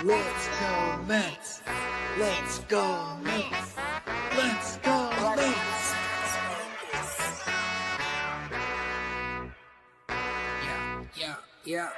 Let's go Mets. Let's go Mets. Let's go Mets. Yeah.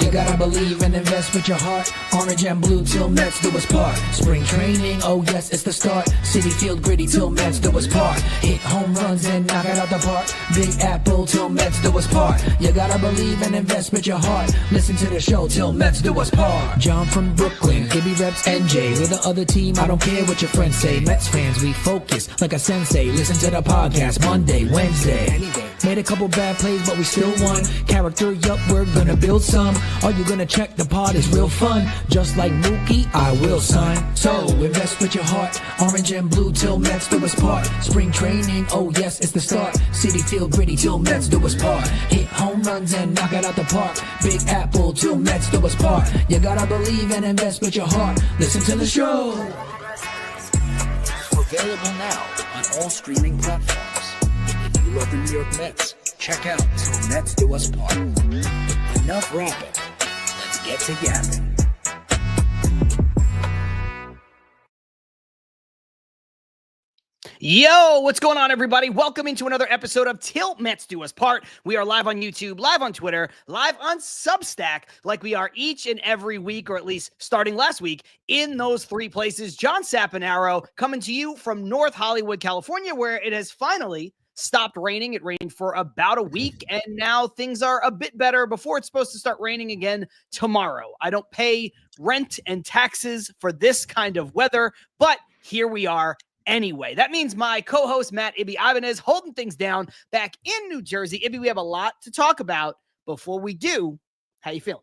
You gotta believe and invest with your heart. Orange and blue till Mets do us part. Spring training, oh yes, it's the start. City Field gritty till Mets do us part. Hit home runs and knock it out the park. Big Apple till Mets do us part. You gotta believe and invest with your heart. Listen to the show till Mets do us part. John from Brooklyn, Gibby reps NJ. We're the other team, I don't care what your friends say. Mets fans, we focus like a sensei. Listen to the podcast Monday, Wednesday. Made a couple bad plays, but we still won. Character, yup, we're gonna build some. Are you gonna check the pod? It's real fun. Just like Mookie, I will, son. So invest with your heart. Orange and blue till Mets do us part. Spring training, oh yes, it's the start. City Field gritty till Mets do us part. Hit home runs and knock it out the park. Big Apple till Mets do us part. You gotta believe and invest with your heart. Listen to the show. Available now on all streaming platforms. If you love the New York Mets, check out Till Mets Do Us Part. Enough rapping. Let's get to yapping. Yo, what's going on, everybody? Welcome into another episode of Til Mets Do Us Part. We are live on YouTube, live on Twitter, live on Substack, like we are each and every week, or at least starting last week, in those three places. John Saponaro coming to you from North Hollywood, California, where it has finally stopped raining. It rained for about a week, and now things are a bit better before it's supposed to start raining again tomorrow. I don't pay rent and taxes for this kind of weather, but here we are. Anyway, that means my co-host, Matt Ibanez, holding things down back in New Jersey. Ibby, we have a lot to talk about. Before we do, how you feeling?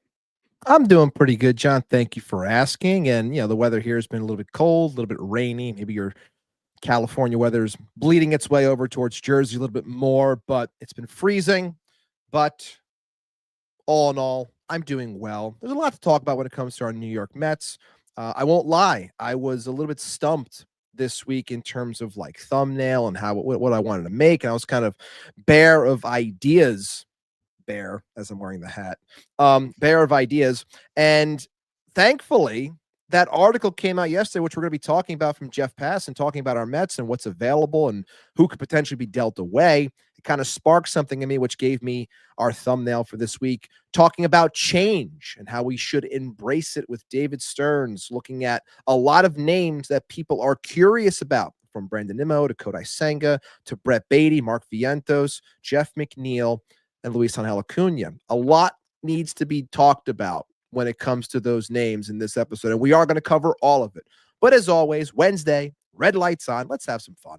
I'm doing pretty good, John. Thank you for asking. And, the weather here has been a little bit cold, a little bit rainy. Maybe your California weather is bleeding its way over towards Jersey a little bit more, but it's been freezing. But all in all, I'm doing well. There's a lot to talk about when it comes to our New York Mets. I won't lie. I was a little bit stumped this week in terms of like thumbnail and what I wanted to make. And I was kind of bare of ideas, as I'm wearing the hat, bare of ideas. And thankfully that article came out yesterday, which we're going to be talking about, from Jeff Passan, talking about our Mets and what's available and who could potentially be dealt away. It kind of sparked something in me, which gave me our thumbnail for this week, talking about change and how we should embrace it with David Stearns, looking at a lot of names that people are curious about, from Brandon Nimmo to Kodai Senga to Brett Baty, Mark Vientos, Jeff McNeil, and Luis Angel Acuna. A lot needs to be talked about when it comes to those names in this episode, and we are going to cover all of it. But as always, Wednesday, red lights on. Let's have some fun.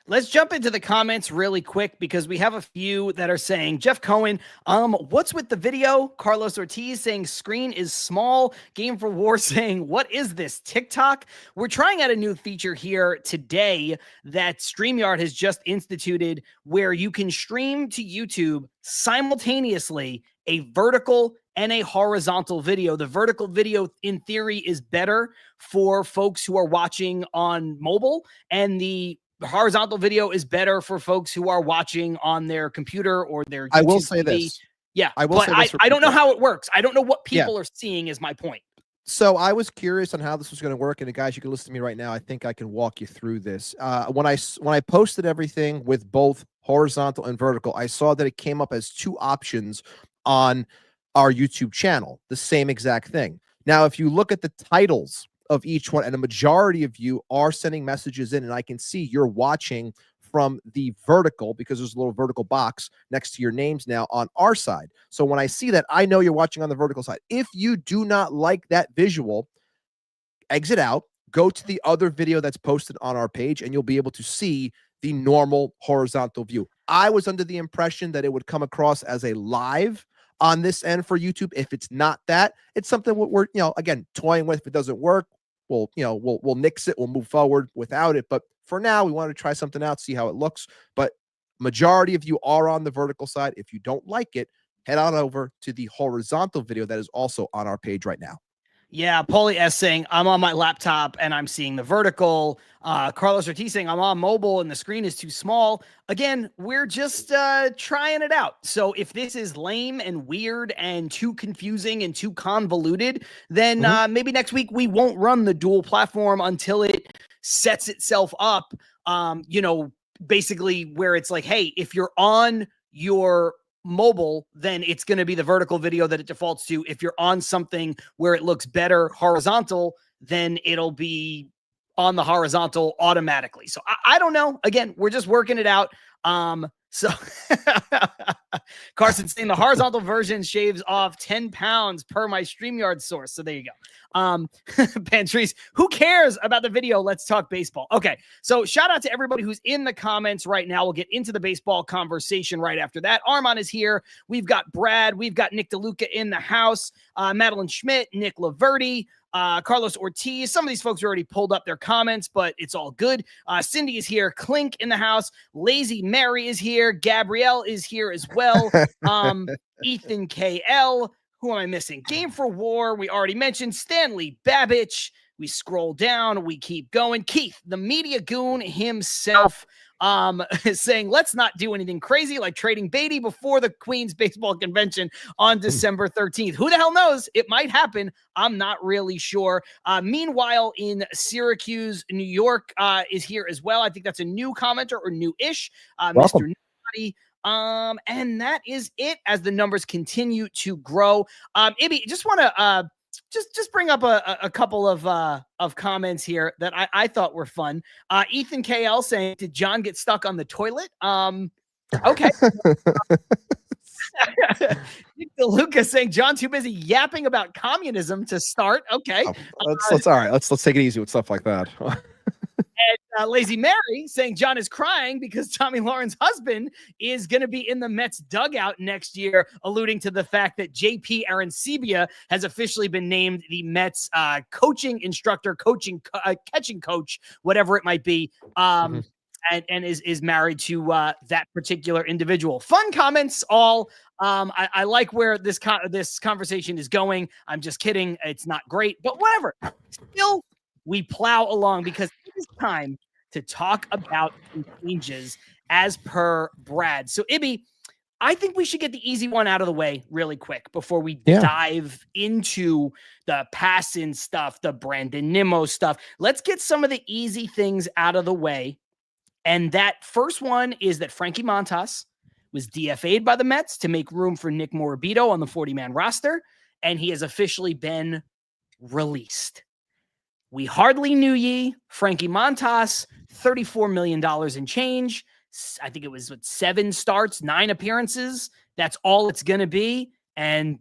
Let's jump into the comments really quick, because we have a few that are saying, Jeff Cohen, what's with the video? Carlos Ortiz saying screen is small. Game for War saying, what is this, TikTok? We're trying out a new feature here today that StreamYard has just instituted, where you can stream to YouTube simultaneously a vertical and a horizontal video. The vertical video, in theory, is better for folks who are watching on mobile, and the horizontal video is better for folks who are watching on their computer or their YouTube I will say TV. this. Yeah, I will say this. I don't know how it works. I don't know what people are seeing, is my point. So I was curious on how this was going to work, and guys, you can listen to me right now. I think I can walk you through this. When I posted everything with both horizontal and vertical, I saw that it came up as two options on our YouTube channel, the same exact thing. Now, if you look at the titles of each one, and a majority of you are sending messages in, and I can see you're watching from the vertical, because there's a little vertical box next to your names now on our side. So when I see that, I know you're watching on the vertical side. If you do not like that visual, exit out, go to the other video that's posted on our page, and you'll be able to see the normal horizontal view. I was under the impression that it would come across as a live on this end for YouTube. If it's not that, it's something we're again, toying with. If it doesn't work, we'll nix it. We'll move forward without it. But for now, we want to try something out, see how it looks. But majority of you are on the vertical side. If you don't like it, head on over to the horizontal video that is also on our page right now. Yeah, Paulie S saying, I'm on my laptop and I'm seeing the vertical. Carlos Ortiz saying, I'm on mobile and the screen is too small. Again, we're just trying it out. So if this is lame and weird and too confusing and too convoluted, then maybe next week we won't run the dual platform until it sets itself up, basically where it's like, hey, if you're on your mobile, then it's going to be the vertical video that it defaults to. If you're on something where it looks better horizontal, then it'll be on the horizontal automatically. So I don't know. Again, we're just working it out. So Carson saying the horizontal version shaves off 10 pounds per my StreamYard source. So there you go. Pantries, who cares about the video? Let's talk baseball. Okay. So shout out to everybody who's in the comments right now. We'll get into the baseball conversation right after that. Armand is here. We've got Brad. We've got Nick DeLuca in the house. Madeline Schmidt, Nick Laverty, Carlos Ortiz. Some of these folks already pulled up their comments, but it's all good. Cindy is here. Clink in the house. Lazy Mary is here. Gabrielle is here as well. Ethan KL. Who am I missing? Game for War. We already mentioned Stanley Babbage. We scroll down. We keep going. Keith, the media goon himself, is saying, let's not do anything crazy like trading Baty before the Queens baseball convention on December 13th. Who the hell knows? It might happen. I'm not really sure. Meanwhile, in Syracuse, New York is here as well. I think that's a new commenter or new-ish. Mr. Nobody. And that is it as the numbers continue to grow. Ibby, just want to just bring up a couple of comments here that I thought were fun. Ethan KL saying, did John get stuck on the toilet? Okay. Nick DeLuca saying, John too busy yapping about communism to start. Okay. Let's all right. Let's take it easy with stuff like that. And Lazy Mary saying John is crying because Tommy Lauren's husband is going to be in the Mets dugout next year, alluding to the fact that JP Arancibia has officially been named the Mets coaching instructor, catching coach, whatever it might be, and is married to that particular individual. Fun comments all. I like where this conversation is going. I'm just kidding. It's not great, but whatever. Still, we plow along because it is time to talk about some changes as per Brad. So, Ibby, I think we should get the easy one out of the way really quick before we dive into the Passan stuff, the Brandon Nimmo stuff. Let's get some of the easy things out of the way. And that first one is that Frankie Montas was DFA'd by the Mets to make room for Nick Morabito on the 40-man roster, and he has officially been released. We hardly knew ye. Frankie Montas, $34 million in change. I think it was 7 starts, 9 appearances. That's all it's going to be. And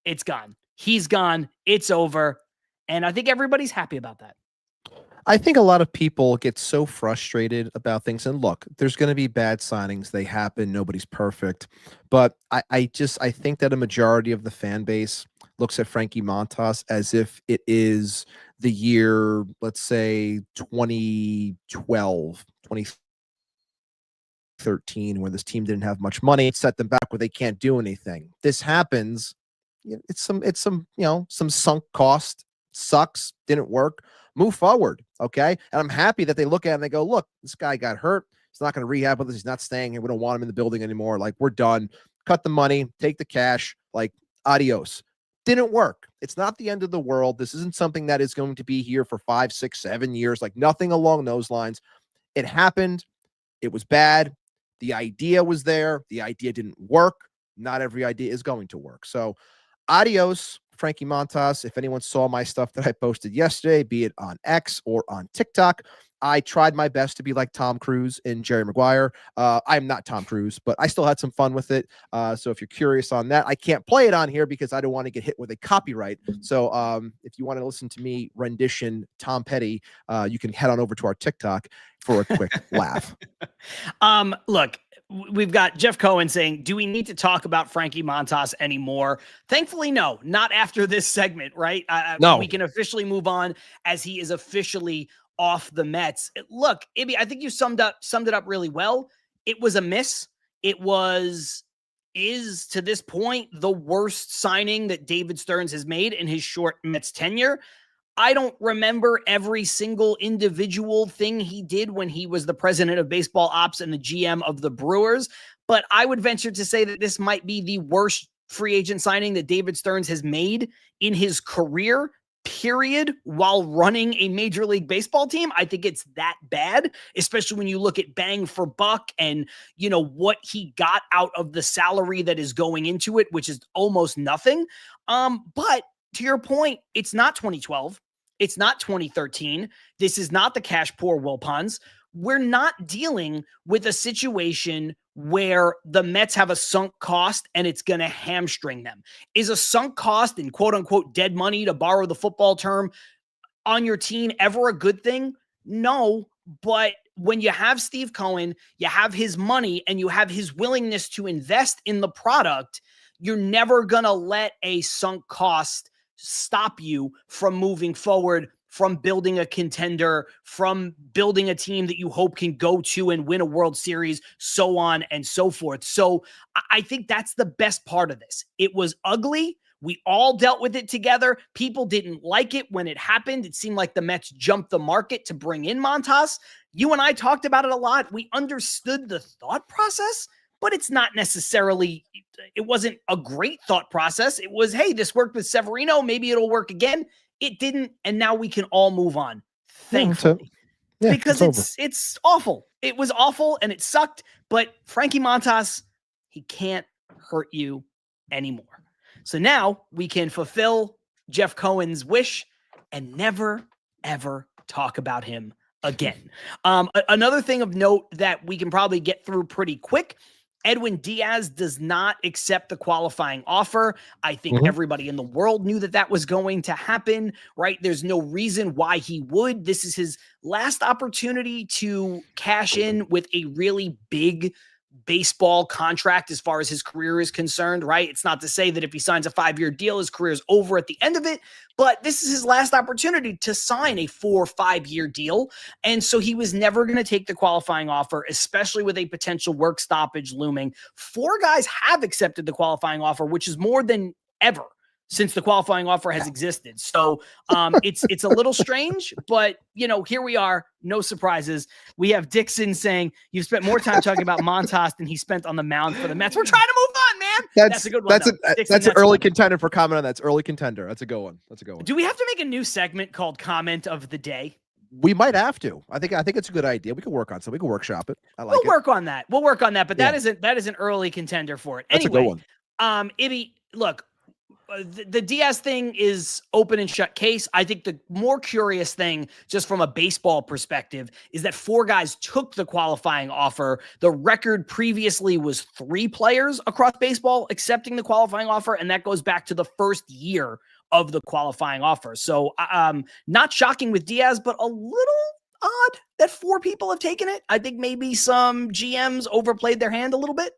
it's gone. He's gone. It's over. And I think everybody's happy about that. I think a lot of people get so frustrated about things. And look, there's going to be bad signings. They happen. Nobody's perfect. But I think that a majority of the fan base looks at Frankie Montas as if it is the year, let's say 2012, 2013, where this team didn't have much money. It set them back where they can't do anything. This happens. It's some sunk cost. Sucks. Didn't work. Move forward. Okay. And I'm happy that they look at it and they go, look, this guy got hurt. He's not going to rehab with us. He's not staying here. We don't want him in the building anymore. Like, we're done. Cut the money, take the cash, like, adios. Didn't work. It's not the end of the world. This isn't something that is going to be here for 5, 6, 7 years. Like, nothing along those lines. It happened. It was bad. The idea was there. The idea didn't work. Not every idea is going to work. So adios, Frankie Montas. If anyone saw my stuff that I posted yesterday, be it on X or on TikTok, I tried my best to be like Tom Cruise and Jerry Maguire. I'm not Tom Cruise, but I still had some fun with it. So if you're curious on that, I can't play it on here because I don't want to get hit with a copyright. So if you want to listen to me rendition Tom Petty, you can head on over to our TikTok for a quick laugh. Look, we've got Jeff Cohen saying, do we need to talk about Frankie Montas anymore? Thankfully, no, not after this segment, right? No. We can officially move on as he is officially off the Mets. Look, Ibby, I think you summed it up really well. It was a miss. It was is to this point the worst signing that David Stearns has made in his short Mets tenure. I don't remember every single individual thing he did when he was the president of baseball ops and the GM of the Brewers, but I would venture to say that this might be the worst free agent signing that David Stearns has made in his career, period, while running a Major League Baseball team. I think it's that bad, especially when you look at bang for buck and, you know, what he got out of the salary that is going into it, which is almost nothing. But to your point, it's not 2012. It's not 2013. This is not the cash poor Wilpons. We're not dealing with a situation where the Mets have a sunk cost and it's going to hamstring them. Is a sunk cost and quote unquote dead money, to borrow the football term, on your team ever a good thing? No, but when you have Steve Cohen, you have his money and you have his willingness to invest in the product, you're never going to let a sunk cost stop you from moving forward, from building a contender, from building a team that you hope can go to and win a World Series, so on and so forth. So I think that's the best part of this. It was ugly. We all dealt with it together. People didn't like it when it happened. It seemed like the Mets jumped the market to bring in Montas. You and I talked about it a lot. We understood the thought process, but it's not necessarily, it wasn't a great thought process. It was, hey, this worked with Severino. Maybe it'll work again. It didn't. And now we can all move on. Thankfully. Because it's awful. It was awful and it sucked, but Frankie Montas, he can't hurt you anymore. So now we can fulfill Jeff Cohen's wish and never, ever talk about him again. Another thing of note that we can probably get through pretty quick: Edwin Diaz does not accept the qualifying offer. I think everybody in the world knew that was going to happen, right? There's no reason why he would. This is his last opportunity to cash in with a really big baseball contract as far as his career is concerned, right? It's not to say that if he signs a 5-year deal, his career is over at the end of it, but this is his last opportunity to sign a 4 or 5-year deal. And so he was never going to take the qualifying offer, especially with a potential work stoppage looming. 4 guys have accepted the qualifying offer, which is more than ever since the qualifying offer has existed. So it's a little strange, but you know, here we are, no surprises. We have Dixon saying you've spent more time talking about Montas than he spent on the mound for the Mets. We're trying to move on, man. That's a good one. That's an early contender for comment on that. It's early contender. That's a good one. Do we have to make a new segment called Comment of the Day? We might have to. I think it's a good idea. We can work on something. We can workshop it. We'll work on that. But that is an early contender for it. That's anyway, a good one. Ibby, look, the Diaz thing is open and shut case. I think the more curious thing, just from a baseball perspective, is that 4 guys took the qualifying offer. The record previously was 3 players across baseball accepting the qualifying offer, and that goes back to the first year of the qualifying offer. So not shocking with Diaz, but a little odd that 4 people have taken it. I think maybe some GMs overplayed their hand a little bit.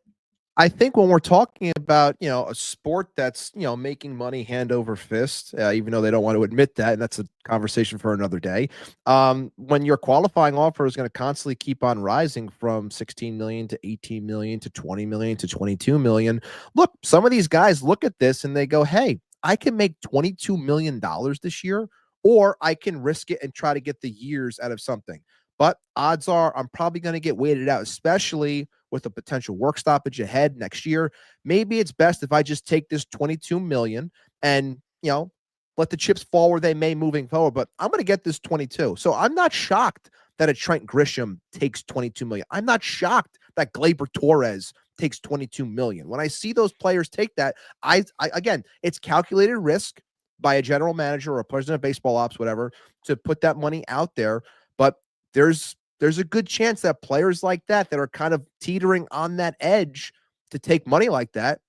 I think when we're talking about, you know, a sport that's, you know, making money hand over fist, even though they don't want to admit that, and that's a conversation for another day. When your qualifying offer is going to constantly keep on rising from 16 million to 18 million to 20 million to 22 million. Look, some of these guys look at this and they go, hey, I can make $22 million this year, or I can risk it and try to get the years out of something. But odds are I'm probably going to get weighted out, especially with a potential work stoppage ahead next year. Maybe it's best if I just take this 22 million and, you know, let the chips fall where they may moving forward, but I'm going to get this 22. So I'm not shocked that a Trent Grisham takes 22 million. I'm not shocked that Gleyber Torres takes 22 million. When I see those players take that, I again, it's calculated risk by a general manager or a president of baseball ops, whatever, to put that money out there. But there's a good chance that players like that are kind of teetering on that edge to take money like that,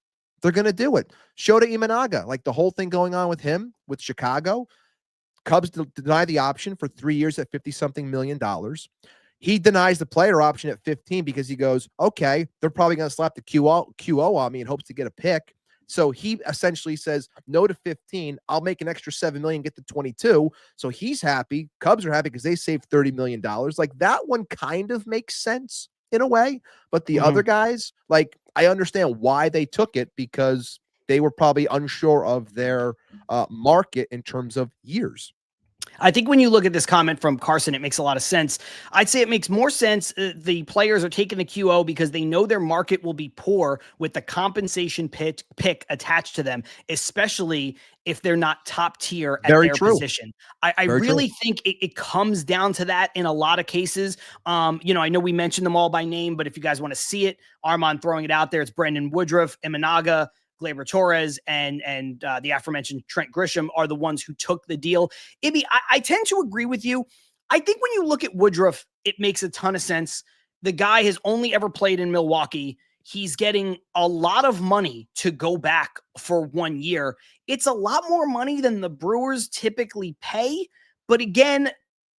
they're going to do it. Shota Imanaga, like the whole thing going on with him with Chicago, Cubs deny the option for 3 years at $50-something million. He denies the player option at 15 because he goes, okay, they're probably going to slap the QO on me in hopes to get a pick. So he essentially says no to 15. I'll make an extra $7 million, get to 22. So he's happy. Cubs are happy because they saved $30 million. Like that one kind of makes sense in a way, but the other guys, like I understand why they took it, because they were probably unsure of their market in terms of years. I think when you look at this comment from Carson, it makes a lot of sense. I'd say it makes more sense. The players are taking the QO because they know their market will be poor with the compensation pick attached to them, especially if they're not top tier at their position. I really think it comes down to that in a lot of cases. You know, I know we mentioned them all by name, but if you guys want to see it, Armand throwing it out there, it's Brendan Woodruff, Imanaga, Gleyber Torres, and the aforementioned Trent Grisham are the ones who took the deal. Ibby, I tend to agree with you. I think when you look at Woodruff, it makes a ton of sense. The guy has only ever played in Milwaukee. He's getting a lot of money to go back for 1 year. It's a lot more money than the Brewers typically pay. But again,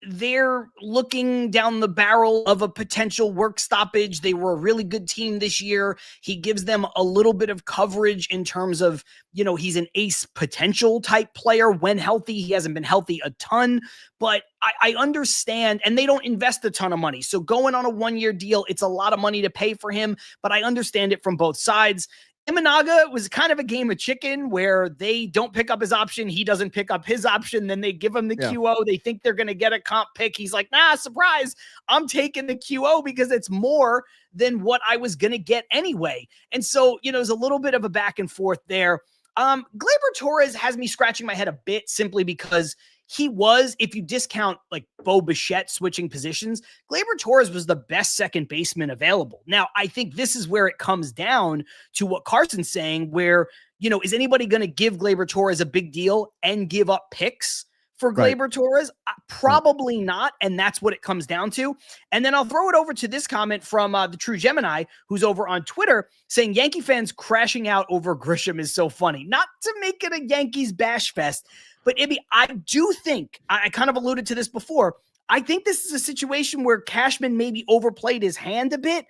they're looking down the barrel of a potential work stoppage. They were a really good team this year. He gives them a little bit of coverage in terms of, you know, he's an ace potential type player when healthy. He hasn't been healthy a ton, but I understand, and they don't invest a ton of money. So going on a 1 year deal, it's a lot of money to pay for him, but I understand it from both sides. Imanaga was kind of a game of chicken where they don't pick up his option. He doesn't pick up his option. Then they give him the QO. They think they're going to get a comp pick. He's like, nah, surprise. I'm taking the QO because it's more than what I was going to get anyway. And so, you know, there's a little bit of a back and forth there. Gleyber Torres has me scratching my head a bit simply because he was, if you discount like Bo Bichette switching positions, Gleyber Torres was the best second baseman available. Now, I think this is where it comes down to what Carson's saying, where, you know, is anybody going to give Gleyber Torres a big deal and give up picks for Gleyber Torres? Probably not, and that's what it comes down to. And then I'll throw it over to this comment from the True Gemini, who's over on Twitter, saying Yankee fans crashing out over Grisham is so funny. Not to make it a Yankees bash fest, but Ibby, I do think, I kind of alluded to this before, I think this is a situation where Cashman maybe overplayed his hand a bit.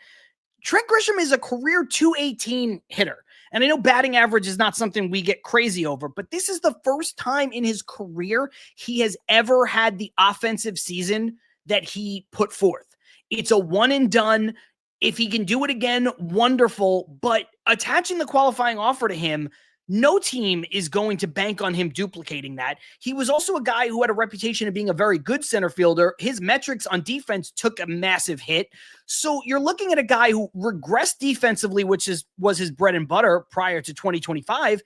Trent Grisham is a career 218 hitter. And I know batting average is not something we get crazy over, but this is the first time in his career he has ever had the offensive season that he put forth. It's a one and done. If he can do it again, wonderful. But attaching the qualifying offer to him, no team is going to bank on him duplicating that. He was also a guy who had a reputation of being a very good center fielder. His metrics on defense took a massive hit. So you're looking at a guy who regressed defensively, which was his bread and butter prior to 2025,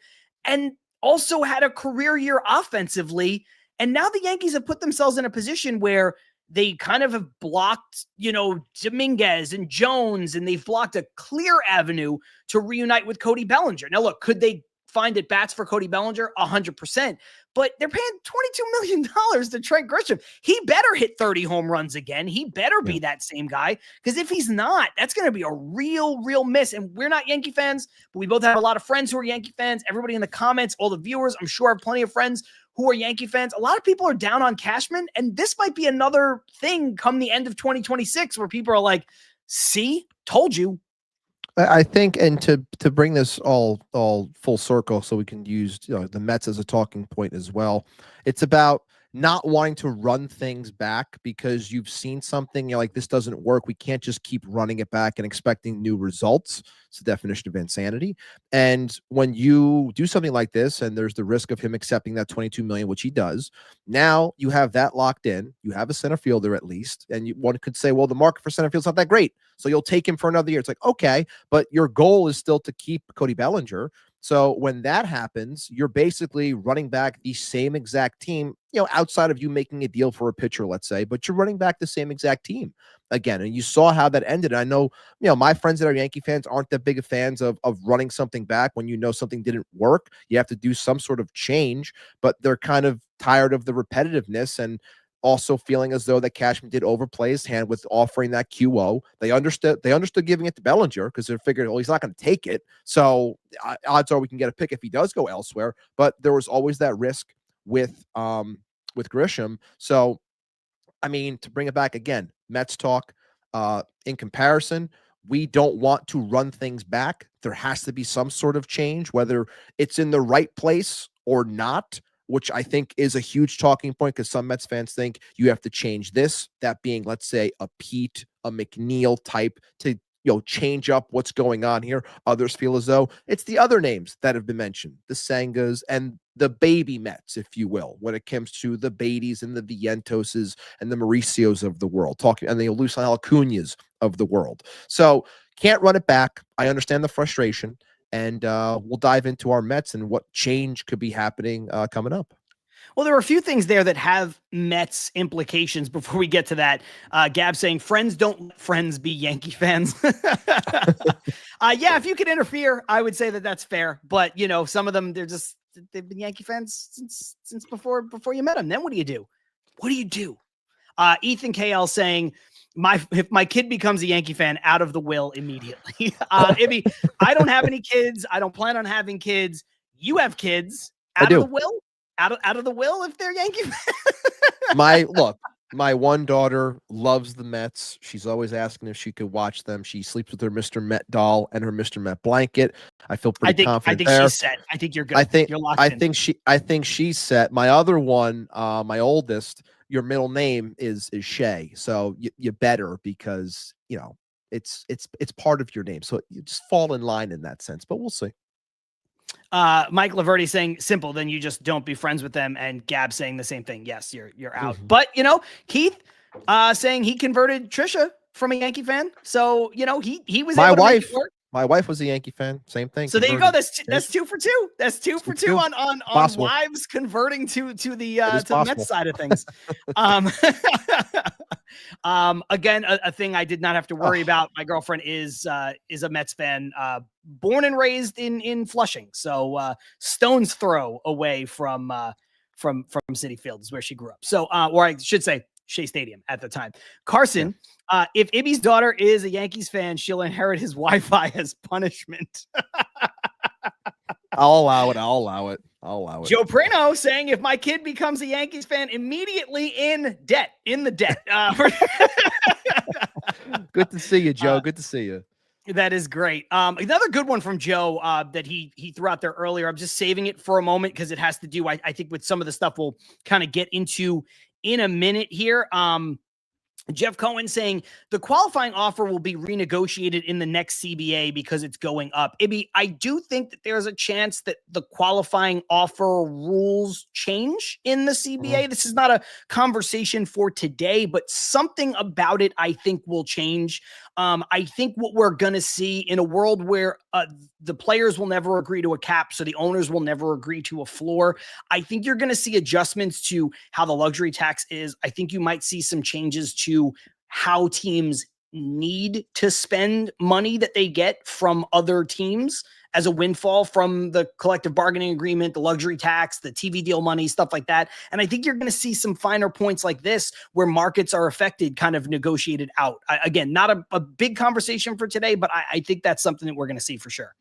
and also had a career year offensively. And now the Yankees have put themselves in a position where they kind of have blocked, you know, Dominguez and Jones, and they've blocked a clear avenue to reunite with Cody Bellinger. Now, look, could they find at bats for Cody Bellinger? 100%. But they're paying $22 million to Trent Grisham. He better hit 30 home runs again. He better be that same guy. Because if he's not, that's going to be a real miss. And we're not Yankee fans, but we both have a lot of friends who are Yankee fans. Everybody in the comments, all the viewers, I'm sure have plenty of friends who are Yankee fans. A lot of people are down on Cashman. And this might be another thing come the end of 2026 where people are like, see, told you. I think, and to bring this all full circle, so we can use, you know, the Mets as a talking point as well. It's about not wanting to run things back because you've seen something, you're like, this doesn't work. We can't just keep running it back and expecting new results. It's the definition of insanity. And when you do something like this, and there's the risk of him accepting that $22 million, which he does, now you have that locked in. You have a center fielder at least, and one could say, well, the market for center field's not that great, so you'll take him for another year. It's like, okay, but your goal is still to keep Cody Bellinger. So when that happens, you're basically running back the same exact team, you know, outside of you making a deal for a pitcher, let's say, but you're running back the same exact team again. And you saw how that ended. I know, you know, my friends that are Yankee fans aren't that big of fans of running something back when you know something didn't work. You have to do some sort of change, but they're kind of tired of the repetitiveness and also feeling as though that Cashman did overplay his hand with offering that QO. They understood giving it to Bellinger because they figured, well, he's not going to take it. So odds are we can get a pick if he does go elsewhere. But there was always that risk with Grisham. So, I mean, to bring it back again, Mets talk, in comparison, we don't want to run things back. There has to be some sort of change, whether it's in the right place or not, which I think is a huge talking point because some Mets fans think you have to change this, that being, let's say, a Pete, a McNeil type to change up what's going on here. Others feel as though it's the other names that have been mentioned, the Sengas and the baby Mets, if you will, when it comes to the Batys and the Vientoses and the Mauricios of the world, and the Lucian Acuñas of the world. So can't run it back. I understand the frustration, and we'll dive into our Mets and what change could be happening coming up. Well, there are a few things there that have Mets implications before we get to that. Gab saying friends don't let friends be Yankee fans. Yeah, if you could interfere, I would say that that's fair. But, some of them, they've been Yankee fans since before you met them. Then what do you do? What do you do? Ethan KL saying, if my kid becomes a Yankee fan, out of the will immediately. Ibby, I don't have any kids. I don't plan on having kids. You have kids. Out of the will? Out of the will if they're Yankee fans. My one daughter loves the Mets. She's always asking if she could watch them. She sleeps with her Mr. Met doll and her Mr. Met blanket. I feel pretty confident there. She's set. I think you're good. You're locked in. I think she's set. My other one, my oldest, your middle name is Shay. So you better, because it's part of your name. So you just fall in line in that sense, but we'll see. Mike Laverty saying simple, then you just don't be friends with them, and Gab saying the same thing. Yes, you're out. But Keith saying he converted Trisha from a Yankee fan. So, he was able to make it work. My wife was a Yankee fan. Same thing. So there you go. That's 2 for 2. That's two for two on wives converting to the Mets side of things. Again, a thing I did not have to worry about. My girlfriend is a Mets fan, born and raised in Flushing. So stone's throw away from Citi Field is where she grew up. So, or I should say Shea Stadium at the time. Carson, if Ibby's daughter is a Yankees fan, she'll inherit his Wi-Fi as punishment. I'll allow it. Joe Prano saying, if my kid becomes a Yankees fan, immediately in the debt. Good to see you, Joe. Good to see you. That is great. Another good one from Joe that he threw out there earlier. I'm just saving it for a moment because it has to do, I think, with some of the stuff we'll kind of get into in a minute here. Jeff Cohen saying the qualifying offer will be renegotiated in the next CBA because it's going up. Ibby, I do think that there's a chance that the qualifying offer rules change in the CBA. This is not a conversation for today, but something about it I think will change. I think what we're going to see in a world where the players will never agree to a cap, so the owners will never agree to a floor, I think you're going to see adjustments to how the luxury tax is. I think you might see some changes to how teams need to spend money that they get from other teams as a windfall from the collective bargaining agreement, the luxury tax, the TV deal money, stuff like that. And I think you're going to see some finer points like this where markets are affected kind of negotiated out. Again, not a big conversation for today, but I think that's something that we're going to see for sure.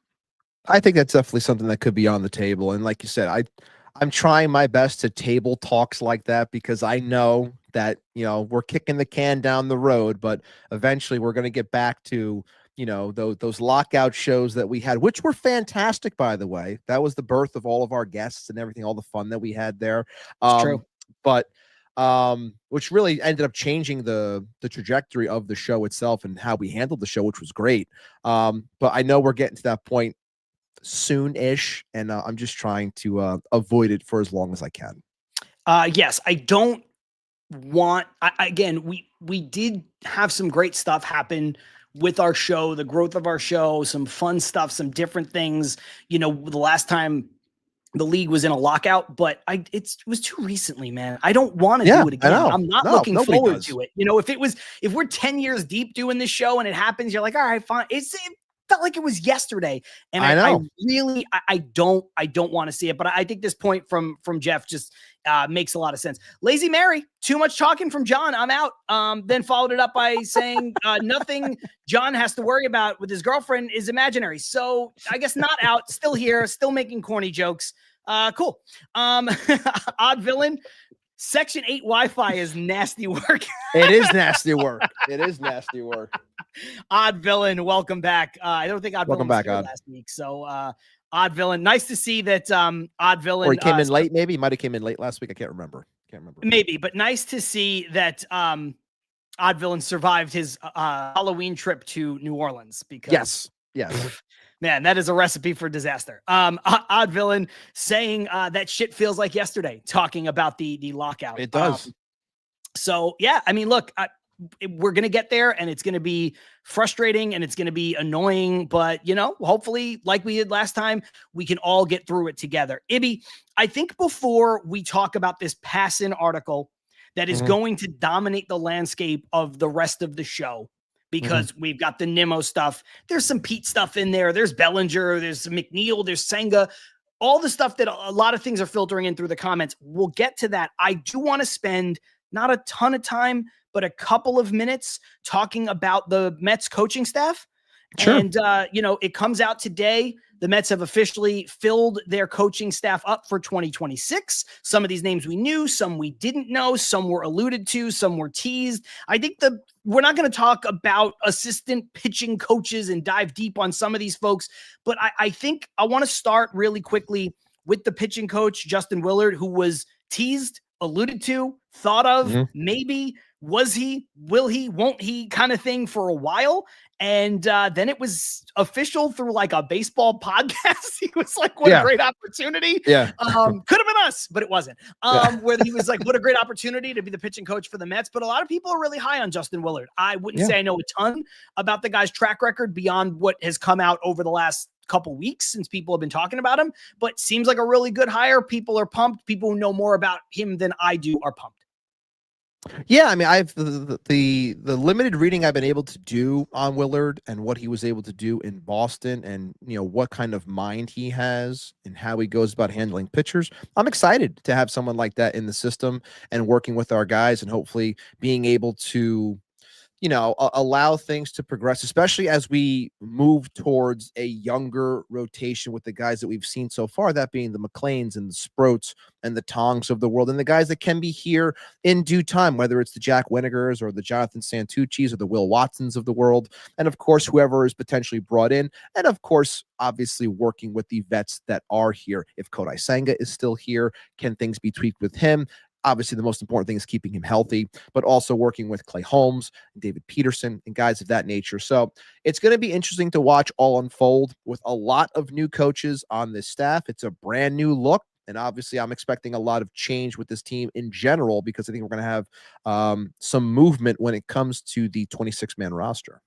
I think that's definitely something that could be on the table. And like you said, I'm trying my best to table talks like that because I know that, we're kicking the can down the road, but eventually we're going to get back to, those lockout shows that we had, which were fantastic, by the way. That was the birth of all of our guests and everything, all the fun that we had there. True. But which really ended up changing the trajectory of the show itself and how we handled the show, which was great. But I know we're getting to that point soon-ish, and I'm just trying to avoid it for as long as I can. Yes, I don't want. Again, we did have some great stuff happen with our show, the growth of our show, some fun stuff, some different things. The last time the league was in a lockout, but it was too recently, man. I don't want to do it again. I'm not looking forward to it. If we're 10 years deep doing this show and it happens, you're like, all right, fine. It felt like it was yesterday. And I really don't want to see it, but I think this point from Jeff just makes a lot of sense. Lazy Mary, too much talking from John. I'm out. Then followed it up by saying nothing John has to worry about with his girlfriend is imaginary. So I guess not out, still here, still making corny jokes. Cool. Odd Villain, Section 8 Wi-Fi is nasty work. It is nasty work. Odd Villain, welcome back. I don't think Odd Villain was here last week. So Odd Villain, nice to see that Odd Villain. Or he came in late, maybe. He might have came in late last week. I can't remember. Maybe, but nice to see that Odd Villain survived his Halloween trip to New Orleans because yes. Man, that is a recipe for disaster. Odd Villain saying that shit feels like yesterday, talking about the lockout. It does. So yeah, I mean, look, we're going to get there and it's going to be frustrating and it's going to be annoying, but hopefully like we did last time, we can all get through it together. Ibby, I think before we talk about this Passan article that is going to dominate the landscape of the rest of the show, because we've got the Nimmo stuff. There's some Pete stuff in there. There's Bellinger, there's McNeil, there's Senga, all the stuff that a lot of things are filtering in through the comments. We'll get to that. I do want to spend not a ton of time, but a couple of minutes talking about the Mets coaching staff. Sure. And, it comes out today. The Mets have officially filled their coaching staff up for 2026. Some of these names we knew, some we didn't know, some were alluded to, some were teased. I think we're not going to talk about assistant pitching coaches and dive deep on some of these folks, but I think I want to start really quickly with the pitching coach, Justin Willard, who was teased, alluded to, thought of, maybe, was he, will he, won't he kind of thing for a while. And then it was official through like a baseball podcast. He was like, what a great opportunity. Yeah. Could have been us, but it wasn't. Where he was like, what a great opportunity to be the pitching coach for the Mets. But a lot of people are really high on Justin Willard. I wouldn't say I know a ton about the guy's track record beyond what has come out over the last couple weeks since people have been talking about him, but seems like a really good hire. People are pumped. People who know more about him than I do are pumped. Yeah, I mean, I've the limited reading I've been able to do on Willard and what he was able to do in Boston, and what kind of mind he has and how he goes about handling pitchers. I'm excited to have someone like that in the system and working with our guys, and hopefully being able to allow things to progress, especially as we move towards a younger rotation with the guys that we've seen so far, that being the McLeans and the Sproats and the Tongs of the world, and the guys that can be here in due time, whether it's the Jack Winnegers or the Jonathan Santucci's or the Will Watsons of the world, and of course, whoever is potentially brought in, and of course, obviously working with the vets that are here. If Kodai Senga is still here, can things be tweaked with him? Obviously, the most important thing is keeping him healthy, but also working with Clay Holmes, David Peterson, and guys of that nature. So it's going to be interesting to watch all unfold with a lot of new coaches on this staff. It's a brand new look. And obviously, I'm expecting a lot of change with this team in general, because I think we're going to have some movement when it comes to the 26-man roster.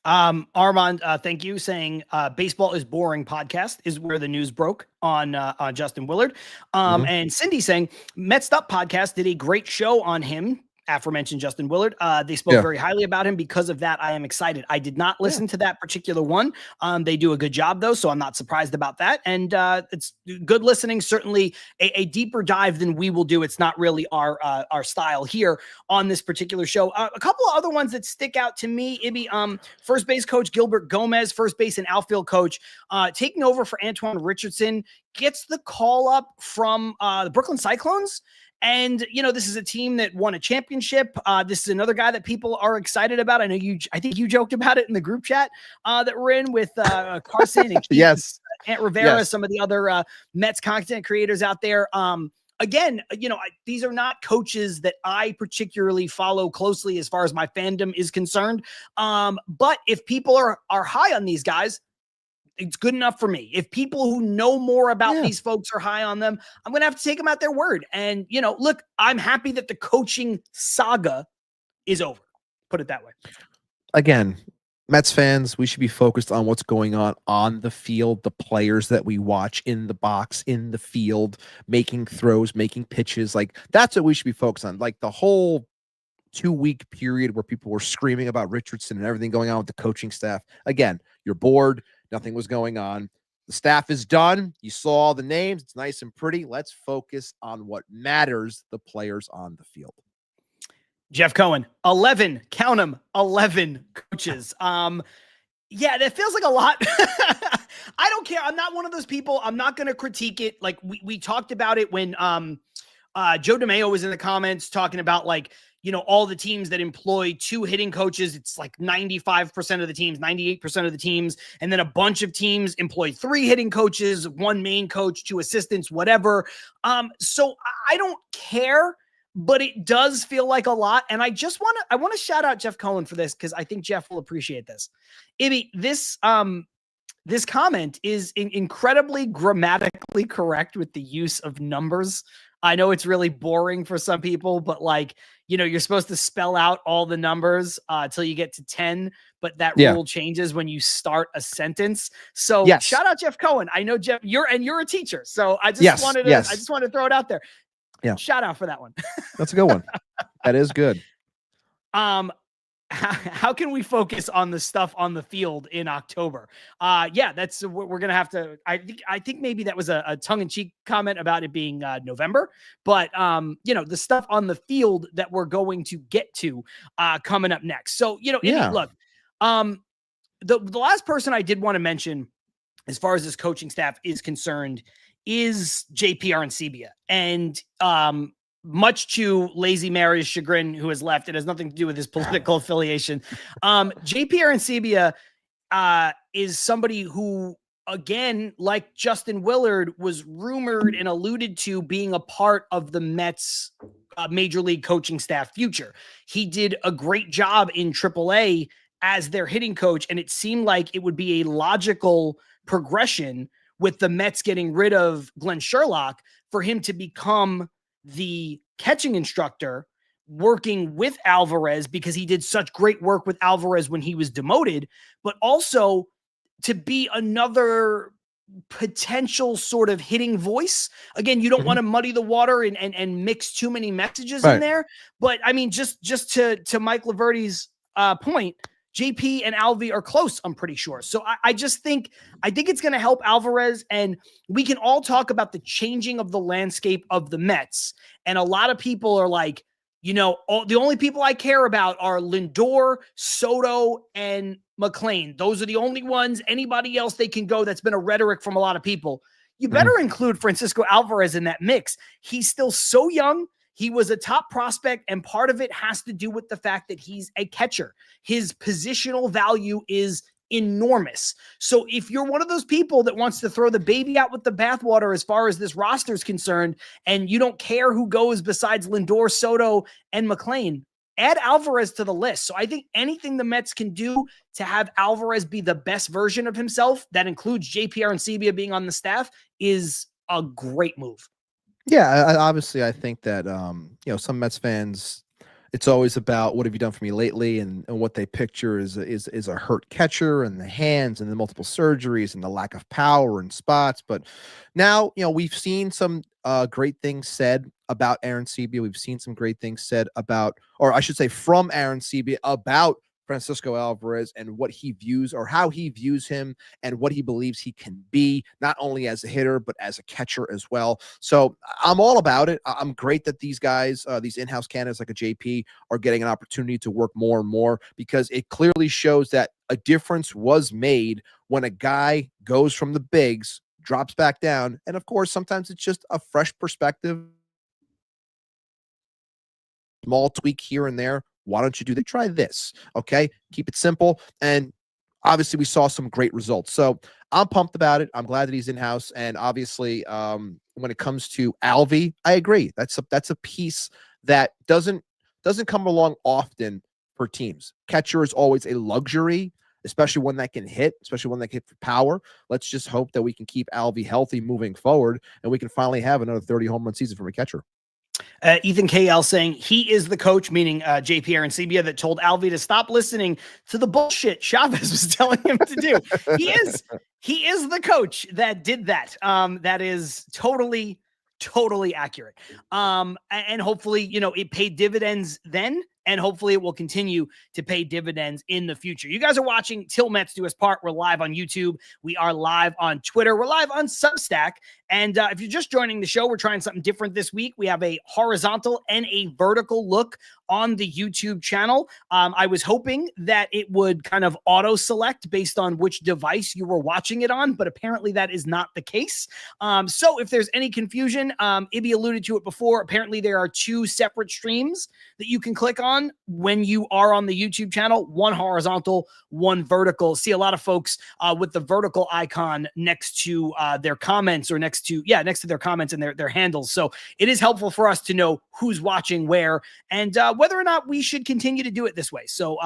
Armand, thank you, saying Baseball is Boring podcast is where the news broke on Justin Willard. And Cindy saying Mets Up podcast did a great show on him, aforementioned Justin Willard. They spoke very highly about him. Because of that, I am excited. I did not listen to that particular one. They do a good job though, so I'm not surprised about that. And it's good listening. Certainly a deeper dive than we will do. It's not really our style here on this particular show. A couple of other ones that stick out to me, Ibby, first base coach Gilbert Gomez, first base and outfield coach, taking over for Antoine Richardson, gets the call up from the Brooklyn Cyclones. And, this is a team that won a championship. This is another guy that people are excited about. I think you joked about it in the group chat that we're in with Carson and Keith, Aunt Rivera, some of the other Mets content creators out there. Again, these are not coaches that I particularly follow closely as far as my fandom is concerned. But if people are high on these guys, it's good enough for me. If people who know more about these folks are high on them, I'm going to have to take them at their word. And, look, I'm happy that the coaching saga is over. Put it that way. Again, Mets fans, we should be focused on what's going on the field, the players that we watch in the box, in the field, making throws, making pitches. Like, that's what we should be focused on. Like, the whole 2-week period where people were screaming about Richardson and everything going on with the coaching staff. Again, you're bored. Nothing was going on. The staff is done. You saw all the names. It's nice and pretty. Let's focus on what matters, the players on the field. Jeff Cohen, 11, count them, 11 coaches. That feels like a lot. I don't care. I'm not one of those people. I'm not going to critique it. Like we talked about it when Joe DeMeo was in the comments talking about all the teams that employ 2 hitting coaches. It's like 95% of the teams, 98% of the teams. And then a bunch of teams employ 3 hitting coaches, 1 main coach, 2 assistants, whatever. So I don't care, but it does feel like a lot. And I want to shout out Jeff Cohen for this, because I think Jeff will appreciate this. Ibby, this comment is incredibly grammatically correct with the use of numbers. I know it's really boring for some people, but like, you're supposed to spell out all the numbers till you get to 10, but that rule changes when you start a sentence. So shout out Jeff Cohen. I know Jeff, you're a teacher. So I just wanted to throw it out there. Yeah. Shout out for that one. That's a good one. That is good. How can we focus on the stuff on the field in October? That's what we're going to have to, I think maybe that was a tongue-in-cheek comment about it being November, but the stuff on the field that we're going to get to coming up next. So, look, the last person I did want to mention as far as this coaching staff is concerned is JP Arencibia. And much to Lazy Mary's chagrin, who has left, it has nothing to do with his political affiliation. JP Arencibia is somebody who, again, like Justin Willard, was rumored and alluded to being a part of the Mets major league coaching staff future. He did a great job in AAA as their hitting coach, and it seemed like it would be a logical progression with the Mets getting rid of Glenn Sherlock for him to become the catching instructor, working with Alvarez, because he did such great work with Alvarez when he was demoted, but also to be another potential sort of hitting voice. Again, you don't want to muddy the water and mix too many messages in there. But I mean, just to Mike Laverty's point, JP and Alvi are close, I'm pretty sure. So I think it's going to help Alvarez, and we can all talk about the changing of the landscape of the Mets. And a lot of people are like, the only people I care about are Lindor, Soto, and McNeil. Those are the only ones. Anybody else they can go, that's been a rhetoric from a lot of people. You better include Francisco Alvarez in that mix. He's still so young. He was a top prospect, and part of it has to do with the fact that he's a catcher. His positional value is enormous. So if you're one of those people that wants to throw the baby out with the bathwater as far as this roster is concerned, and you don't care who goes besides Lindor, Soto, and McNeil, add Alvarez to the list. So I think anything the Mets can do to have Alvarez be the best version of himself, that includes JP Arencibia being on the staff, is a great move. Yeah, obviously, I think that some Mets fans, it's always about what have you done for me lately, and what they picture is a hurt catcher and the hands and the multiple surgeries and the lack of power and spots. But now, we've seen some great things said about Arencibia. We've seen some great things said about, or I should say, from Arencibia about Francisco Alvarez and what he views, or how he views him, and what he believes he can be, not only as a hitter, but as a catcher as well. So I'm all about it. I'm great that these guys, these in-house candidates like a JP, are getting an opportunity to work more and more, because it clearly shows that a difference was made when a guy goes from the bigs, drops back down. And of course, sometimes it's just a fresh perspective, small tweak here and there. Why don't you do that? Try this. Okay. Keep it simple. And obviously we saw some great results. So I'm pumped about it. I'm glad that he's in-house. And obviously, when it comes to Alvi, I agree. That's a piece that doesn't come along often for teams. Catcher is always a luxury, especially one that can hit, especially one that can hit for power. Let's just hope that we can keep Alvi healthy moving forward, and we can finally have another 30 home run season from a catcher. Ethan KL saying he is the coach, meaning JP Arencibia, that told Alvi to stop listening to the bullshit Chavez was telling him to do. He is the coach that did that. That is totally accurate. And hopefully, it paid dividends then, and hopefully it will continue to pay dividends in the future. You guys are watching Til Mets Do Us Part. We're live on YouTube. We are live on Twitter. We're live on Substack. And if you're just joining the show, we're trying something different this week. We have a horizontal and a vertical look on the YouTube channel. I was hoping that it would kind of auto-select based on which device you were watching it on, but apparently that is not the case. So if there's any confusion, Ibby alluded to it before. Apparently there are two separate streams that you can click on. icon when you are on the YouTube channel, one horizontal, one vertical. See a lot of folks with the vertical icon next to their comments or next to their comments and their handles. So it is helpful for us to know who's watching where and whether or not we should continue to do it this way. So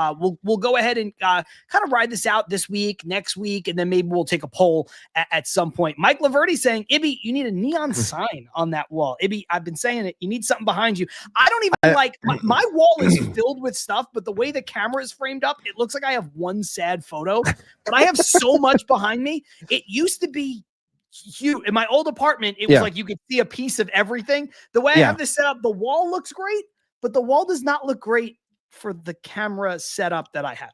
we'll go ahead and kind of ride this out this week, next week, and then maybe we'll take a poll at some point. Mike Laverty saying, Ibby, you need a neon sign on that wall. Ibby, I've been saying it. You need something behind you. I don't even like my wall is filled with stuff, but the way the camera is framed up, it looks like I have one sad photo, but I have so much behind me. It used to be huge. In my old apartment, it was like you could see a piece of everything. The way I have this set up, the wall looks great, but the wall does not look great for the camera setup that I have.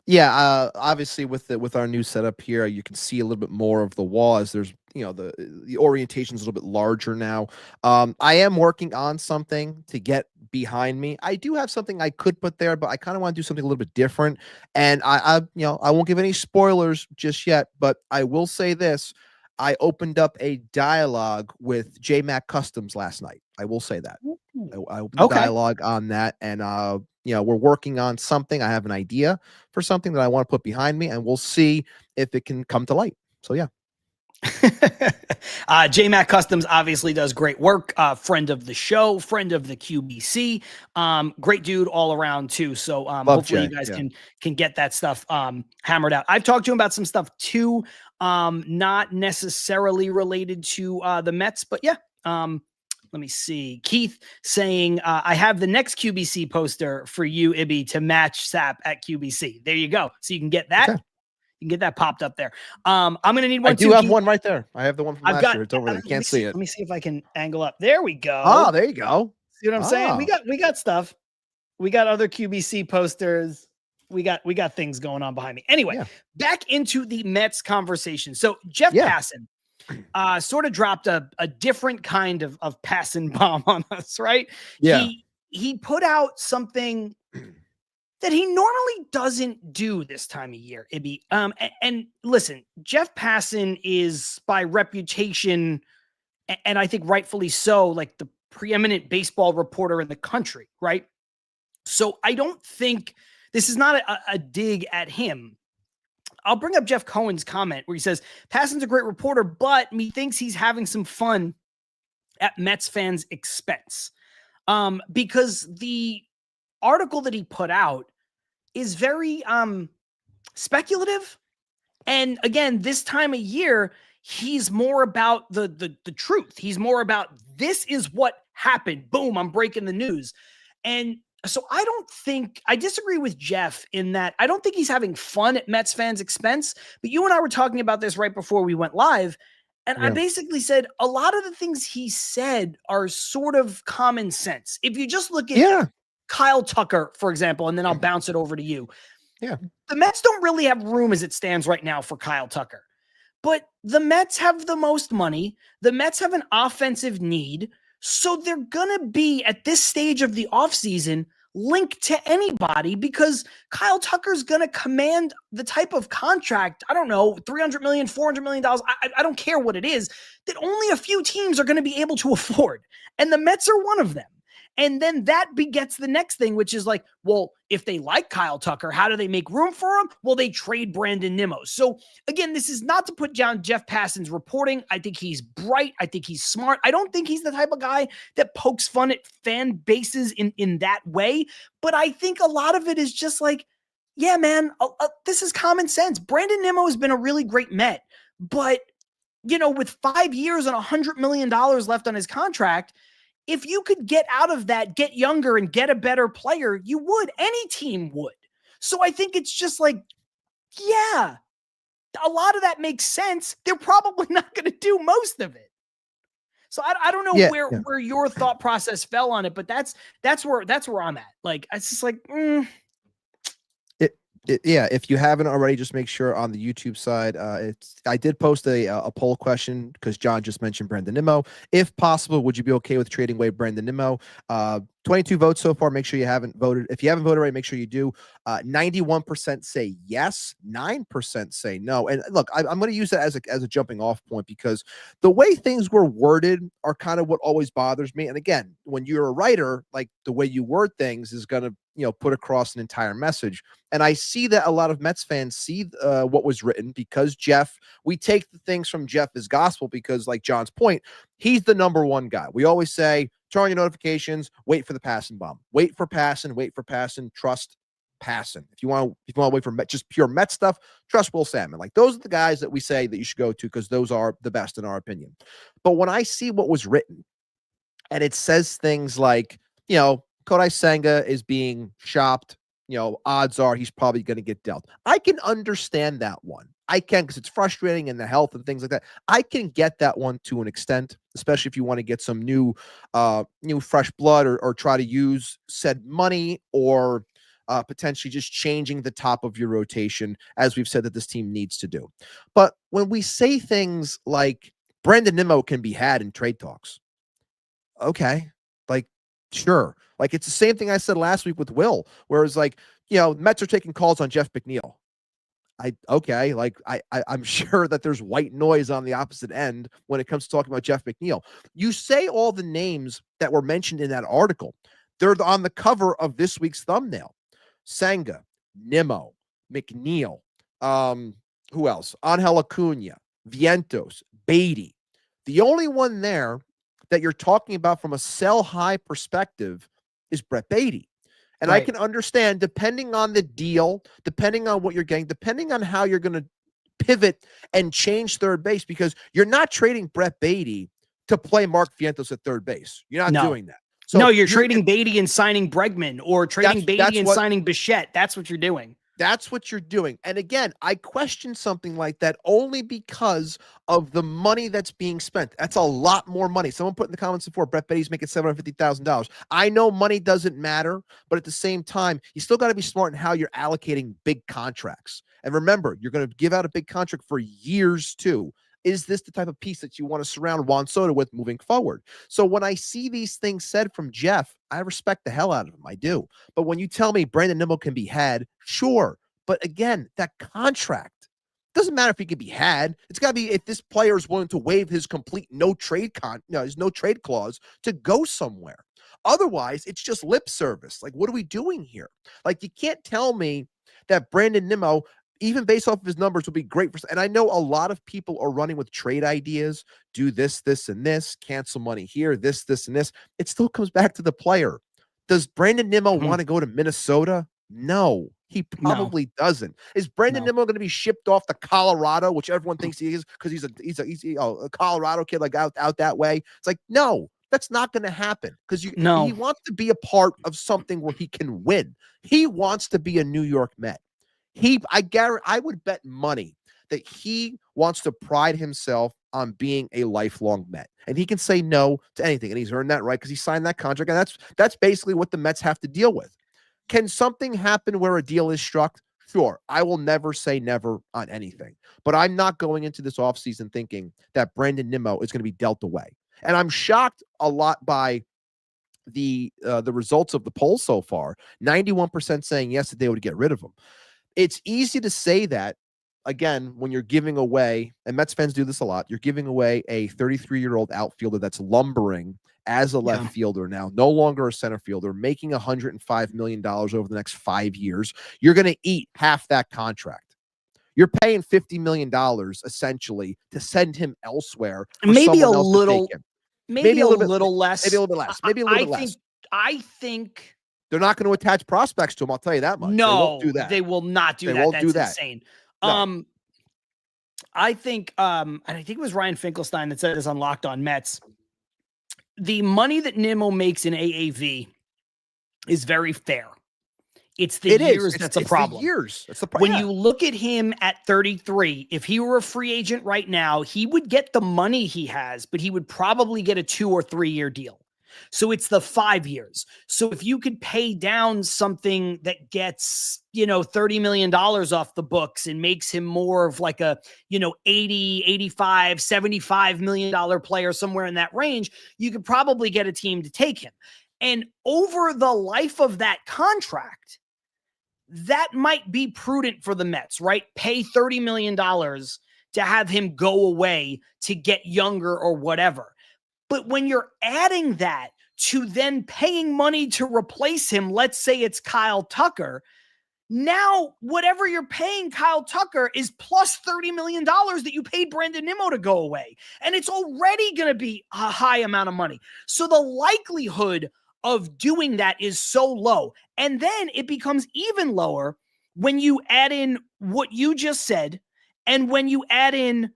Yeah, obviously with our new setup here, you can see a little bit more of the wall as there's, the orientation is a little bit larger now. I am working on something to get behind me. I do have something I could put there, but I kind of want to do something a little bit different. And I won't give any spoilers just yet, but I will say this. I opened up a dialogue with JMac Customs last night. I will say that. I opened a dialogue on that, and we're working on something. I have an idea for something that I want to put behind me, and we'll see if it can come to light. So yeah. JMac Customs obviously does great work. Friend of the show, friend of the QBC. Great dude all around too. So hopefully you guys can get that stuff hammered out. I've talked to him about some stuff too. Not necessarily related to the Mets, but yeah. Let me see. Keith saying, I have the next QBC poster for you, Ibby, to match Sap at QBC. There you go. So you can get that. Okay. You can get that popped up there. I'm going to need one. I do have one right there. I have the one from last year. It's over there. You can't see it. Let me see if I can angle up. There we go. Oh, there you go. See what I'm saying? We got stuff. We got other QBC posters. We got things going on behind me. Anyway, back into the Mets conversation. So Jeff Passan sort of dropped a different kind of Passan bomb on us, right? Yeah. He put out something that he normally doesn't do this time of year, Ibby. And listen, Jeff Passan is by reputation, and I think rightfully so, like the preeminent baseball reporter in the country, right? So I don't think this is not a dig at him. I'll bring up Jeff Cohen's comment where he says, Passan's a great reporter, but methinks he's having some fun at Mets fans' expense. Because the article that he put out is very speculative. And again, this time of year, he's more about the truth. He's more about this is what happened. Boom, I'm breaking the news. And so I disagree with Jeff in that I don't think he's having fun at Mets fans' expense. But you and I were talking about this right before we went live. And I basically said a lot of the things he said are sort of common sense. If you just look at Kyle Tucker, for example, and then I'll bounce it over to you. Yeah. The Mets don't really have room as it stands right now for Kyle Tucker. But the Mets have the most money. The Mets have an offensive need. So they're going to be, at this stage of the offseason, linked to anybody because Kyle Tucker's going to command the type of contract, I don't know, $300 million, $400 million. I don't care what it is, that only a few teams are going to be able to afford. And the Mets are one of them. And then that begets the next thing, which is like, well, if they like Kyle Tucker, how do they make room for him? Well, they trade Brandon Nimmo. So again, this is not to put down Jeff Passan's reporting. I think he's bright. I think he's smart. I don't think he's the type of guy that pokes fun at fan bases in that way. But I think a lot of it is just like, yeah, man, this is common sense. Brandon Nimmo has been a really great Met, but with 5 years and $100 million left on his contract, if you could get out of that, get younger and get a better player, you would. Any team would. So I think it's just like, yeah, a lot of that makes sense. They're probably not going to do most of it. So I don't know where your thought process fell on it, but that's where I'm at. Like, it's just like, if you haven't already, just make sure on the YouTube side, I did post a poll question because John just mentioned Brandon Nimmo. If possible, would you be okay with trading away Brandon Nimmo? 22 votes so far. Make sure you haven't voted. If you haven't voted already, make sure you do. 91% say yes, 9% say no. And look, I'm going to use that as a jumping off point, because the way things were worded are kind of what always bothers me. And again, when you're a writer, like, the way you word things is going to, put across an entire message. And I see that a lot of Mets fans see what was written, because we take the things from Jeff as gospel, because, like John's point, he's the number one guy. We always say, turn on your notifications, wait for the Passan bomb, wait for Passan, trust Passan. If you want to wait for just pure Met stuff, trust Will Salmon. Like, those are the guys that we say that you should go to, because those are the best in our opinion. But when I see what was written, and it says things like, Kodai Senga is being shopped, odds are he's probably going to get dealt. I can understand that one. I can, because it's frustrating, and the health and things like that. I can get that one to an extent, especially if you want to get some new fresh blood, or try to use said money, or potentially just changing the top of your rotation, as we've said that this team needs to do. But when we say things like Brandon Nimmo can be had in trade talks, okay, like, sure. Like, it's the same thing I said last week with Will, where it's like, Mets are taking calls on Jeff McNeil. I'm sure that there's white noise on the opposite end when it comes to talking about Jeff McNeil. You say all the names that were mentioned in that article. They're on the cover of this week's thumbnail. Senga, Nimmo, McNeil, who else? Angel Acuna, Vientos, Baty. The only one there that you're talking about from a sell high perspective is Brett Baty. And right. I can understand, depending on the deal, depending on what you're getting, depending on how you're going to pivot and change third base, because you're not trading Brett Baty to play Mark Vientos at third base. You're not doing that. So no, you're trading Baty and signing Bregman, or trading Baty and signing Bichette. That's what you're doing. That's what you're doing. And again, I question something like that only because of the money that's being spent. That's a lot more money. Someone put in the comments before, Brett Baty's making $750,000. I know money doesn't matter, but at the same time, you still got to be smart in how you're allocating big contracts. And remember, you're going to give out a big contract for years too. Is this the type of piece that you want to surround Juan Soto with moving forward? So when I see these things said from Jeff, I respect the hell out of him. I do. But when you tell me Brandon Nimmo can be had, sure. But again, that contract doesn't matter if he can be had. It's got to be if this player is willing to waive his complete his no trade clause to go somewhere. Otherwise, it's just lip service. Like, what are we doing here? Like, you can't tell me that Brandon Nimmo, even based off of his numbers, will be great for. And I know a lot of people are running with trade ideas, do this, this, and this, cancel money here, this, and this. It still comes back to the player. Does Brandon Nimmo want to go to Minnesota? No, he probably doesn't. Is Brandon Nimmo going to be shipped off to Colorado, which everyone thinks he is, because he's a Colorado kid, like out that way? It's like, no, that's not going to happen, because he wants to be a part of something where he can win. He wants to be a New York Met. I would bet money that he wants to pride himself on being a lifelong Met, and he can say no to anything, and he's earned that right because he signed that contract, and that's basically what the Mets have to deal with. Can something happen where a deal is struck? Sure. I will never say never on anything, but I'm not going into this offseason thinking that Brandon Nimmo is going to be dealt away. And I'm shocked a lot by the results of the poll so far. 91% saying yes, that they would get rid of him. It's easy to say that, again, when you're giving away, and Mets fans do this a lot, you're giving away a 33-year-old outfielder that's lumbering as a left fielder now, no longer a center fielder, making $105 million over the next 5 years. You're going to eat half that contract. You're paying $50 million essentially to send him elsewhere. Maybe a little, maybe a little less. Maybe a little bit less. Maybe a little bit less. I think they're not going to attach prospects to him. I'll tell you that much. No, they won't do that. They will not do that. That's insane. No. I think, and I think it was Ryan Finkelstein that said this on Locked On Mets. The money that Nimmo makes in AAV is very fair. It's the years that's a problem. It's the when you look at him at 33, if he were a free agent right now, he would get the money he has, but he would probably get a 2 or 3 year deal. So it's the 5 years. So if you could pay down something that gets, $30 million off the books and makes him more of like a, 80, 85, $75 million player, somewhere in that range, you could probably get a team to take him. And over the life of that contract, that might be prudent for the Mets, right? Pay $30 million to have him go away to get younger or whatever. But when you're adding that to then paying money to replace him, let's say it's Kyle Tucker, now whatever you're paying Kyle Tucker is plus $30 million that you paid Brandon Nimmo to go away. And it's already going to be a high amount of money. So the likelihood of doing that is so low. And then it becomes even lower when you add in what you just said, and when you add in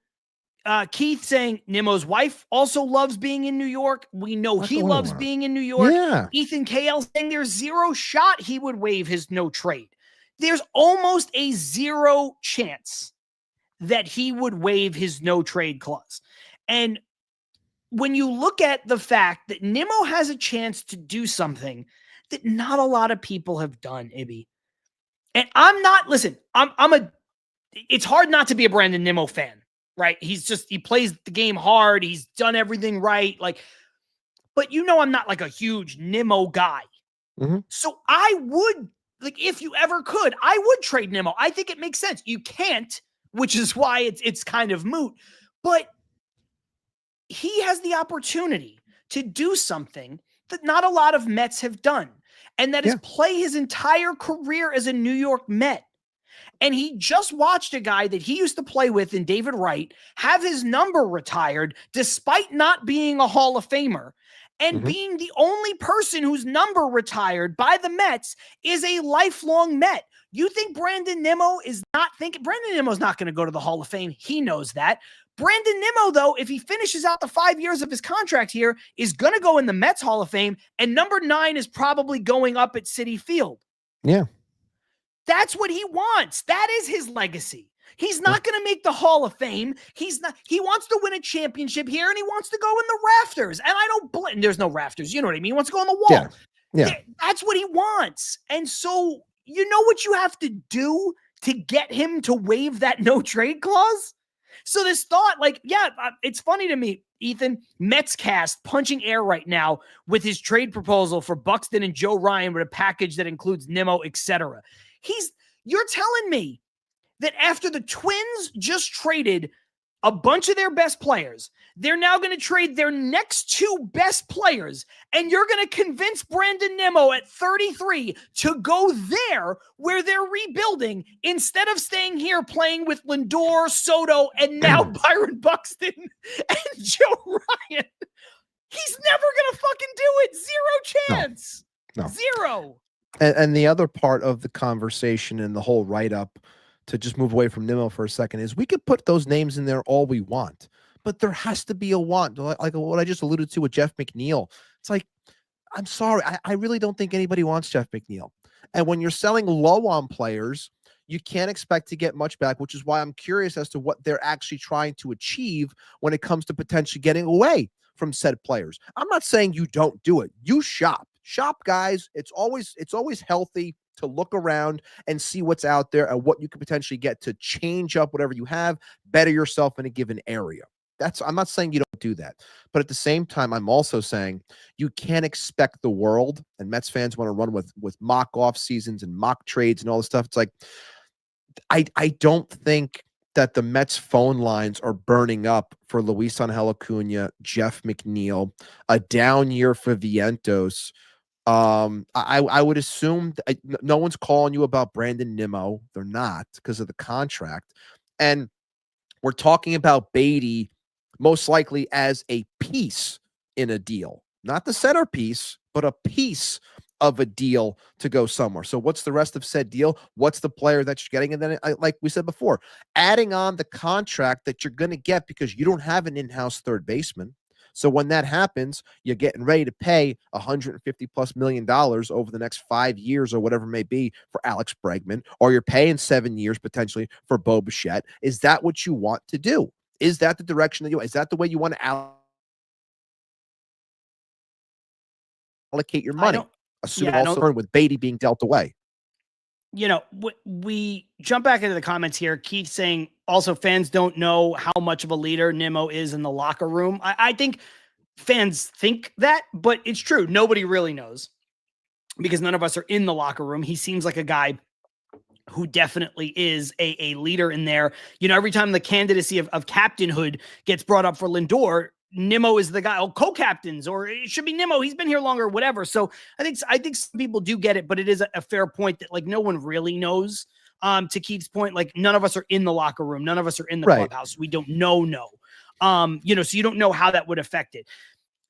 Keith saying Nimmo's wife also loves being in New York. We know he loves being in New York. Yeah. Ethan KL saying there's zero shot he would waive his no trade. There's almost a 0 chance that he would waive his no trade clause. And when you look at the fact that Nimmo has a chance to do something that not a lot of people have done, Ibby. And it's hard not to be a Brandon Nimmo fan. Right. He plays the game hard. He's done everything right. But I'm not like a huge Nimmo guy. Mm-hmm. So I would, if you ever could, I would trade Nimmo. I think it makes sense. You can't, which is why it's kind of moot. But he has the opportunity to do something that not a lot of Mets have done. And that is play his entire career as a New York Met. And he just watched a guy that he used to play with in David Wright have his number retired despite not being a Hall of Famer and being the only person whose number retired by the Mets is a lifelong Met. You think Brandon Nimmo is not thinking? Brandon Nimmo's not going to go to the Hall of Fame. He knows that. Brandon Nimmo, though, if he finishes out the 5 years of his contract here, is going to go in the Mets Hall of Fame, and number 9 is probably going up at Citi Field. Yeah. That's what he wants. That is his legacy. He's not going to make the Hall of Fame. He wants to win a championship here, and he wants to go in the rafters. And I don't blame. There's no rafters. You know what I mean? He wants to go on the wall. Yeah. That's what he wants. And so you know what you have to do to get him to waive that no trade clause? So this thought, it's funny to me, Ethan, Mets cast punching air right now with his trade proposal for Buxton and Joe Ryan with a package that includes Nimmo, etc. You're telling me that after the Twins just traded a bunch of their best players, they're now going to trade their next 2 best players, and you're going to convince Brandon Nimmo at 33 to go there where they're rebuilding instead of staying here playing with Lindor, Soto, and now Byron Buxton and Joe Ryan. He's never going to fucking do it. 0 chance. No. 0. And the other part of the conversation and the whole write-up, to just move away from Nimmo for a second, is we could put those names in there all we want, but there has to be a want, like what I just alluded to with Jeff McNeil. It's like, I'm sorry, I really don't think anybody wants Jeff McNeil. And when you're selling low on players, you can't expect to get much back, which is why I'm curious as to what they're actually trying to achieve when it comes to potentially getting away from said players. I'm not saying you don't do it. You shop, guys. It's always healthy to look around and see what's out there and what you could potentially get to change up whatever you have, better yourself in a given area. I'm not saying you don't do that, but at the same time, I'm also saying you can't expect the world, and Mets fans want to run with mock off seasons and mock trades and all this stuff. It's like, I don't think that the Mets phone lines are burning up for Luis Angel Acuna, Jeff McNeil, a down year for Vientos. I would assume no one's calling you about Brandon Nimmo. They're not, because of the contract. And we're talking about Baty most likely as a piece in a deal, not the centerpiece, but a piece of a deal to go somewhere. So what's the rest of said deal? What's the player that you're getting? And then, like we said before, adding on the contract that you're going to get because you don't have an in-house third baseman. So when that happens, you're getting ready to pay $150+ million over the next 5 years or whatever it may be for Alex Bregman, or you're paying 7 years potentially for Bo Bichette. Is that what you want to do? Is that the direction that is that the way you want to allocate your money? Assuming also with Baty being dealt away. We jump back into the comments here. Keith saying also fans don't know how much of a leader Nimmo is in the locker room. I think fans think that, but it's true. Nobody really knows because none of us are in the locker room. He seems like a guy who definitely is a leader in there. You know, every time the candidacy of captainhood gets brought up for Lindor, Nimmo is the guy, co-captains, or it should be Nimmo. He's been here longer, whatever. So I think some people do get it, but it is a fair point that like no one really knows. To Keith's point, like none of us are in the locker room. None of us are in the clubhouse. We don't know. You know, so you don't know how that would affect it.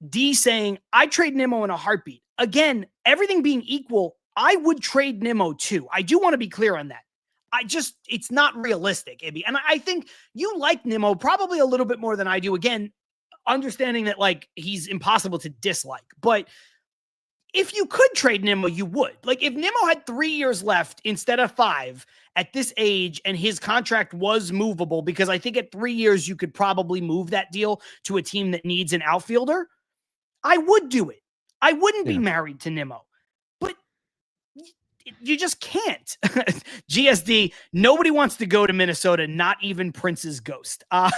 D saying, I trade Nimmo in a heartbeat. Again, everything being equal, I would trade Nimmo too. I do want to be clear on that. It's not realistic, Ibby. And I think you like Nimmo probably a little bit more than I do. Again, understanding that like he's impossible to dislike, but if you could trade Nimmo, you would. Like if Nimmo had 3 years left instead of 5 at this age and his contract was movable, because I think at 3 years you could probably move that deal to a team that needs an outfielder, I would do it. I wouldn't be married to Nimmo, but you just can't. GSD, nobody wants to go to Minnesota, not even Prince's ghost. I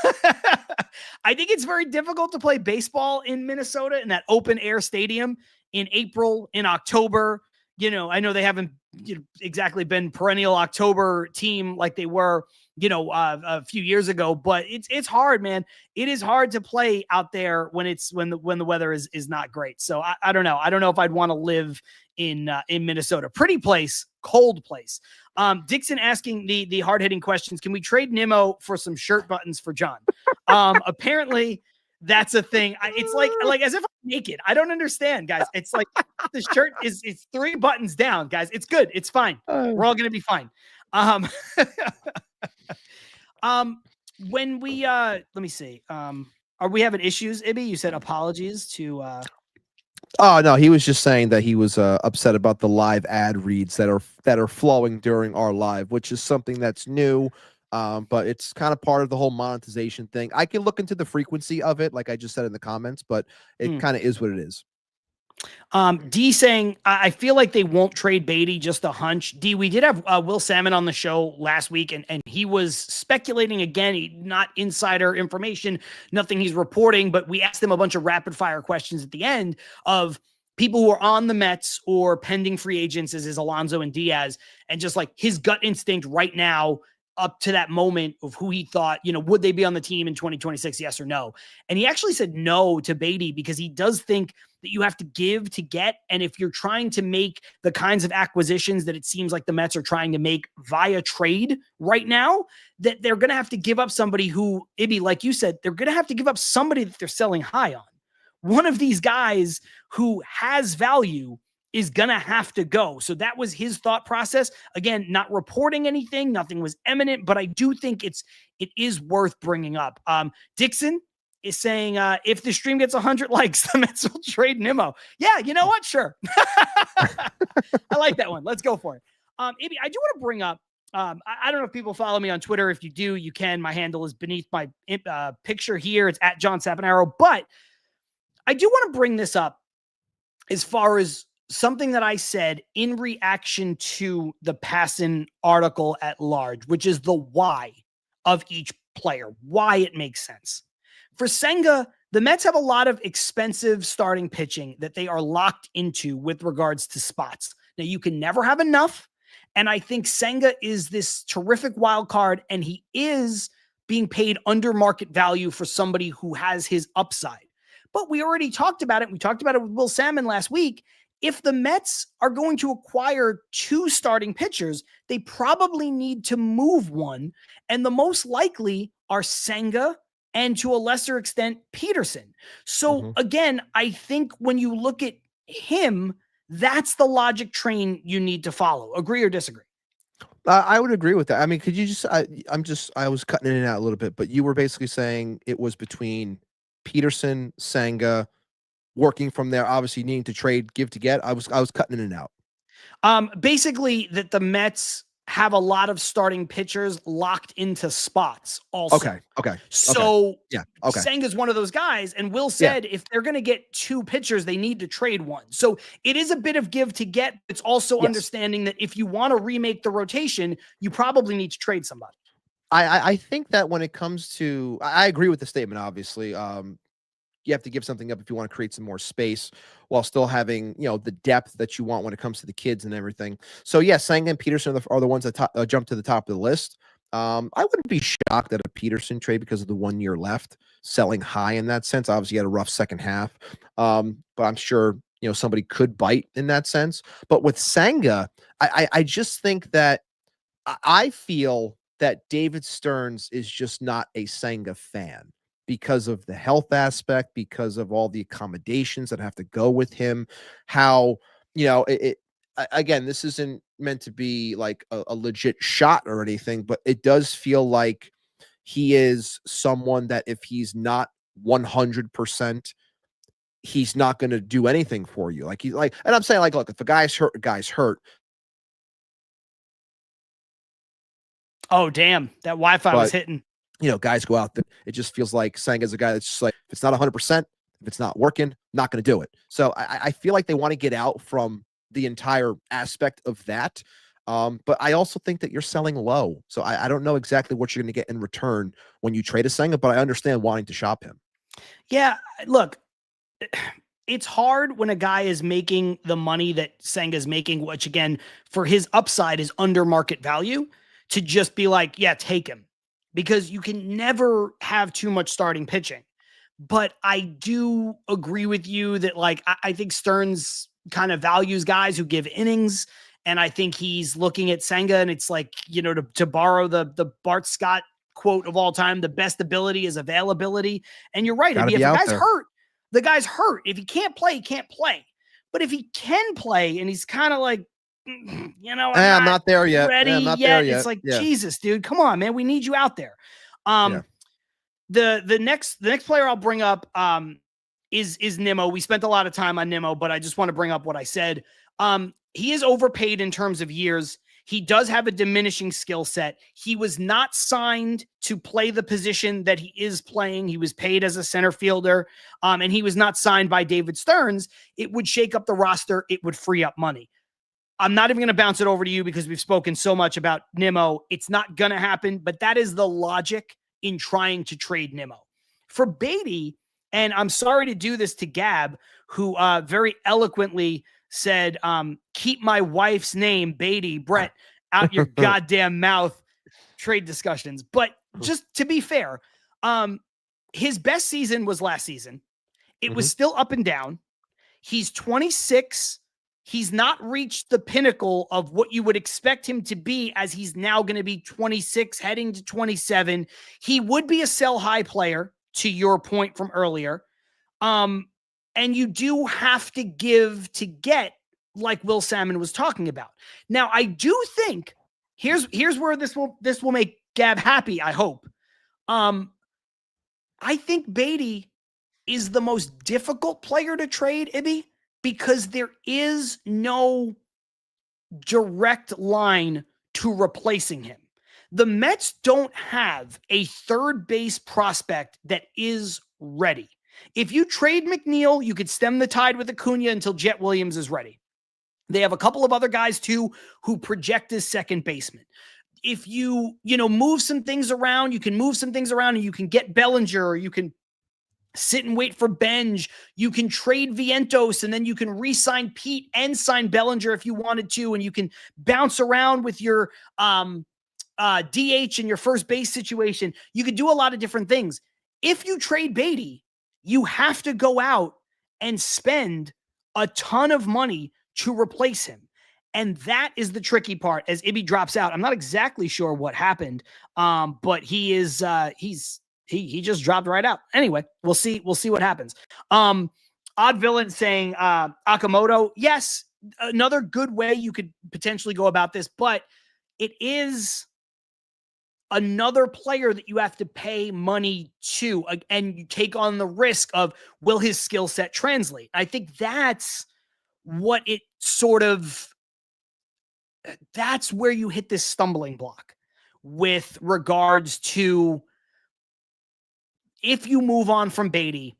think it's very difficult to play baseball in Minnesota in that open air stadium in April, in October. You know, I know they haven't exactly been perennial October team like they were, a few years ago, but it's hard, man. It is hard to play out there when the weather is not great. So I don't know. I don't know if I'd want to live in Minnesota. Pretty place, cold place. Dixon asking the hard-hitting questions. Can we trade Nimmo for some shirt buttons for John? Apparently that's a thing. It's like as if I'm naked. I don't understand, guys. It's like the shirt it's 3 buttons down, guys. It's good. It's fine. We're all going to be fine. When we let me see. Are we having issues, Ibby? You said apologies to Oh no, he was just saying that he was upset about the live ad reads that are flowing during our live, which is something that's new. But it's kind of part of the whole monetization thing. I can look into the frequency of it, like I just said in the comments, but it kind of is what it is. D saying, I feel like they won't trade Baty, just a hunch. D, we did have Will Salmon on the show last week, and he was speculating again, not insider information, nothing he's reporting, but we asked him a bunch of rapid fire questions at the end of people who are on the Mets or pending free agents, as is Alonso and Diaz, and just like his gut instinct right now up to that moment of who he thought, would they be on the team in 2026? Yes or no. And he actually said no to Baty because he does think that you have to give to get. And if you're trying to make the kinds of acquisitions that it seems like the Mets are trying to make via trade right now, that they're going to have to give up somebody who, Ibby, like you said, they're going to have to give up somebody that they're selling high on. One of these guys who has value is going to have to go. So that was his thought process. Again, not reporting anything, nothing was imminent, but I do think it is worth bringing up. Dixon is saying, if the stream gets 100 likes, the Mets will trade Nimmo. Yeah, you know what? Sure. I like that one. Let's go for it. Ibby, I do want to bring up, I don't know if people follow me on Twitter. If you do, you can. My handle is beneath my picture here. It's at John Saponaro. But I do want to bring this up as far as something that I said in reaction to the Passan article at large, which is the why of each player, why it makes sense. For Senga, the Mets have a lot of expensive starting pitching that they are locked into with regards to spots. Now, you can never have enough, and I think Senga is this terrific wild card, and he is being paid under market value for somebody who has his upside. But we already talked about it. We talked about it with Will Salmon last week. If the Mets are going to acquire 2 starting pitchers, they probably need to move one. And the most likely are Senga and to a lesser extent, Peterson. So again, I think when you look at him, that's the logic train you need to follow. Agree or disagree? I would agree with that. I mean, could you just, I was cutting in and out a little bit, but you were basically saying it was between Peterson, Senga, working from there, obviously needing to trade, give to get. I was cutting in and out. Basically that the Mets have a lot of starting pitchers locked into spots also. Okay. So yeah. Senga's one of those guys. And Will said, if they're going to get 2 pitchers, they need to trade one. So it is a bit of give to get. It's also understanding that if you want to remake the rotation, you probably need to trade somebody. I think that when it comes to, I agree with the statement, obviously. you have to give something up if you want to create some more space while still having, the depth that you want when it comes to the kids and everything. So yeah, Senga and Peterson are the ones that jump to the top of the list. I wouldn't be shocked at a Peterson trade because of the 1 year left, selling high in that sense. Obviously, he had a rough second half, but I'm sure somebody could bite in that sense. But with Senga, I just think that I feel that David Stearns is just not a Senga fan because of the health aspect, because of all the accommodations that have to go with him. How again, this isn't meant to be like a legit shot or anything, but it does feel like he is someone that if he's not 100%, he's not going to do anything for you. And I'm saying, look, if the guy's hurt. Oh, damn. That Wi-Fi was hitting. Guys go out there. It just feels like Senga's a guy that's just like, if it's not 100%, if it's not working, not going to do it. So I feel like they want to get out from the entire aspect of that. But I also think that you're selling low. So I don't know exactly what you're going to get in return when you trade a Senga, but I understand wanting to shop him. Yeah, look, it's hard when a guy is making the money that Senga's making, which again, for his upside is under market value, to just be like, yeah, take him, because you can never have too much starting pitching. But I do agree with you that I think Stearns kind of values guys who give innings. And I think he's looking at Senga and it's like, to borrow the Bart Scott quote of all time, the best ability is availability. And you're right. I mean, if the guy's hurt, the guy's hurt. If he can't play, he can't play. But if he can play and he's kind of like, I'm not there yet. Ready I'm not yet. there yet. It's like, Jesus, dude, come on, man. We need you out there. The next player I'll bring up is Nimmo. We spent a lot of time on Nimmo, but I just want to bring up what I said. He is overpaid in terms of years. He does have a diminishing skill set. He was not signed to play the position that he is playing. He was paid as a center fielder, and he was not signed by David Stearns. It would shake up the roster. It would free up money. I'm not even going to bounce it over to you because we've spoken so much about Nimmo. It's not going to happen, but that is the logic in trying to trade Nimmo. For Baty, and I'm sorry to do this to Gab, who very eloquently said, keep my wife's name, Baty, Brett, out your goddamn mouth, trade discussions. But just to be fair, his best season was last season. It was still up and down. He's 26. He's not reached the pinnacle of what you would expect him to be, as he's now going to be 26, heading to 27. He would be a sell high player, to your point from earlier. And you do have to give to get, like Will Salmon was talking about. Now, I do think here's where this will make Gab happy, I hope. I think Baty is the most difficult player to trade, Ibby, because there is no direct line to replacing him. The Mets don't have a third base prospect that is ready. If you trade McNeil, you could stem the tide with Acuna until Jet Williams is ready. They have a couple of other guys too who project as second baseman. If you move some things around, you can move some things around and you can get Bellinger, or you can sit and wait for Benj. You can trade Vientos and then you can re-sign Pete and sign Bellinger if you wanted to, and you can bounce around with your DH and your first base situation. You could do a lot of different things. If you trade Baty, you have to go out and spend a ton of money to replace him. And that is the tricky part as Ibby drops out. I'm not exactly sure what happened, but he is he just dropped right out. Anyway, we'll see what happens. Odd Villain saying Akamoto. Yes, another good way you could potentially go about this, but it is another player that you have to pay money to, and you take on the risk of, will his skill set translate? I think that's what it sort of, that's where you hit this stumbling block with regards to, if you move on from Baty,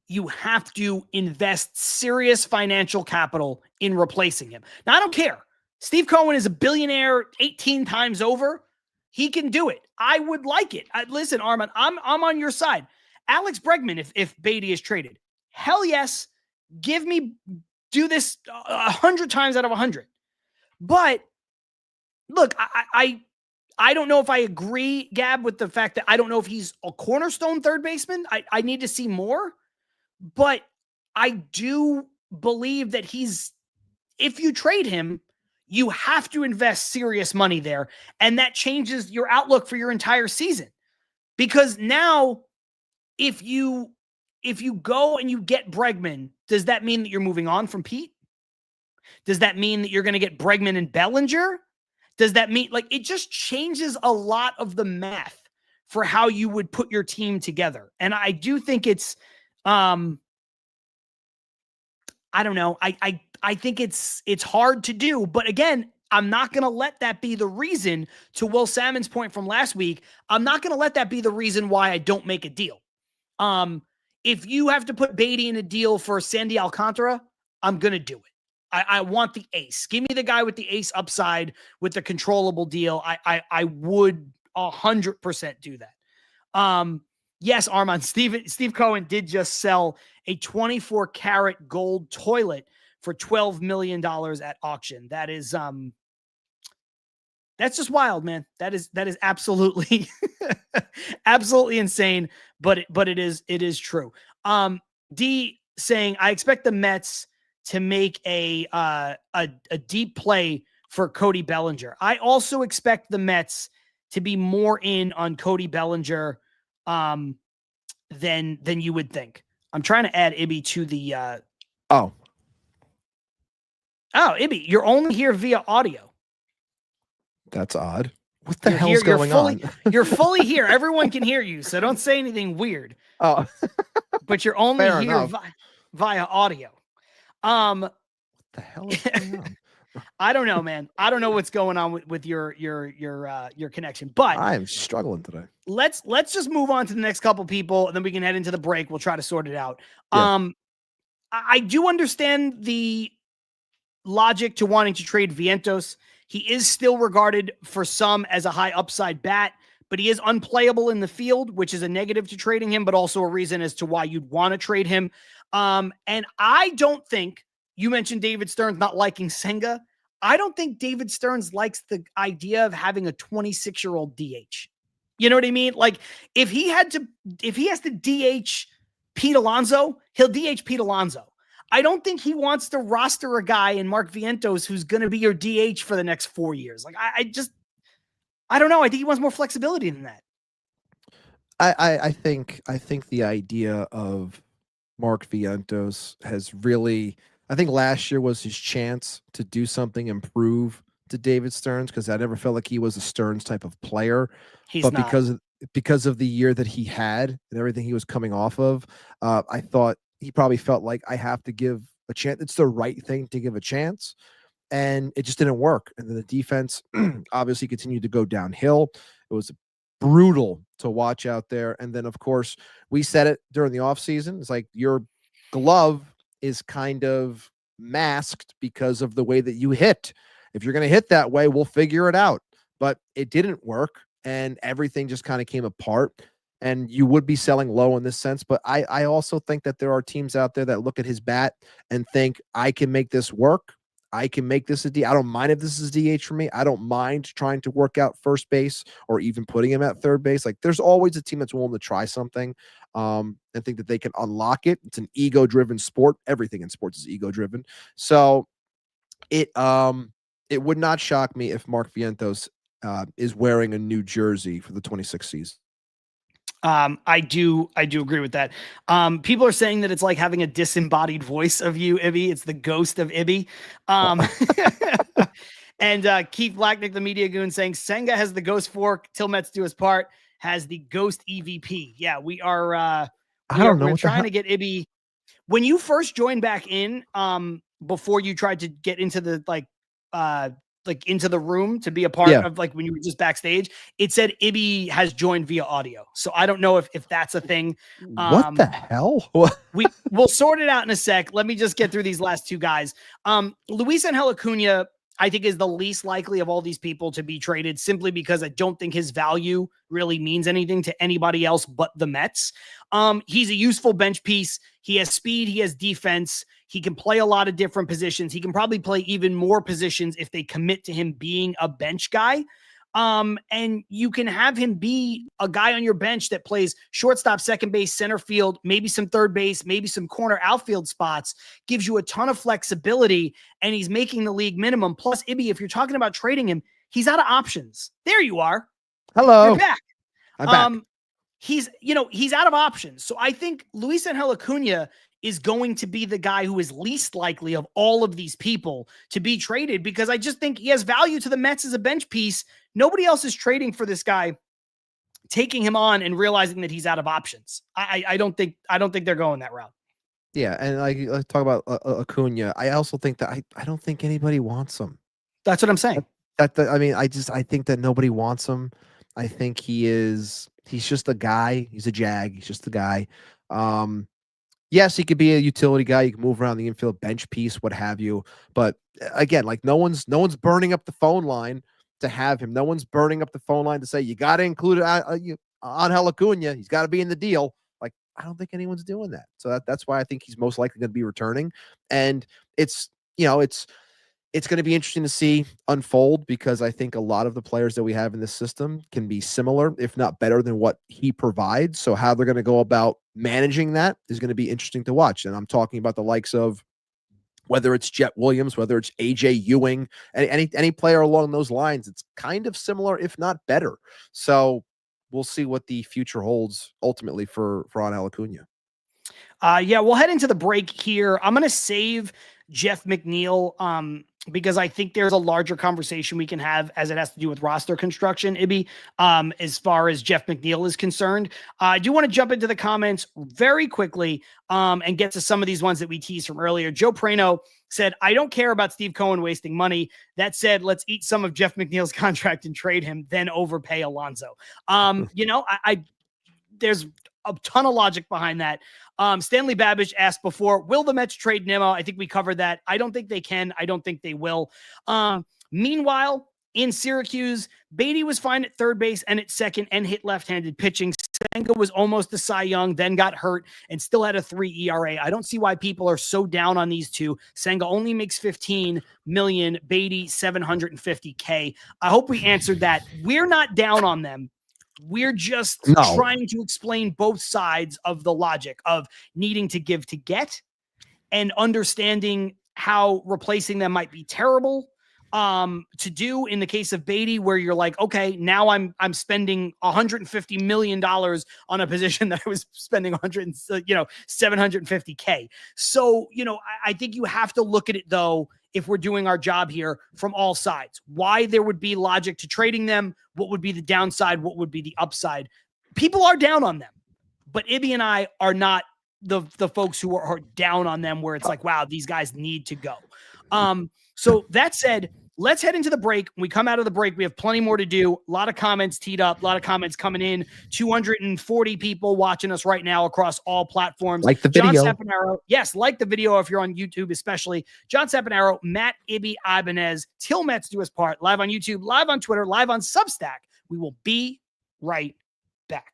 you have to invest serious financial capital in replacing him. Now, I don't care. Steve Cohen is a billionaire 18 times over. He can do it. I would like it. Listen, Armand, I'm on your side. Alex Bregman, if Baty is traded, hell yes, do this 100 times out of 100. But look, I don't know if I agree, Gab, with the fact that I don't know if he's a cornerstone third baseman. I need to see more, but I do believe that if you trade him, you have to invest serious money there. And that changes your outlook for your entire season. Because now, if you go and you get Bregman, does that mean that you're moving on from Pete? Does that mean that you're going to get Bregman and Bellinger? Does that mean, like, it just changes a lot of the math for how you would put your team together. And I do think it's, I don't know. I think it's hard to do, but again, I'm not going to let that be the reason, to Will Salmon's point from last week. I'm not going to let that be the reason why I don't make a deal. If you have to put Baty in a deal for Sandy Alcantara, I'm going to do it. I want the ace. Give me the guy with the ace upside with the controllable deal. I would 100% do that. Yes, Armand, Steve Cohen did just sell a 24 karat gold toilet for $12 million at auction. That is, that's just wild, man. That is absolutely, absolutely insane. But it is true. D saying, I expect the Mets to make a deep play for Cody Bellinger. I also expect the Mets to be more in on Cody Bellinger than you would think. I'm trying to add Ibby to the Oh, Ibby, you're only here via audio. That's odd. What the hell's going on? You're fully here. Everyone can hear you, so don't say anything weird. Oh. But you're only here via audio. What the hell is going on? I don't know, man. I don't know what's going on with your connection, but I am struggling today. Let's just move on to the next couple people, and then we can head into the break. We'll try to sort it out. Yeah. I do understand the logic to wanting to trade Vientos. He is still regarded for some as a high upside bat, but he is unplayable in the field, which is a negative to trading him, but also a reason as to why you'd want to trade him. And I don't think, you mentioned David Stearns not liking Senga. I don't think David Stearns likes the idea of having a 26-year-old DH. You know what I mean? Like, if he has to DH Pete Alonso, he'll DH Pete Alonso. I don't think he wants to roster a guy in Mark Vientos who's going to be your DH for the next 4 years. Like, I don't know. I think he wants more flexibility than that. I think the idea of Mark Vientos has really, I think last year was his chance to do something, improve to David Stearns, because I never felt like he was a Stearns type of player. But not. because of the year that he had and everything he was coming off of, I thought he probably felt like I have to give a chance. It's the right thing to give a chance. And it just didn't work. And then the defense obviously continued to go downhill. It was brutal to watch out there. And then, of course, we said it during the offseason. It's like your glove is kind of masked because of the way that you hit. If you're going to hit that way, we'll figure it out. But it didn't work, and everything just kind of came apart. And you would be selling low in this sense. But I also think that there are teams out there that look at his bat and think, I can make this work. I can make this a D. I don't mind if this is DH for me. I don't mind trying to work out first base or even putting him at third base. Like, there's always a team that's willing to try something and think that they can unlock it. It's an ego-driven sport. Everything in sports is ego-driven. So it would not shock me if Mark Vientos is wearing a new jersey for the 26th season. I do agree with that. People are saying that it's like having a disembodied voice of you, Ibby. It's the ghost of Ibby. And Keith Blacknick, the media goon, saying Senga has the ghost fork. Till Mets Do Us Part has the ghost EVP. Yeah, we're trying to get Ibby. When you first joined back in, before you tried to get into the into the room to be a part of, like, when you were just backstage, it said Ibby has joined via audio. So I don't know if that's a thing. What the hell? We'll sort it out in a sec. Let me just get through these last two guys. Luis Angel Acuna I think is the least likely of all these people to be traded, simply because I don't think his value really means anything to anybody else but the Mets. He's a useful bench piece. He has speed. He has defense. He can play a lot of different positions. He can probably play even more positions if they commit to him being a bench guy. And you can have him be a guy on your bench that plays shortstop, second base, center field, maybe some third base, maybe some corner outfield spots, gives you a ton of flexibility, and he's making the league minimum. Plus, Ibby, if you're talking about trading him, he's out of options. There you are. Hello. You're back. I'm back. He's out of options. So I think Luis Angel Acuna is going to be the guy who is least likely of all of these people to be traded, because I just think he has value to the Mets as a bench piece. Nobody else is trading for this guy, taking him on and realizing that he's out of options. I don't think they're going that route. Yeah, and let's talk about Acuna. I also think that I don't think anybody wants him. That's what I'm saying. I think that nobody wants him. I think he's just a guy. He's a jag. He's just a guy. Yes, he could be a utility guy. You can move around the infield, bench piece, what have you. But again, like no one's burning up the phone line to have him. No one's burning up the phone line to say you got to include Angel Acuna. He's got to be in the deal. Like, I don't think anyone's doing that. So that's why I think he's most likely going to be returning. And it's going to be interesting to see unfold, because I think a lot of the players that we have in this system can be similar, if not better than what he provides. So how they're going to go about managing that is going to be interesting to watch. And I'm talking about the likes of, whether it's Jet Williams, whether it's AJ Ewing, any player along those lines. It's kind of similar, if not better. So we'll see what the future holds ultimately for Angel Acuna. Yeah, we'll head into the break here. I'm going to save Jeff McNeil because I think there's a larger conversation we can have as it has to do with roster construction, Ibby, as far as Jeff McNeil is concerned. I do want to jump into the comments very quickly and get to some of these ones that we teased from earlier. Joe Prano said, I don't care about Steve Cohen wasting money. That said, let's eat some of Jeff McNeil's contract and trade him, then overpay Alonso. There's a ton of logic behind that. Stanley Babbage asked before, will the Mets trade Nimmo? I think we covered that. I don't think they can. I don't think they will. Meanwhile, in Syracuse, Baty was fine at third base and at second and hit left-handed pitching. Senga was almost a Cy Young, then got hurt and still had a 3 ERA. I don't see why people are so down on these two. Senga only makes $15 million, Baty $750K. I hope we answered that. We're not down on them. We're just trying to explain both sides of the logic of needing to give to get and understanding how replacing them might be terrible to do in the case of Baty, where you're like, okay, now I'm spending $150 million on a position that I was spending $750K. So, I think you have to look at it though, if we're doing our job here, from all sides, why there would be logic to trading them, what would be the downside, what would be the upside. People are down on them, but Ibby and I are not the folks who are down on them where it's like, wow, these guys need to go. So that said, let's head into the break. When we come out of the break, we have plenty more to do. A lot of comments teed up, a lot of comments coming in. 240 people watching us right now across all platforms. Like the video. John Saponaro. Yes, like the video if you're on YouTube especially. John Saponaro, Matt Ibby Ibanez, Til Mets Do Us Part, live on YouTube, live on Twitter, live on Substack. We will be right back.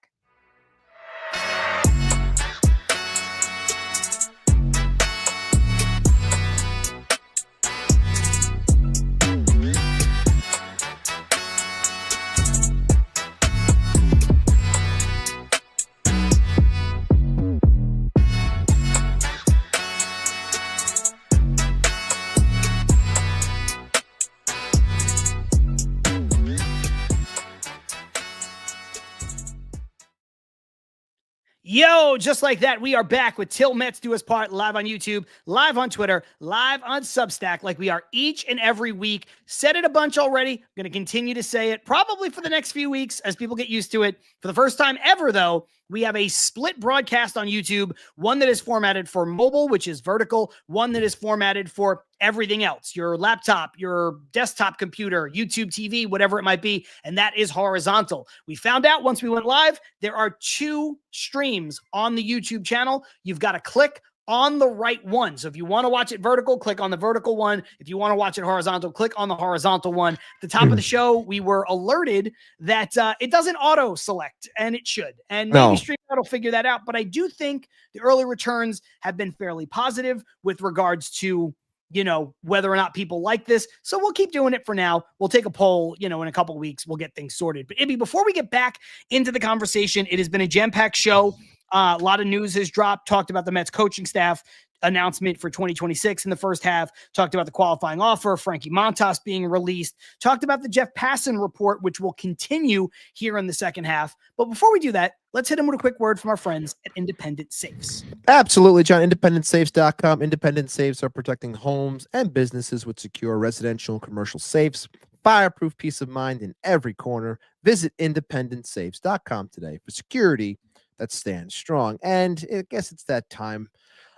Yo, just like that, we are back with Til Mets Do Us Part, live on YouTube, live on Twitter, live on Substack, like we are each and every week. Said it a bunch already. I'm going to continue to say it probably for the next few weeks as people get used to it. For the first time ever, though, we have a split broadcast on YouTube, one that is formatted for mobile, which is vertical, one that is formatted for everything else, your laptop, your desktop computer, YouTube TV, whatever it might be, and that is horizontal. We found out once we went live, there are 2 streams on the YouTube channel. You've got to click on the right one. So if you want to watch it vertical, click on the vertical one. If you want to watch it horizontal, click on the horizontal one. At the top of the show, we were alerted that it doesn't auto select, and it should. And maybe StreamYard will figure that out. But I do think the early returns have been fairly positive with regards to, you know, whether or not people like this. So we'll keep doing it for now. We'll take a poll, you know, in a couple of weeks, we'll get things sorted. But Ibby, before we get back into the conversation, it has been a jam-packed show. A lot of news has dropped, talked about the Mets coaching staff announcement for 2026 in the first half, talked about the qualifying offer, Frankie Montas being released, talked about the Jeff Passan report, which will continue here in the second half. But before we do that, let's hit him with a quick word from our friends at Independent Safes. Absolutely, John. IndependentSafes.com. Independent Safes are protecting homes and businesses with secure residential and commercial safes. Fireproof peace of mind in every corner. Visit IndependentSafes.com today for security that stands strong. And I guess it's that time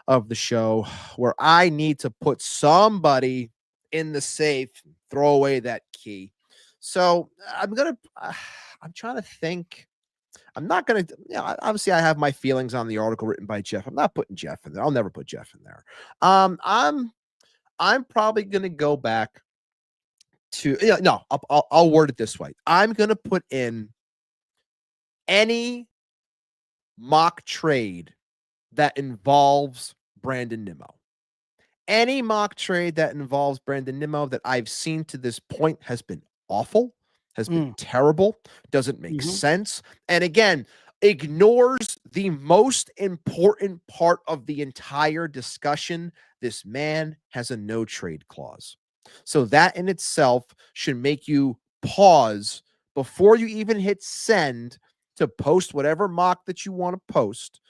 of the show where I need to put somebody in the safe, throw away that key. So I'm trying to think. I'm not going to, you know, obviously I have my feelings on the article written by Jeff. I'm not putting Jeff in there. I'll never put Jeff in there. I'm probably going to go back to, I'll word it this way. I'm going to put in any mock trade that involves Brandon Nimmo. Any mock trade that involves Brandon Nimmo that I've seen to this point has been awful, has been terrible, doesn't make sense. And again, ignores the most important part of the entire discussion. This man has a no trade clause. So that in itself should make you pause before you even hit send to post whatever mock that you want to post.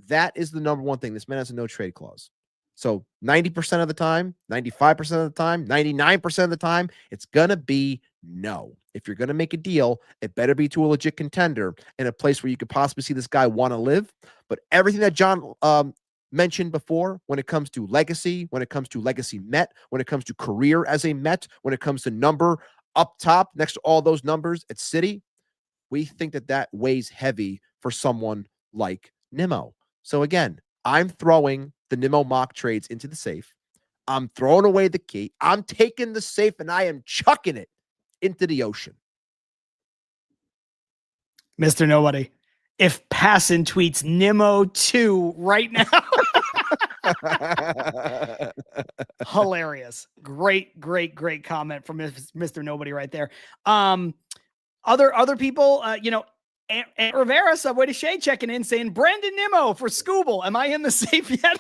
That is the number one thing. This man has a no trade clause. So 90% of the time, 95% of the time, 99% of the time, it's going to be no. If you're going to make a deal, it better be to a legit contender in a place where you could possibly see this guy want to live. But everything that John mentioned before, when it comes to legacy, when it comes to legacy Met, when it comes to career as a Met, when it comes to number up top next to all those numbers at City, we think that that weighs heavy for someone like Nimmo. So again, I'm throwing the Nimmo mock trades into the safe. I'm throwing away the key. I'm taking the safe and I am chucking it into the ocean. Mr. Nobody, if Passan tweets Nimmo 2 right now. Hilarious. Great comment from Mr. Nobody right there. Other people, Aunt Rivera, Subway to Shea checking in saying Brandon Nimmo for Scooble. Am I in the safe yet?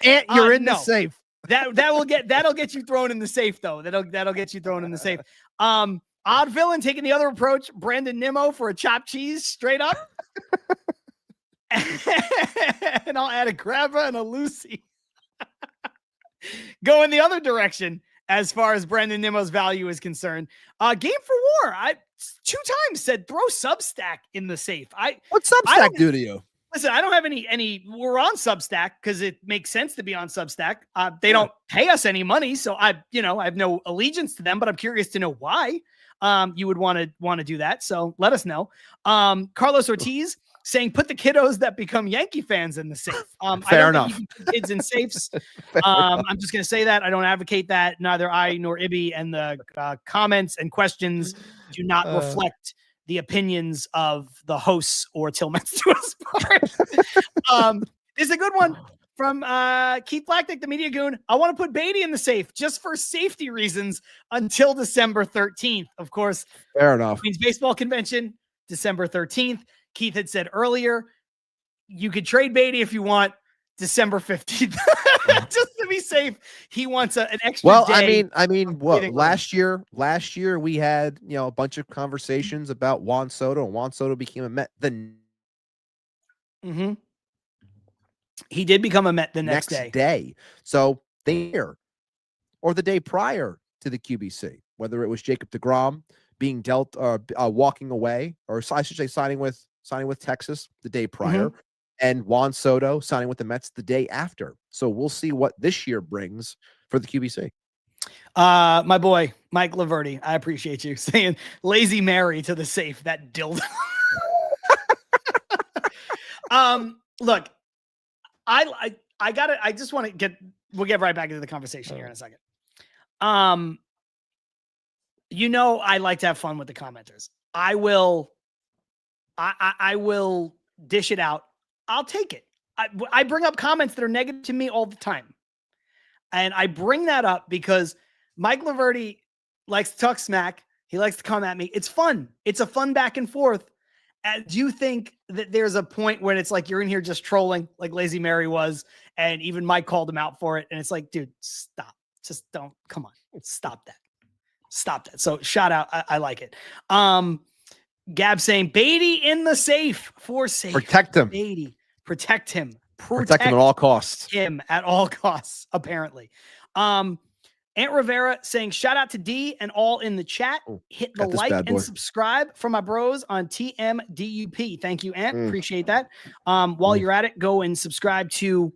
Aunt, you're in the safe. That'll get you thrown in the safe though. That'll get you thrown in the safe. Odd Villain taking the other approach, Brandon Nimmo for a chopped cheese straight up. And I'll add a Grabba and a Lucy. Going the other direction as far as Brandon Nimmo's value is concerned. Game for War. I 2 times said throw Substack in the safe. What's Substack do to you? Listen, I don't have any. We're on Substack because it makes sense to be on Substack. They don't pay us any money, so I have no allegiance to them. But I'm curious to know why you would want to do that. So let us know. Carlos Ortiz saying put the kiddos that become Yankee fans in the safe. Fair enough. Kids in safes. I'm just going to say that I don't advocate that. Neither I nor Ibby, and the comments and questions do not reflect the opinions of the hosts or Til Mets Do Us part. This is a good one from Keith Blacknick, the Media Goon. I want to put Baty in the safe just for safety reasons until December 13th. Of course, fair enough. Queens Baseball Convention, December 13th. Keith had said earlier, you could trade Baty if you want December 15th. Just to be safe. He wants an extra day. I mean, what last year we had, a bunch of conversations about Juan Soto, and Juan Soto became a Met He did become a Met the next day. So there, or the day prior to the QBC, whether it was Jacob deGrom being dealt, walking away, or I should say signing with Texas the day prior, and Juan Soto signing with the Mets the day after. So we'll see what this year brings for the QBC. My boy, Mike Laverty, I appreciate you saying Lazy Mary to the safe, that dildo. Look, I I just want to we'll get right back into the conversation here in a second. I like to have fun with the commenters. I will dish it out. I'll take it. I bring up comments that are negative to me all the time. And I bring that up because Mike Laverty likes to talk smack. He likes to come at me. It's fun. It's a fun back and forth. Do you think that there's a point when it's like you're in here just trolling like Lazy Mary was, and even Mike called him out for it, and it's like, dude, stop. Just don't. Come on. Stop that. Stop that. So shout out. I like it. Gab saying Baty in the safe for safe. Protect him. Baty. Protect him. Protect him at all costs. Him at all costs, apparently. Aunt Rivera saying shout out to D and all in the chat. Hit the like and subscribe for my bros on TMDUP. Thank you, Aunt. Appreciate that. While you're at it, go and subscribe to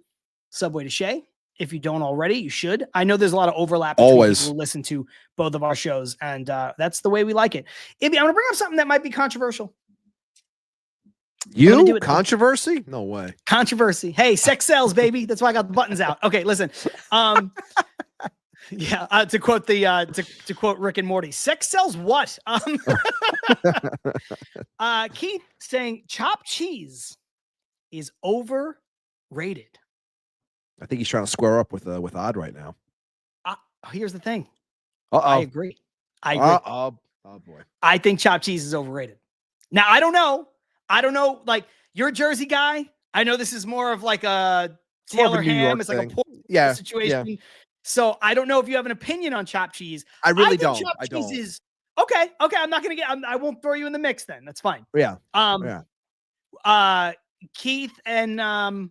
Subway to Shea. If you don't already, you should. I know there's a lot of overlap between people who listen to both of our shows, and that's the way we like it. Ibby, I'm going to bring up something that might be controversial. Controversy? No way. Controversy. Hey, sex sells, baby. That's why I got the buttons out. Okay, listen. Yeah, to quote to quote Rick and Morty, sex sells what? Keith saying chopped cheese is overrated. I think he's trying to square up with Odd right now. Here's the thing. I agree. Oh boy. I think chopped cheese is overrated. Now I don't know. Like, you're a Jersey guy. I know this is more of like a Taylor ham. It's like a pork situation. Yeah. So I don't know if you have an opinion on chopped cheese. I really don't. Chopped cheese is okay. I'm not gonna I won't throw you in the mix then. That's fine. Yeah. Keith and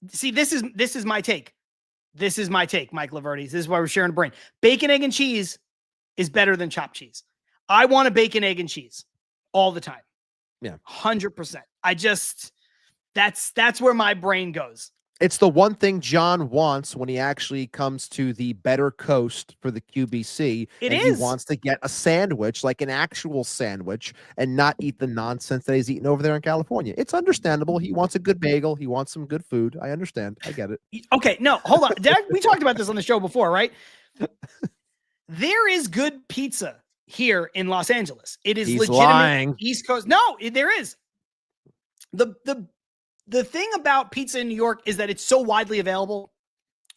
see, this is my take. This is my take, Mike Laverty. This is why we're sharing a brain. Bacon, egg, and cheese is better than chopped cheese. I want a bacon, egg, and cheese all the time. Yeah. 100%. That's where my brain goes. It's the one thing John wants when he actually comes to the better coast for the QBC. He wants to get a sandwich, like an actual sandwich, and not eat the nonsense that he's eating over there in California. It's understandable. He wants a good bagel. He wants some good food. I understand. I get it. Okay, no, hold on. We talked about this on the show before, right? There is good pizza here in Los Angeles. It is legitimate East Coast. No, there is. The thing about pizza in New York is that it's so widely available.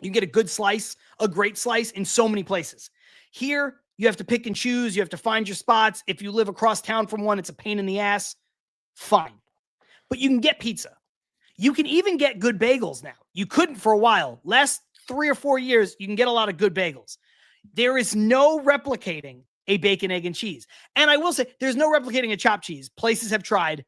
You can get a good slice, a great slice in so many places. Here, you have to pick and choose. You have to find your spots. If you live across town from one, it's a pain in the ass. Fine. But you can get pizza. You can even get good bagels now. You couldn't for a while. Last 3 or 4 years, you can get a lot of good bagels. There is no replicating a bacon, egg, and cheese. And I will say, there's no replicating a chopped cheese. Places have tried.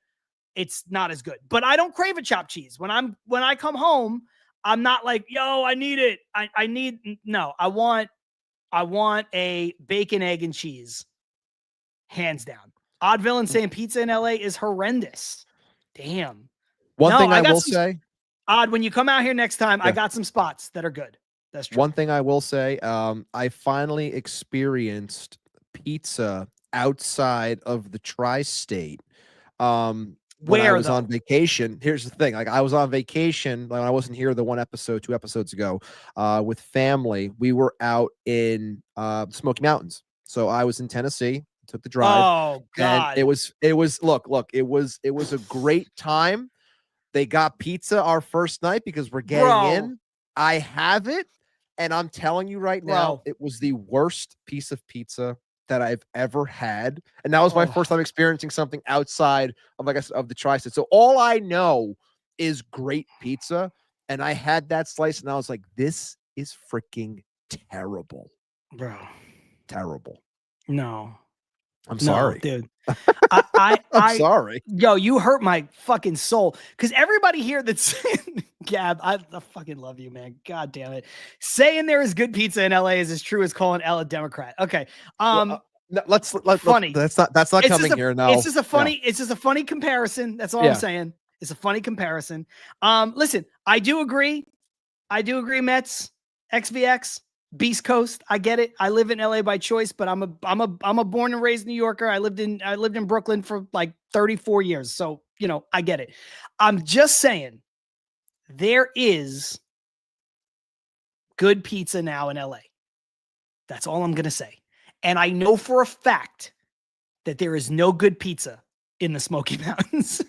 It's not as good, but I don't crave a chopped cheese. When I come home, I'm not like, yo, I need it. I want a bacon, egg, and cheese. Hands down. Odd Villain saying pizza in LA is horrendous. Damn. One thing I will say, Odd, when you come out here next time, I got some spots that are good. That's true. One thing I will say, I finally experienced pizza outside of the tri-state. When I was on vacation. Here's the thing. Like, I was on vacation when I wasn't here 2 episodes ago, with family. We were out in Smoky Mountains. So I was in Tennessee, took the drive. Oh God. And it was it was a great time. They got pizza our first night because we're getting in. I have it, and I'm telling you right now, it was the worst piece of pizza that I've ever had, and that was my first time experiencing something outside of, like I said, of the tri-state. So all I know is great pizza, and I had that slice, and I was like, "This is freaking terrible, bro, terrible." No, I'm sorry, dude. I'm sorry. Yo, you hurt my fucking soul, because everybody here that's Gab, I fucking love you, man. God damn it. Saying there is good pizza in LA is as true as calling L a Democrat. Okay. Let's funny. That's not coming here now. It's just a funny comparison. That's all I'm saying. It's a funny comparison. Listen, I do agree, Mets, XVX, Beast Coast. I get it. I live in LA by choice, but I'm a born and raised New Yorker. I lived in Brooklyn for like 34 years. So, I get it. I'm just saying, there is good pizza now in LA. That's all I'm going to say. And I know for a fact that there is no good pizza in the Smoky Mountains.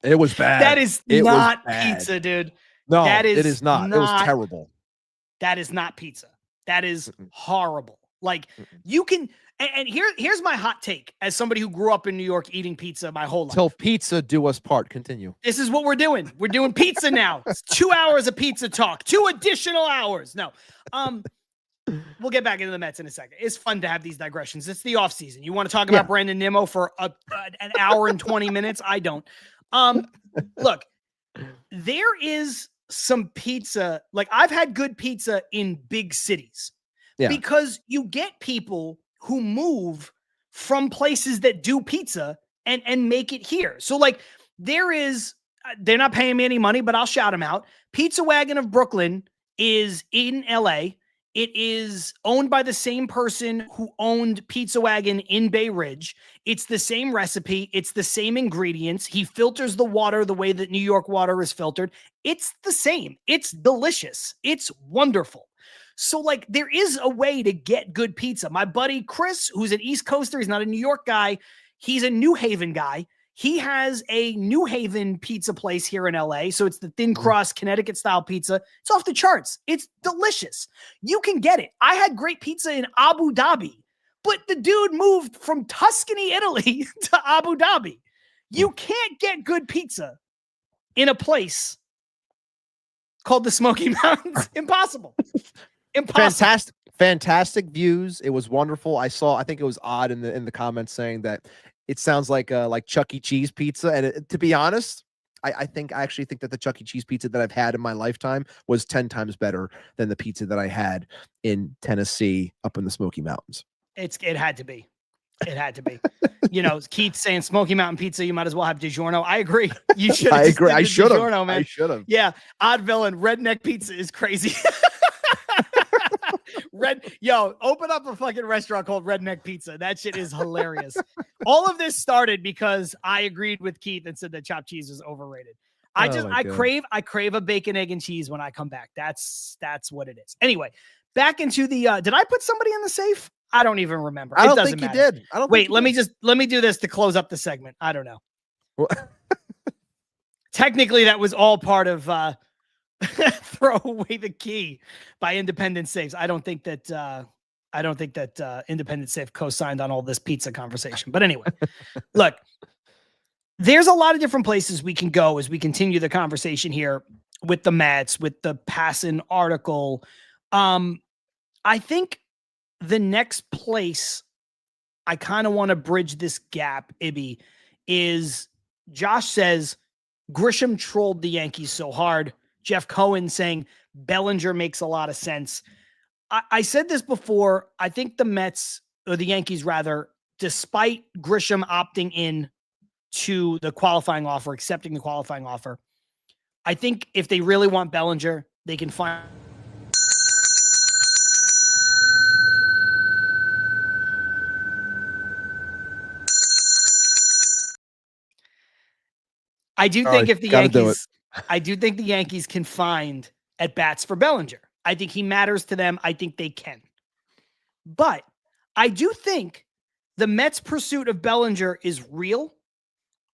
It was bad. That is not pizza, dude. No, that is it is not. It was terrible. That is not pizza. That is horrible. Like you can, and here's my hot take as somebody who grew up in New York eating pizza my whole life. Till pizza do us part. Continue. This is what we're doing. We're doing pizza now. It's 2 hours of pizza talk. 2 additional hours. No. We'll get back into the Mets in a second. It's fun to have these digressions. It's the offseason. You want to talk about Brandon Nimmo for an hour and 20 minutes? I don't. Look, there is some pizza. Like I've had good pizza in big cities because you get people who move from places that do pizza and make it here. So like there is, they're not paying me any money, but I'll shout them out. Pizza Wagon of Brooklyn is in LA. It is owned by the same person who owned Pizza Wagon in Bay Ridge. It's the same recipe. It's the same ingredients. He filters the water the way that New York water is filtered. It's the same. It's delicious. It's wonderful. So like there is a way to get good pizza. My buddy Chris, who's an East Coaster, he's not a New York guy. He's a New Haven guy. He has a New Haven pizza place here in LA. So it's the thin crust Connecticut style pizza. It's off the charts. It's delicious. You can get it. I had great pizza in Abu Dhabi, but the dude moved from Tuscany, Italy to Abu Dhabi. You can't get good pizza in a place called the Smoky Mountains. Impossible. Impossible. Fantastic views. It was wonderful. I think it was odd in the comments saying that it sounds like Chuck E. Cheese pizza. And to be honest, I actually think that the Chuck E. Cheese pizza that I've had in my lifetime was 10 times better than the pizza that I had in Tennessee up in the Smoky Mountains. It had to be. It had to be. You know, Keith saying Smoky Mountain pizza, you might as well have DiGiorno. I agree. You should. I agree. I should have. Man. I should have. Yeah. Odd villain. Redneck pizza is crazy. Open up a fucking restaurant called Redneck Pizza. That shit is hilarious. All of this started because I agreed with Keith and said that chopped cheese was overrated. I crave a bacon, egg, and cheese when I come back. That's what it is. Anyway, back into the did I put somebody in the safe? I don't even remember. I don't think you did. Wait, let me do this to close up the segment. I don't know. Technically, that was all part of throw away the key by Independent Safes. I don't think that Independent Safe co-signed on all this pizza conversation. But anyway, look, there's a lot of different places we can go as we continue the conversation here with the Mets, with the Passan article. I think the next place I kind of want to bridge this gap, Ibby, is Josh says Grisham trolled the Yankees so hard. Jeff Cohen saying Bellinger makes a lot of sense. I said this before. I think the Mets, or the Yankees rather, despite Grisham opting in to the qualifying offer, accepting the qualifying offer, I think if they really want Bellinger, they can find. I do think if the Yankees, I do think the Yankees can find at bats for Bellinger. I think he matters to them. I think they can. But I do think the Mets' pursuit of Bellinger is real.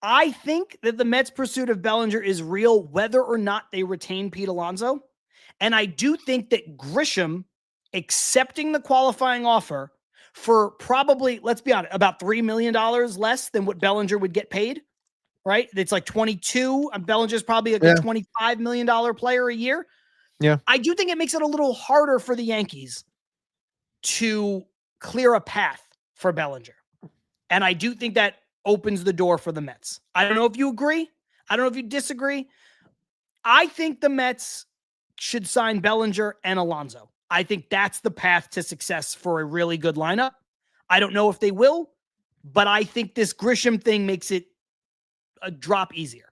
I think that the Mets' pursuit of Bellinger is real whether or not they retain Pete Alonso. And I do think that Grisham accepting the qualifying offer for probably, let's be honest, about $3 million less than what Bellinger would get paid. Right? It's like 22. Bellinger's probably like a $25 million player a year. Yeah. I do think it makes it a little harder for the Yankees to clear a path for Bellinger. And I do think that opens the door for the Mets. I don't know if you agree. I don't know if you disagree. I think the Mets should sign Bellinger and Alonso. I think that's the path to success for a really good lineup. I don't know if they will, but I think this Grisham thing makes it a drop easier.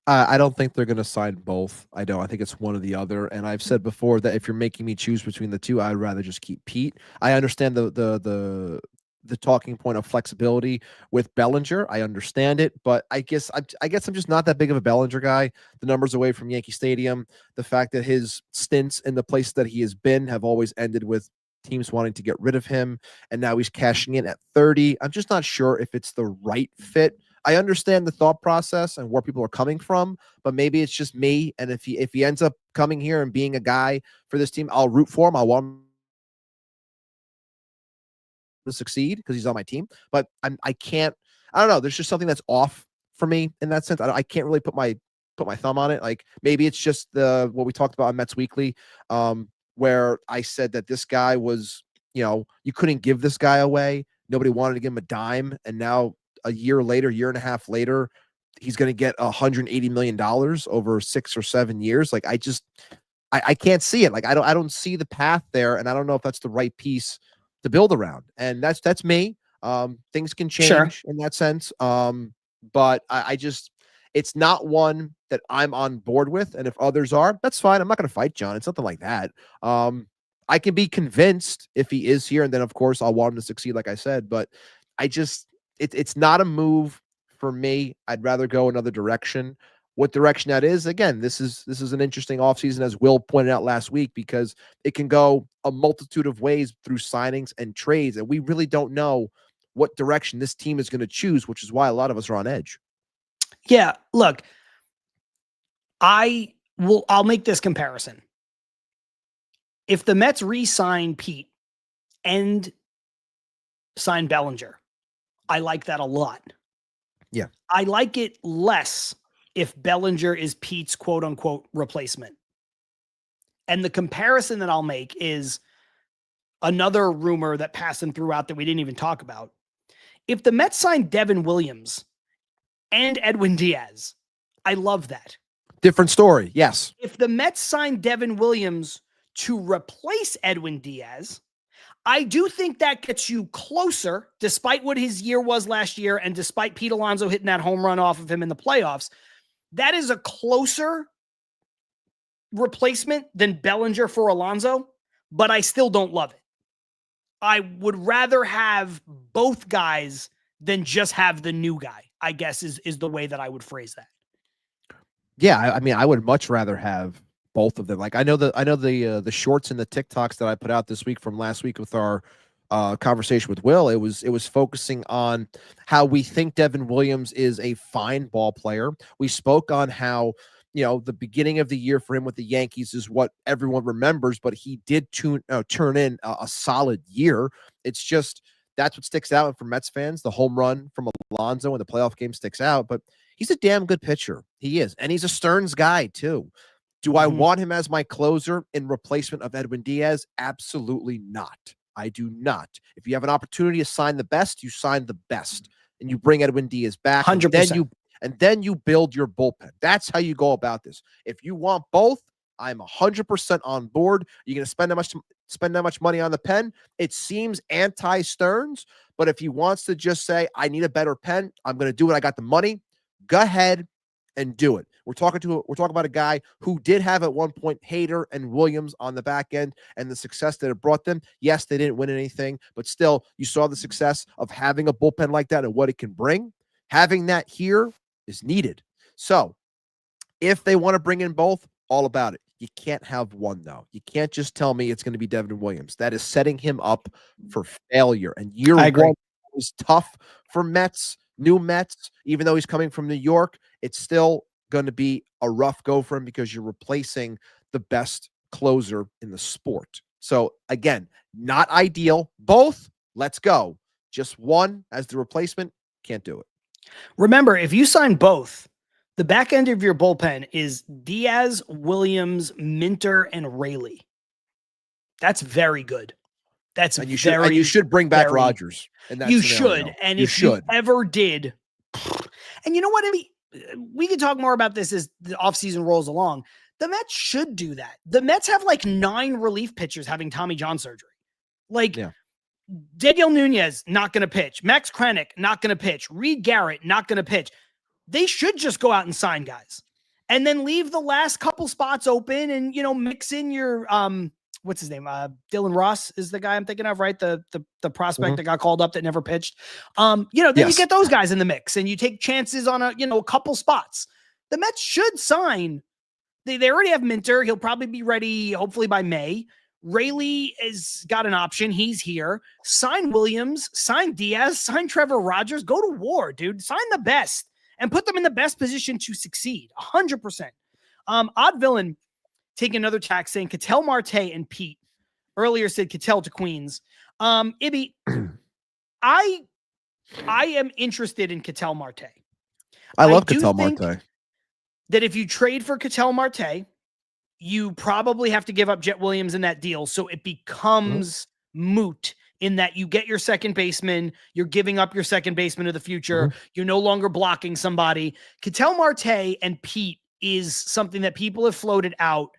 I don't think they're going to sign both. I think it's one or the other. And I've said before that if you're making me choose between the two, I'd rather just keep Pete. I understand the the talking point of flexibility with Bellinger. I understand it, but I guess I'm just not that big of a Bellinger guy. The numbers away from Yankee Stadium, the fact that his stints in the place that he has been have always ended with teams wanting to get rid of him, and now he's cashing in at 30. I'm just not sure if it's the right fit. I understand the thought process and where people are coming from, but maybe it's just me. And if he ends up coming here and being a guy for this team, I'll root for him. I want him to succeed because he's on my team. But I don't know. There's just something that's off for me in that sense. I can't really put my thumb on it. Like maybe it's just what we talked about on Mets Weekly, where I said that this guy was, you couldn't give this guy away. Nobody wanted to give him a dime. And now a year and a half later, he's going to get $180 million over 6 or 7 years. Like I can't see it. Like I don't see the path there. And I don't know if that's the right piece to build around. And that's me. Things can change in that sense. But I just, it's not one that I'm on board with. And if others are, that's fine. I'm not going to fight John. It's nothing like that. I can be convinced if he is here. And then of course I'll want him to succeed, like I said, but it's not a move for me. I'd rather go another direction. What direction that is, again, this is an interesting offseason, as Will pointed out last week, because it can go a multitude of ways through signings and trades. And we really don't know what direction this team is going to choose, which is why a lot of us are on edge. Yeah, look, I'll make this comparison. If the Mets re-sign Pete and sign Bellinger, I like that a lot. Yeah. I like it less if Bellinger is Pete's quote unquote replacement. And the comparison that I'll make is another rumor that Passan threw out that we didn't even talk about. If the Mets signed Devin Williams and Edwin Diaz, I love that. Different story. Yes. If the Mets signed Devin Williams to replace Edwin Diaz, I do think that gets you closer, despite what his year was last year and despite Pete Alonso hitting that home run off of him in the playoffs. That is a closer replacement than Bellinger for Alonso, but I still don't love it. I would rather have both guys than just have the new guy, I guess is the way that I would phrase that. Yeah, I mean, I would much rather have both of them. Like I know the shorts and the TikToks that I put out this week from last week with our conversation with Will. It was focusing on how we think Devin Williams is a fine ball player. We spoke on how, the beginning of the year for him with the Yankees is what everyone remembers, but he did turn in a solid year. It's just, that's what sticks out for Mets fans. The home run from Alonso in the playoff game sticks out, but he's a damn good pitcher. He is. And he's a Stearns guy too. Do I want him as my closer in replacement of Edwin Diaz? Absolutely not. I do not. If you have an opportunity to sign the best, you sign the best, and you bring Edwin Diaz back. 100%. And then you build your bullpen. That's how you go about this. If you want both, I'm 100% on board. You're going to spend that much money on the pen. It seems anti-Stearns, but if he wants to just say, I need a better pen, I'm going to do it. I got the money. Go ahead and do it. We're talking about a guy who did have at one point Hader and Williams on the back end and the success that it brought them. Yes, they didn't win anything, but still you saw the success of having a bullpen like that and what it can bring. Having that here is needed. So if they want to bring in both, all about it. You can't have one though. You can't just tell me it's going to be Devin Williams. That is setting him up for failure. And year one was tough for new Mets, even though he's coming from New York. It's still going to be a rough go for him because you're replacing the best closer in the sport. So again, not ideal. Both, let's go. Just one as the replacement, can't do it. Remember, if you sign both, the back end of your bullpen is Diaz, Williams, Minter, and Rayleigh. That's very good. And you should bring back Rogers. You should. And if you ever did, and you know what? I mean, we can talk more about this as the offseason rolls along. The Mets should do that. The Mets have like 9 relief pitchers having Tommy John surgery. Daniel Nunez, not going to pitch. Max Krennic, not going to pitch. Reed Garrett, not going to pitch. They should just go out and sign guys and then leave the last couple spots open and, mix in your what's his name? Dylan Ross is the guy I'm thinking of, right? The prospect that got called up that never pitched. Then you get those guys in the mix and you take chances on a couple spots. The Mets should sign. They already have Minter. He'll probably be ready hopefully by May. Rayleigh has got an option. He's here. Sign Williams, sign Diaz, sign Trevor Rogers. Go to war, dude. Sign the best and put them in the best position to succeed. 100%. Odd Villain taking another tack saying Ketel Marte and Pete. Earlier said Ketel to Queens. Ibby, I am interested in Ketel Marte. I love Ketel Marte. That if you trade for Ketel Marte, you probably have to give up Jet Williams in that deal. So it becomes moot in that you get your second baseman, you're giving up your second baseman of the future. You're no longer blocking somebody. Ketel Marte and Pete is something that people have floated out.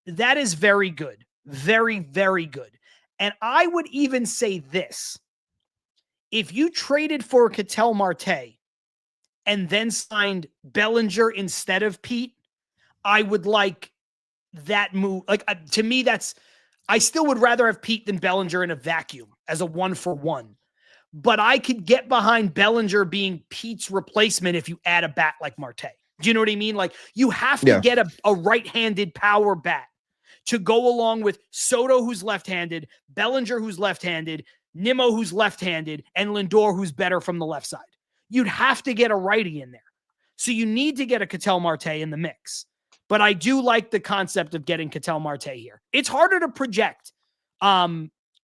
That is very good. Very, very good. And I would even say this. If you traded for Ketel Marte and then signed Bellinger instead of Pete, I would like that move. Like to me, I still would rather have Pete than Bellinger in a vacuum as a 1-for-1. But I could get behind Bellinger being Pete's replacement if you add a bat like Marte. Do you know what I mean? Like you have to get a right-handed power bat to go along with Soto, who's left-handed, Bellinger, who's left-handed, Nimmo, who's left-handed, and Lindor, who's better from the left side. You'd have to get a righty in there. So you need to get a Ketel Marte in the mix. But I do like the concept of getting Ketel Marte here. It's harder to project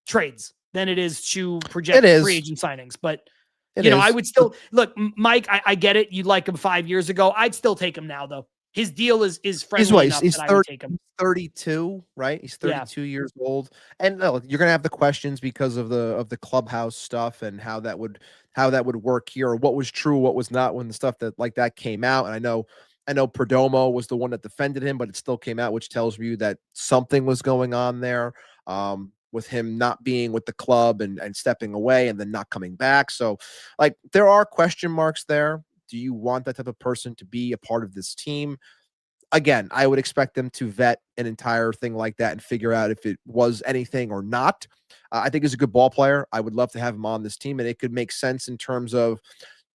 trades than it is to project free agent signings. But, I would still – look, Mike, I get it. You like him 5 years ago. I'd still take him now, though. His deal is friendly enough that I would take him. 32, right? He's 32 years old. And no, you're going to have the questions because of the clubhouse stuff and how that would work here, or what was true, what was not when the stuff that came out. And I know Perdomo was the one that defended him, but it still came out, which tells you that something was going on there with him not being with the club and stepping away and then not coming back. So there are question marks there. Do you want that type of person to be a part of this team? Again, I would expect them to vet an entire thing like that and figure out if it was anything or not. I think he's a good ball player. I would love to have him on this team, and it could make sense in terms of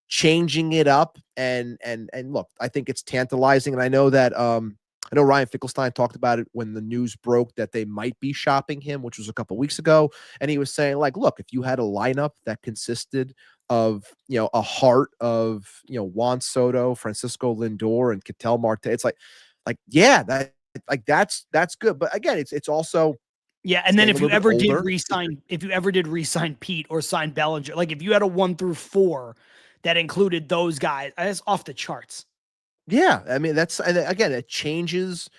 changing it up. And look, I think it's tantalizing. And I know that I know Ryan Finkelstein talked about it when the news broke that they might be shopping him, which was a couple weeks ago. And he was saying, look, if you had a lineup that consisted of, a heart of, Juan Soto, Francisco Lindor, and Ketel Marte, it's that's good. But again, it's also, and then if you ever did re-sign Pete or sign Bellinger, like if you had a 1 through 4 that included those guys, that's off the charts. Yeah, I mean and again, it changes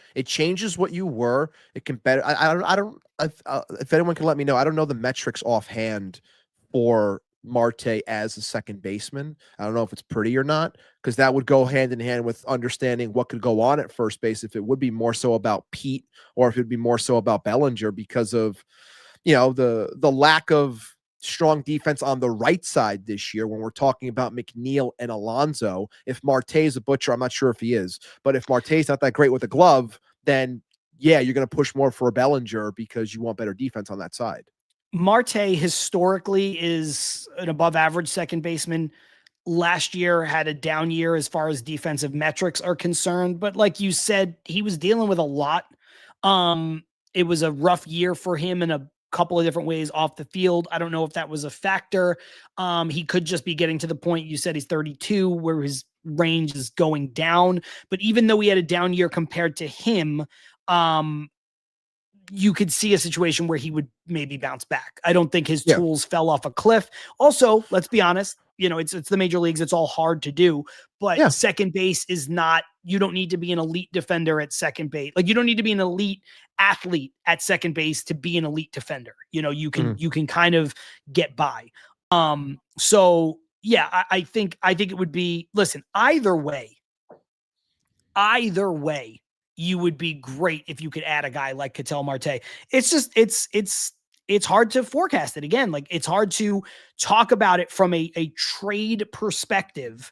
what you were. It can better. I don't. If anyone can let me know, I don't know the metrics offhand for Marte as a second baseman. I don't know if it's pretty or not, because that would go hand in hand with understanding what could go on at first base. If it would be more so about Pete or if it would be more so about Bellinger because of, the lack of strong defense on the right side this year when we're talking about McNeil and Alonso. If Marte is a butcher, I'm not sure if he is, but if Marte's not that great with a glove, then you're going to push more for a Bellinger because you want better defense on that side. Marte historically is an above average second baseman. Last year had a down year as far as defensive metrics are concerned, but like you said, he was dealing with a lot. It was a rough year for him in a couple of different ways off the field. I don't know if that was a factor. He could just be getting to the point, you said he's 32, where his range is going down. But even though he had a down year compared to him, you could see a situation where he would maybe bounce back. I don't think his tools fell off a cliff. Also, let's be honest, it's the major leagues. It's all hard to do, but second base is not, you don't need to be an elite defender at second base. Like you don't need to be an elite athlete at second base to be an elite defender. You can kind of get by. So yeah, I think it would be, listen, either way, you would be great if you could add a guy like Ketel Marte. It's just, it's hard to forecast it. Again, like it's hard to talk about it from a trade perspective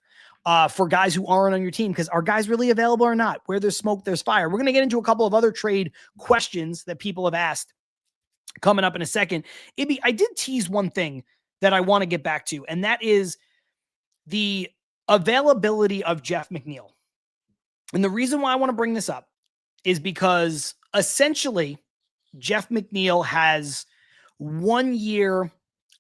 for guys who aren't on your team, because are guys really available or not? Where there's smoke, there's fire. We're going to get into a couple of other trade questions that people have asked coming up in a second. Ibby, I did tease one thing that I want to get back to, and that is the availability of Jeff McNeil. And the reason why I want to bring this up is because essentially Jeff McNeil has 1 year,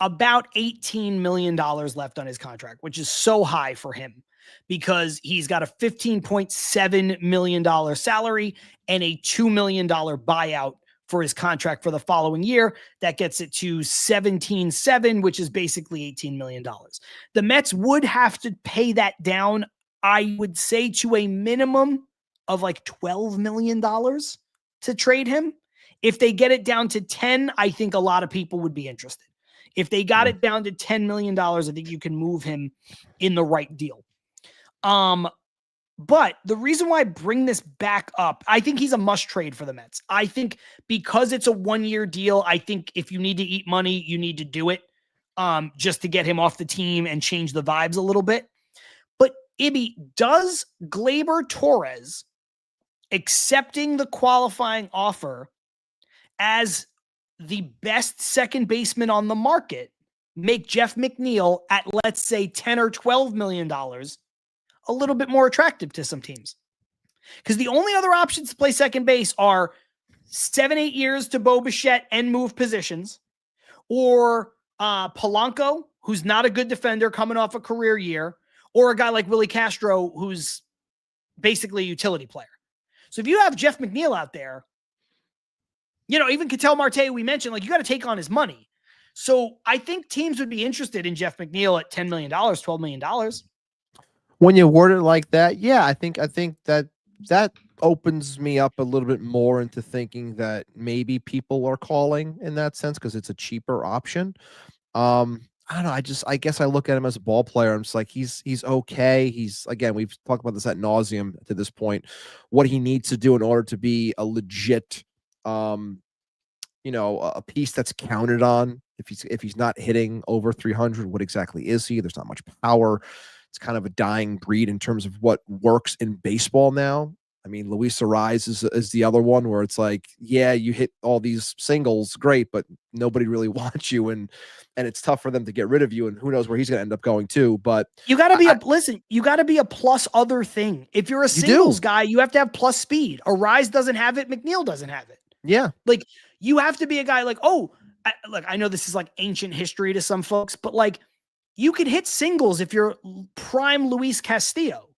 about $18 million left on his contract, which is so high for him because he's got a $15.7 million salary and a $2 million buyout for his contract for the following year. That gets it to 17.7, which is basically $18 million. The Mets would have to pay that down, I would say, to a minimum of like $12 million to trade him. If they get it down to 10, I think a lot of people would be interested. If they got it down to $10 million, I think you can move him in the right deal. But the reason why I bring this back up, I think he's a must trade for the Mets. I think because it's a 1 year deal, I think if you need to eat money, you need to do it just to get him off the team and change the vibes a little bit. But Ibby, does Gleyber Torres accepting the qualifying offer as the best second baseman on the market make Jeff McNeil at, let's say, $10 or $12 million a little bit more attractive to some teams? Because the only other options to play second base are 7-8 years to Bo Bichette and move positions, or Polanco, who's not a good defender coming off a career year, or a guy like Willie Castro, who's basically a utility player. So if you have Jeff McNeil out there, you know, even Ketel Marte, we mentioned, like, you got to take on his money. So I think teams would be interested in Jeff McNeil at $10 million, $12 million. When you word it like that, yeah, I think that opens me up a little bit more into thinking that maybe people are calling in that sense because it's a cheaper option. I don't know. I guess I look at him as a ball player. I'm just like, he's okay. He's, again, we've talked about this ad nauseum to this point, what he needs to do in order to be a legit, a piece that's counted on. If he's not hitting over 300, what exactly is he? There's not much power. It's kind of a dying breed in terms of what works in baseball now. I mean, Luis Ariz is the other one where it's like, yeah, you hit all these singles, great, but nobody really wants you, and it's tough for them to get rid of you, and who knows where he's going to end up going to. But you got to be you got to be a plus other thing. If you're a singles guy, you have to have plus speed. Ariz doesn't have it. McNeil doesn't have it. Yeah. Like, you have to be a guy like, look, I know this is like ancient history to some folks, but like, you could hit singles if you're prime Luis Castillo.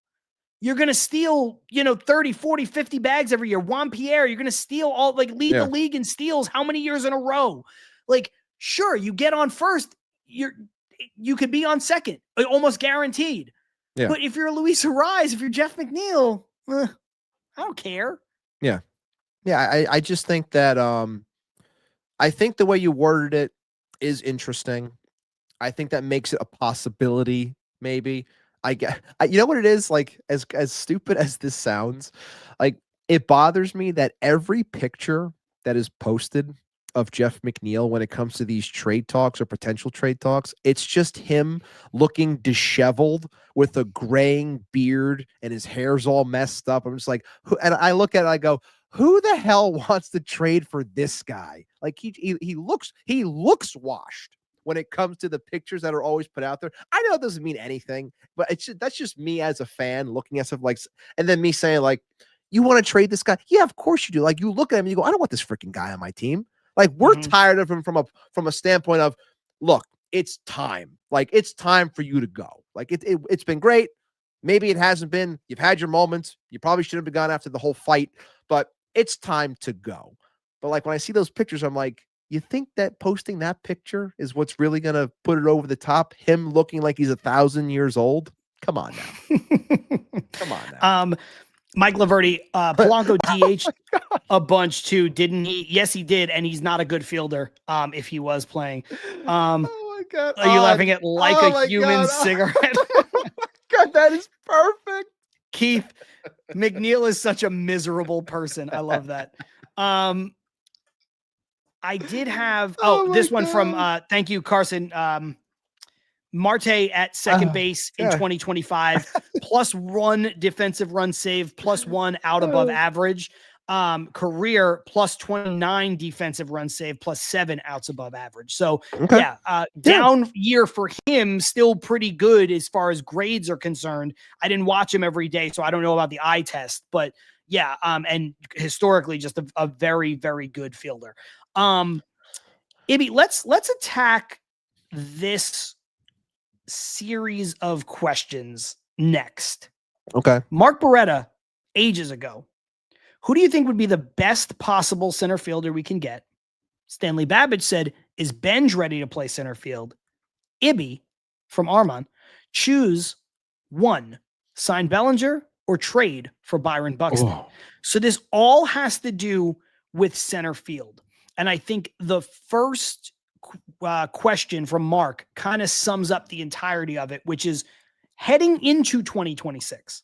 You're going to steal, 30, 40, 50 bags every year. Juan Pierre, you're going to steal lead the league in steals how many years in a row? Like, sure, you get on first, you could be on second, almost guaranteed. Yeah. But if you're Luis Ariz, if you're Jeff McNeil, I don't care. Yeah. Yeah, I just think that I think the way you worded it is interesting. I think that makes it a possibility, maybe. You know what it is? Like, as stupid as this sounds, like, it bothers me that every picture that is posted of Jeff McNeil when it comes to these trade talks or potential trade talks, it's just him looking disheveled with a graying beard and his hair's all messed up. I'm just like, and I look at it, I go, who the hell wants to trade for this guy? Like, he looks washed when it comes to the pictures that are always put out there. I know it doesn't mean anything, but that's just me as a fan looking at stuff like, and then me saying, like, you want to trade this guy? Yeah, of course you do. Like, you look at him and you go, I don't want this freaking guy on my team. Like, we're tired of him from a standpoint of, look, it's time. Like, it's time for you to go. Like, it's been great. Maybe it hasn't been. You've had your moments. You probably shouldn't have gone after the whole fight, but it's time to go. But like, when I see those pictures, I'm like, you think that posting that picture is what's really going to put it over the top? Him looking like he's 1,000 years old? Come on now. Come on now. Mike Laverty, Polanco DH a bunch too, didn't he? Yes, he did, and he's not a good fielder if he was playing. Oh my God. Are you laughing at like a human cigarette? Oh my God, that is perfect. Keith, McNeil is such a miserable person. I love that. I did have this one from thank you, Carson. Marte at second base in 2025, +1 defensive run save, +1 out above average. career plus 29 defensive run save, plus 7 outs above average. So Okay. down year for him, still pretty good as far as grades are concerned. I didn't watch him every day, so I don't know about the eye test, but yeah. And historically just a very, very good fielder. Ibby, let's attack this series of questions next. Okay. Mark Beretta, ages ago. Who do you think would be the best possible center fielder we can get? Stanley Babbage said, is Benj ready to play center field? Ibby from Armand, choose one, sign Bellinger or trade for Byron Buxton. Oh. So this all has to do with center field. And I think the first question from Mark kind of sums up the entirety of it, which is heading into 2026.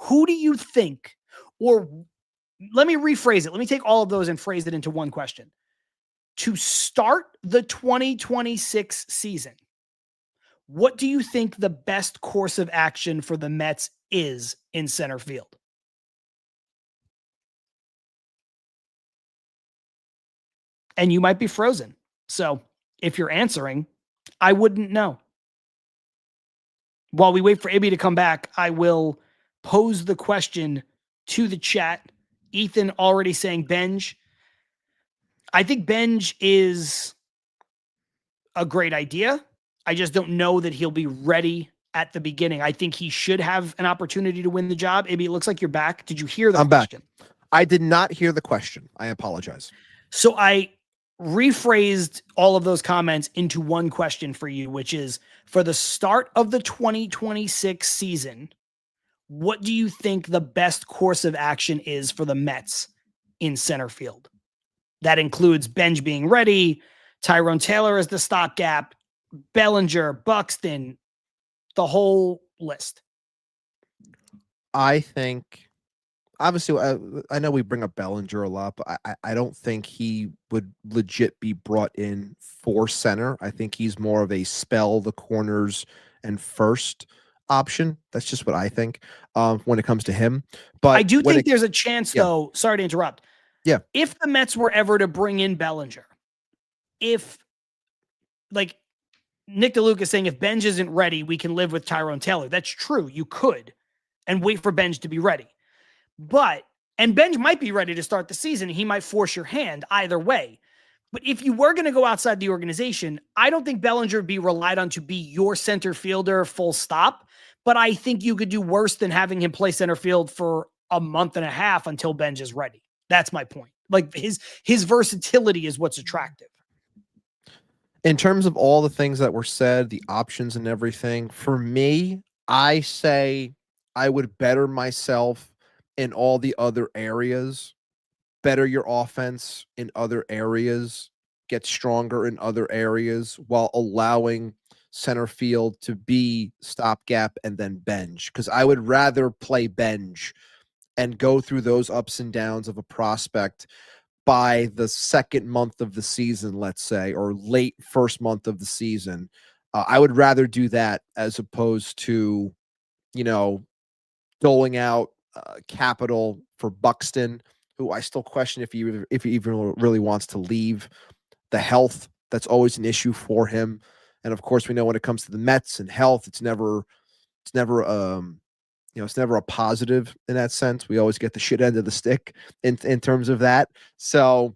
Who do you think, or let me rephrase it. Let me take all of those and phrase it into one question. To start the 2026 season, what do you think the best course of action for the Mets is in center field? And you might be frozen. So if you're answering, I wouldn't know. While we wait for Ibby to come back, I will pose the question to the chat. Ethan already saying Benj. I think Benj is a great idea. I just don't know that he'll be ready at the beginning. I think he should have an opportunity to win the job. Ibby, it looks like you're back. Did you hear the question? Back. I did not hear the question. I apologize. So I rephrased all of those comments into one question for you, which is, for the start of the 2026 season, what do you think the best course of action is for the Mets in center field? That includes Benj being ready, Tyrone Taylor as the stopgap, Bellinger, Buxton, the whole list. I think, obviously, I know we bring up Bellinger a lot, but I don't think he would legit be brought in for center. I think he's more of a spell the corners and first option. That's just what I think when it comes to him. But I do think there's a chance, though. Sorry to interrupt. Yeah. If the Mets were ever to bring in Bellinger, if, like Nick DeLuca is saying, if Benj isn't ready, we can live with Tyrone Taylor. That's true. You could, and wait for Benj to be ready. And Benj might be ready to start the season. He might force your hand either way. But if you were going to go outside the organization, I don't think Bellinger would be relied on to be your center fielder full stop. But I think you could do worse than having him play center field for a month and a half until Benj is ready. That's my point. Like his versatility is what's attractive. In terms of all the things that were said, the options and everything, for me, I say I would better myself in all the other areas, better your offense in other areas, get stronger in other areas while allowing center field to be stopgap and then Benj. Because I would rather play Benj and go through those ups and downs of a prospect by the second month of the season, let's say, or late first month of the season. I would rather do that as opposed to, doling out capital for Buxton, who I still question if he even really wants to leave. The health, that's always an issue for him. And of course, we know when it comes to the Mets and health, it's never a positive in that sense. We always get the shit end of the stick in terms of that. So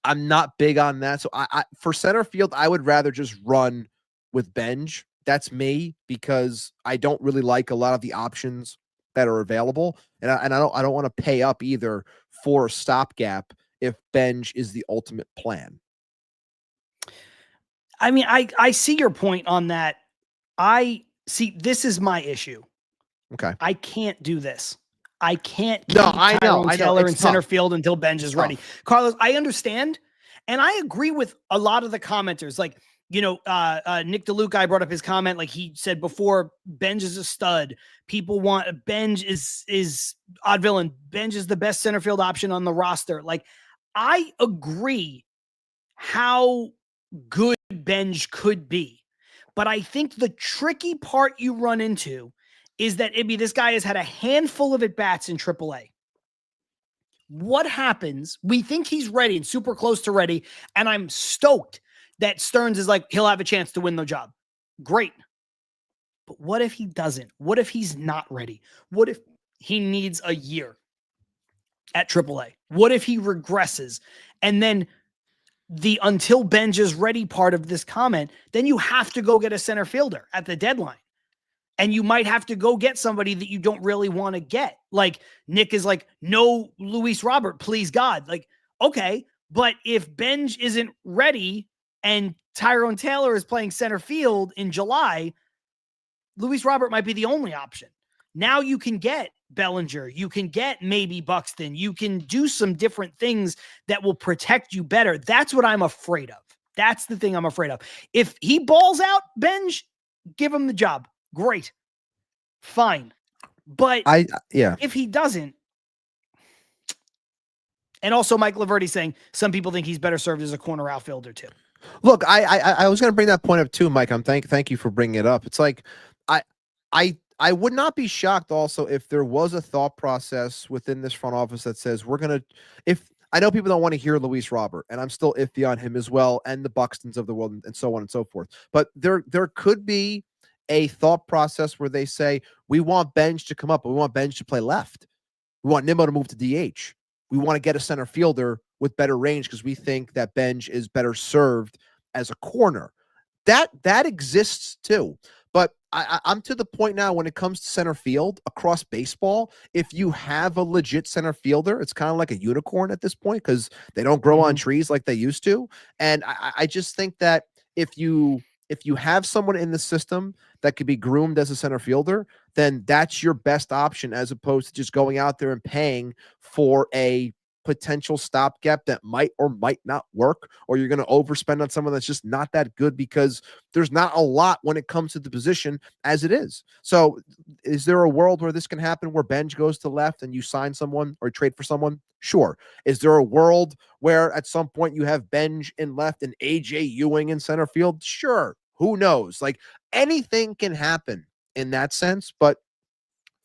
I'm not big on that. So I for center field, I would rather just run with Benj. That's me, because I don't really like a lot of the options that are available. And I don't want to pay up either for a stopgap if Benj is the ultimate plan. I mean, I see your point on that. This is my issue. Okay. I can't do this. I can't keep Tyrone Taylor in center tough. field until Benj is ready. Carlos, I understand. And I agree with a lot of the commenters. Like, Nick DeLuca, I brought up his comment. Like he said before, Benj is a stud. People want Benj is odd villain. Benj is the best center field option on the roster. Like, I agree how good Benj could be. But I think the tricky part you run into is that this guy has had a handful of at-bats in AAA. What happens? We think he's ready and super close to ready, and I'm stoked that Stearns is like, he'll have a chance to win the job. Great. But what if he doesn't? What if he's not ready? What if he needs a year at AAA? What if he regresses? And then the until Benj is ready part of this comment, then you have to go get a center fielder at the deadline. And you might have to go get somebody that you don't really want to get. Like Nick is like, no Luis Robert, please God. Like, okay, but if Benj isn't ready and Tyrone Taylor is playing center field in July, Luis Robert might be the only option. Now you can get Bellinger. You can get maybe Buxton. You can do some different things that will protect you better. That's what I'm afraid of. That's the thing I'm afraid of. If he balls out, Benj, give him the job. Great. Fine. But if he doesn't, and also Mike Laverty saying some people think he's better served as a corner outfielder too. Look, I was going to bring that point up too, Mike. Thank you for bringing it up. It's like I would not be shocked also if there was a thought process within this front office that says if I know people don't want to hear Luis Robert, and I'm still iffy on him as well, and the Buxtons of the world and so on and so forth. But there could be a thought process where they say, we want Benj to come up, but we want Benj to play left. We want Nimmo to move to DH. We want to get a center fielder with better range because we think that Benj is better served as a corner. That exists too. But I'm to the point now when it comes to center field across baseball, if you have a legit center fielder, it's kind of like a unicorn at this point because they don't grow on trees like they used to. And I just think that if you have someone in the system that could be groomed as a center fielder, then that's your best option as opposed to just going out there and paying for a potential stopgap that might or might not work, or you're going to overspend on someone that's just not that good because there's not a lot when it comes to the position as it is. So is there a world where this can happen where Benj goes to left and you sign someone or trade for someone? Sure. Is there a world where at some point you have Benj in left and AJ Ewing in center field? Sure. Who knows? Like anything can happen in that sense. But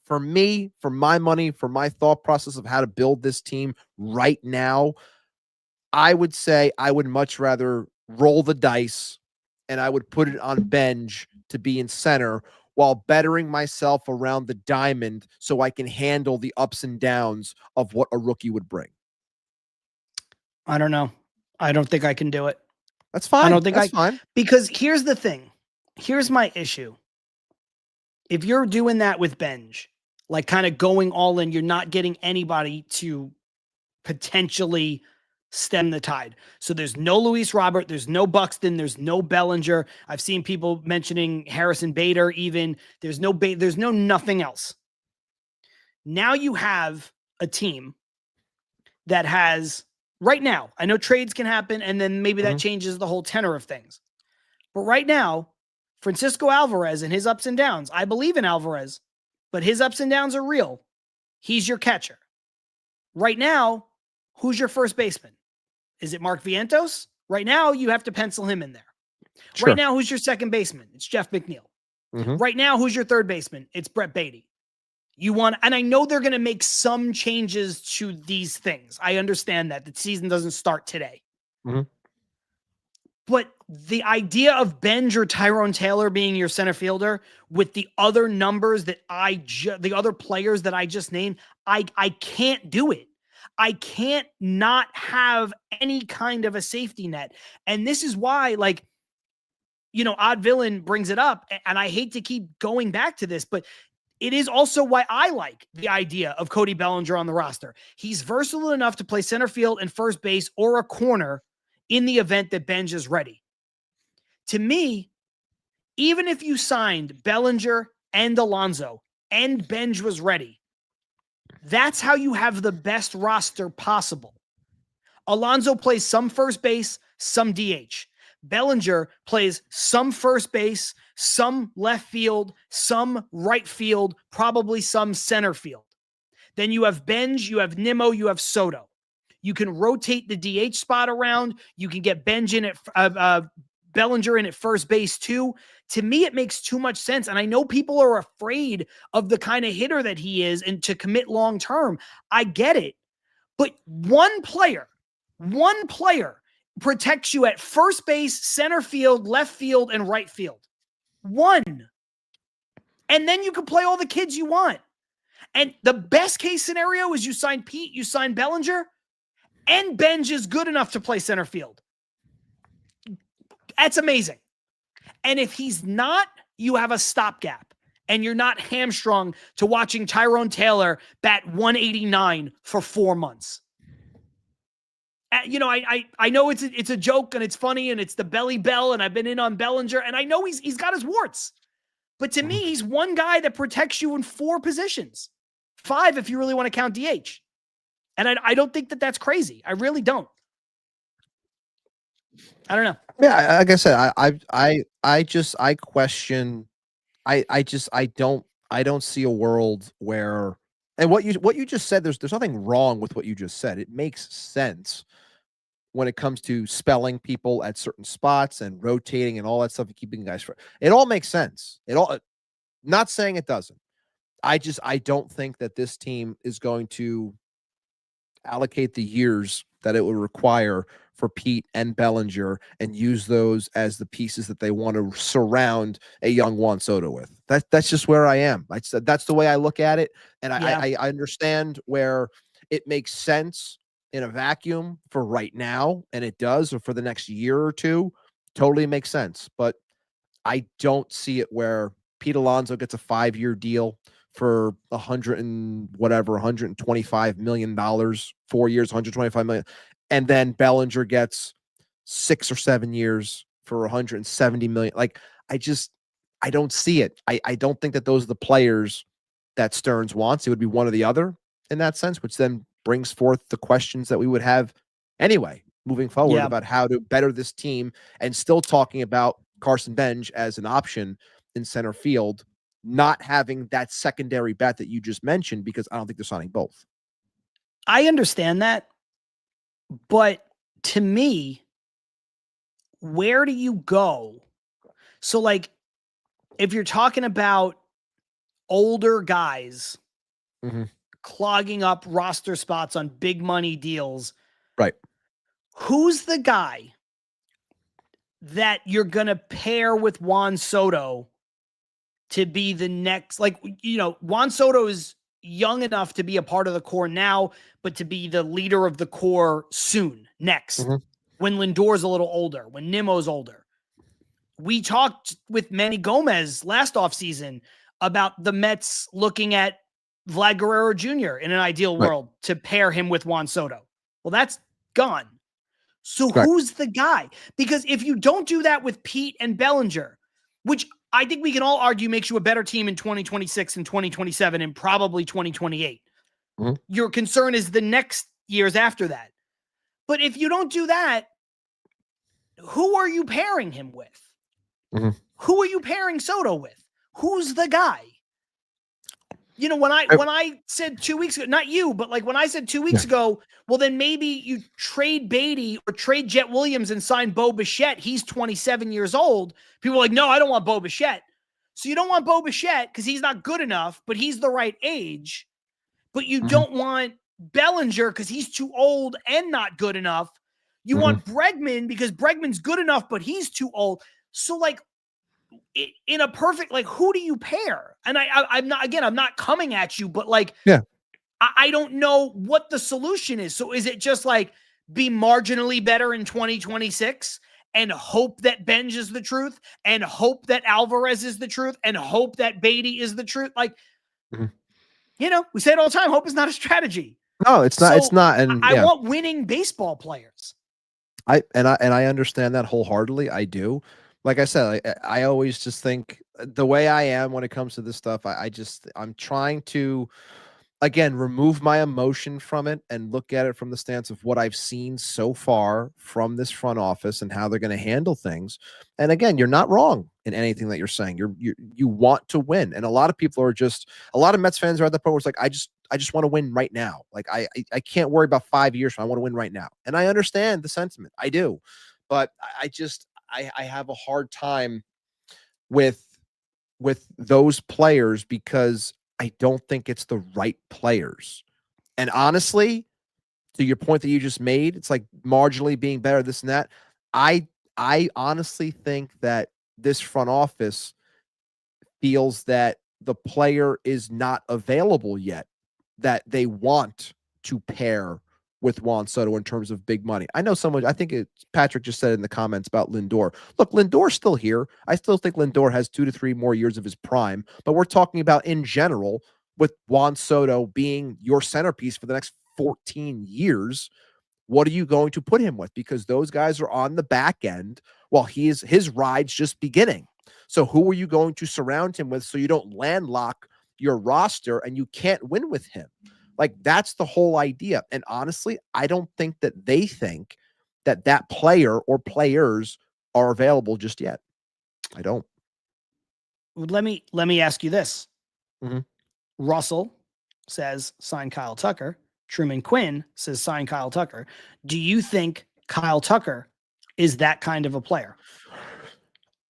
for me, for my money, for my thought process of how to build this team right now, I would say I would much rather roll the dice and I would put it on Benj to be in center while bettering myself around the diamond so I can handle the ups and downs of what a rookie would bring. I don't know. I don't think I can do it. That's fine. I don't think That's fine. Because here's the thing. Here's my issue. If you're doing that with Benj, like kind of going all in, you're not getting anybody to potentially stem the tide. So there's no Luis Robert, there's no Buxton, there's no Bellinger. I've seen people mentioning Harrison Bader even. There's no nothing else. Now you have a team that has, right now, I know trades can happen and then maybe that changes the whole tenor of things. But right now, Francisco Alvarez and his ups and downs, I believe in Alvarez, but his ups and downs are real. He's your catcher. Right now, who's your first baseman? Is it Mark Vientos? Right now, you have to pencil him in there. Sure. Right now, who's your second baseman? It's Jeff McNeil. Right now, who's your third baseman? It's Brett Baty. And I know they're going to make some changes to these things. I understand that. The season doesn't start today. But the idea of Benj or Tyrone Taylor being your center fielder with the other numbers that the other players that I just named, I can't do it. I can't not have any kind of a safety net. And this is why, like, Odd Villain brings it up, and I hate to keep going back to this, but it is also why I like the idea of Cody Bellinger on the roster. He's versatile enough to play center field and first base or a corner in the event that Benj is ready. To me, even if you signed Bellinger and Alonso and Benj was ready, that's how you have the best roster possible. Alonso plays some first base, some DH. Bellinger plays some first base, some left field, some right field, probably some center field. Then you have Benj, you have Nimmo, you have Soto. You can rotate the DH spot around. You can get Benj in at Bellinger in at first base too. To me, it makes too much sense. And I know people are afraid of the kind of hitter that he is and to commit long term. I get it. But one player protects you at first base, center field, left field, and right field. One. And then you can play all the kids you want. And the best case scenario is you sign Pete, you sign Bellinger, and Benj is good enough to play center field. That's amazing. And if he's not, you have a stopgap. And you're not hamstrung to watching Tyrone Taylor bat 189 for 4 months. You know, I know it's a joke and it's funny and it's the belly bell and I've been in on Bellinger and I know he's got his warts. But to me, he's one guy that protects you in 4 positions. 5 if you really want to count DH. And I don't think that that's crazy. I really don't. I don't know. Yeah, like I said, I question. I don't see a world where, and what you just said, there's nothing wrong with what you just said. It makes sense when it comes to spelling people at certain spots and rotating and all that stuff and keeping guys fresh. It all makes sense. Not saying it doesn't. I don't think that this team is going to allocate the years that it would require for Pete and Bellinger and use those as the pieces that they want to surround a young Juan Soto with. That's just where I am. That's the way I look at it. And I understand where it makes sense in a vacuum for right now, and it does, or for the next year or two, totally makes sense. But I don't see it where Pete Alonso gets a 5-year deal for $125 million, 4 years, $125 million. And then Bellinger gets 6 or 7 years for $170 million. Like, I don't see it. I don't think that those are the players that Stearns wants. It would be one or the other in that sense, which then brings forth the questions that we would have anyway, moving forward about how to better this team, and still talking about Carson Benj as an option in center field, not having that secondary bat that you just mentioned, because I don't think they're signing both. I understand that. But to me, where do you go? So, like, if you're talking about older guys clogging up roster spots on big money deals, right? Who's the guy that you're going to pair with Juan Soto to be the next? Like, you know, Juan Soto is young enough to be a part of the core now, but to be the leader of the core soon, next, when Lindor's a little older, when Nimmo's older. We talked with Manny Gomez last offseason about the Mets looking at Vlad Guerrero Jr. in an ideal world to pair him with Juan Soto. Well, that's gone. So who's the guy? Because if you don't do that with Pete and Bellinger, which I think we can all argue makes you a better team in 2026 and 2027 and probably 2028. Your concern is the next years after that. But if you don't do that, who are you pairing him with? Who are you pairing Soto with? Who's the guy? You know, when I said 2 weeks ago, not you, but like when I said 2 weeks ago, well, then maybe you trade Baty or trade Jet Williams and sign Bo Bichette. He's 27 years old. People are like, no, I don't want Bo Bichette. So you don't want Bo Bichette because he's not good enough, but he's the right age. But you don't want Bellinger because he's too old and not good enough. You want Bregman because Bregman's good enough, but he's too old. So, like, in a perfect, like, who do you pair? And I'm not coming at you, but like, I don't know what the solution is. So is it just like be marginally better in 2026 and hope that Benj is the truth and hope that Alvarez is the truth and hope that Baty is the truth? Like, you know, we say it all the time. Hope is not a strategy. No, it's not. So it's not. And I want winning baseball players. I understand that wholeheartedly. I do. Like I said, I always just think the way I am when it comes to this stuff, I'm trying to, again, remove my emotion from it and look at it from the stance of what I've seen so far from this front office and how they're going to handle things. And again, you're not wrong in anything that you're saying. You want to win. And a lot of people are a lot of Mets fans are at the point where it's like, I just want to win right now. Like I can't worry about 5 years. I want to win right now. And I understand the sentiment. I do. But I have a hard time with those players because I don't think it's the right players. And honestly, to your point that you just made, it's like marginally being better, this and that. I honestly think that this front office feels that the player is not available yet, that they want to pair with Juan Soto in terms of big money. I know someone, I think Patrick just said in the comments about Lindor. Look, Lindor's still here. I still think Lindor has 2 to 3 more years of his prime, but we're talking about in general with Juan Soto being your centerpiece for the next 14 years. What are you going to put him with? Because those guys are on the back end while his ride's just beginning. So who are you going to surround him with so you don't landlock your roster and you can't win with him? Like, that's the whole idea. And honestly, I don't think that they think that that player or players are available just yet. I don't. Let me ask you this. Mhm. Russell says sign Kyle Tucker. Truman Quinn says sign Kyle Tucker. Do you think Kyle Tucker is that kind of a player?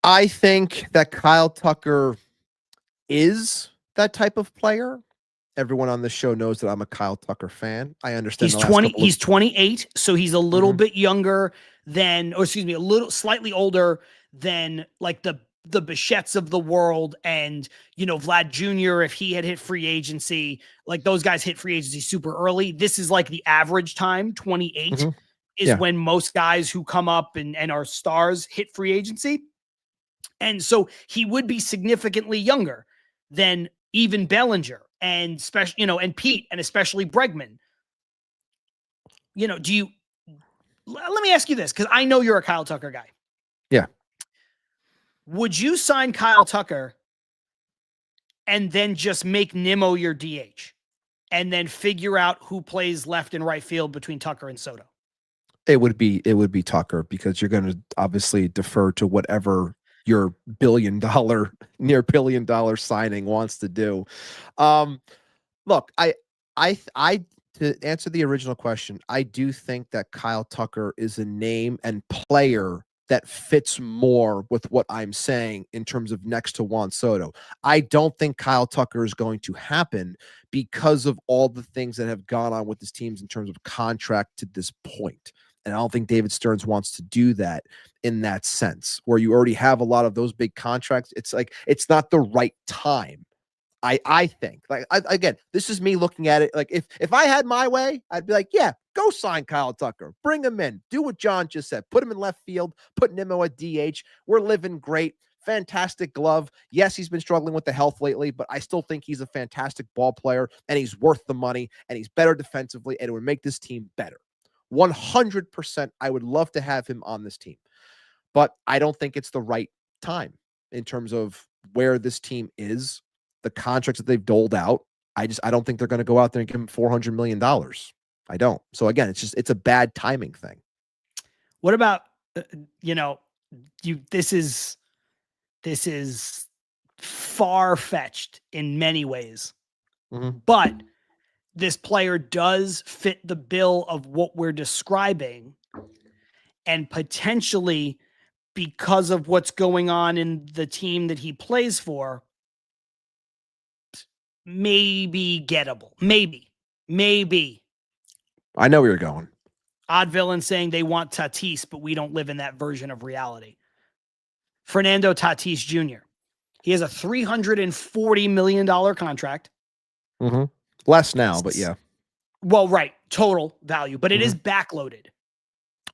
I think that Kyle Tucker is that type of player. Everyone on this show knows that I'm a Kyle Tucker fan. I understand he's 28, so he's a little bit younger than, or excuse me, a little slightly older than like the Bichettes of the world, and Vlad Jr. if he had hit free agency, like those guys hit free agency super early. This is like the average time. 28 is when most guys who come up and are stars hit free agency. And so he would be significantly younger than even Bellinger and especially, and Pete and especially Bregman. Let me ask you this, because I know you're a Kyle Tucker guy. Yeah. Would you sign Kyle Tucker and then just make Nimmo your DH and then figure out who plays left and right field between Tucker and Soto? It would be Tucker, because you're going to obviously defer to whatever your near billion dollar signing wants to do. Look, I to answer the original question, I do think that Kyle Tucker is a name and player that fits more with what I'm saying in terms of next to Juan Soto. I don't think Kyle Tucker is going to happen because of all the things that have gone on with his teams in terms of contract to this point. And I don't think David Stearns wants to do that in that sense, where you already have a lot of those big contracts. It's like, it's not the right time. I think, like, again, this is me looking at it. Like, if I had my way, I'd be like, yeah, go sign Kyle Tucker, bring him in, do what John just said, put him in left field, put Nimmo at DH. We're living great. Fantastic glove. Yes, he's been struggling with the health lately, but I still think he's a fantastic ball player, and he's worth the money, and he's better defensively, and it would make this team better. 100%. I would love to have him on this team, but I don't think it's the right time in terms of where this team is, the contracts that they've doled out. I don't think they're going to go out there and give him $400 million. I don't. So again, it's a bad timing thing. What about, this is far-fetched in many ways, but this player does fit the bill of what we're describing, and potentially, because of what's going on in the team that he plays for, maybe gettable. Maybe. I know where you're going. Odd Villain saying they want Tatis, but we don't live in that version of reality. Fernando Tatis Jr. He has a $340 million contract. Less now, but yeah. Well, right. Total value, but it is backloaded.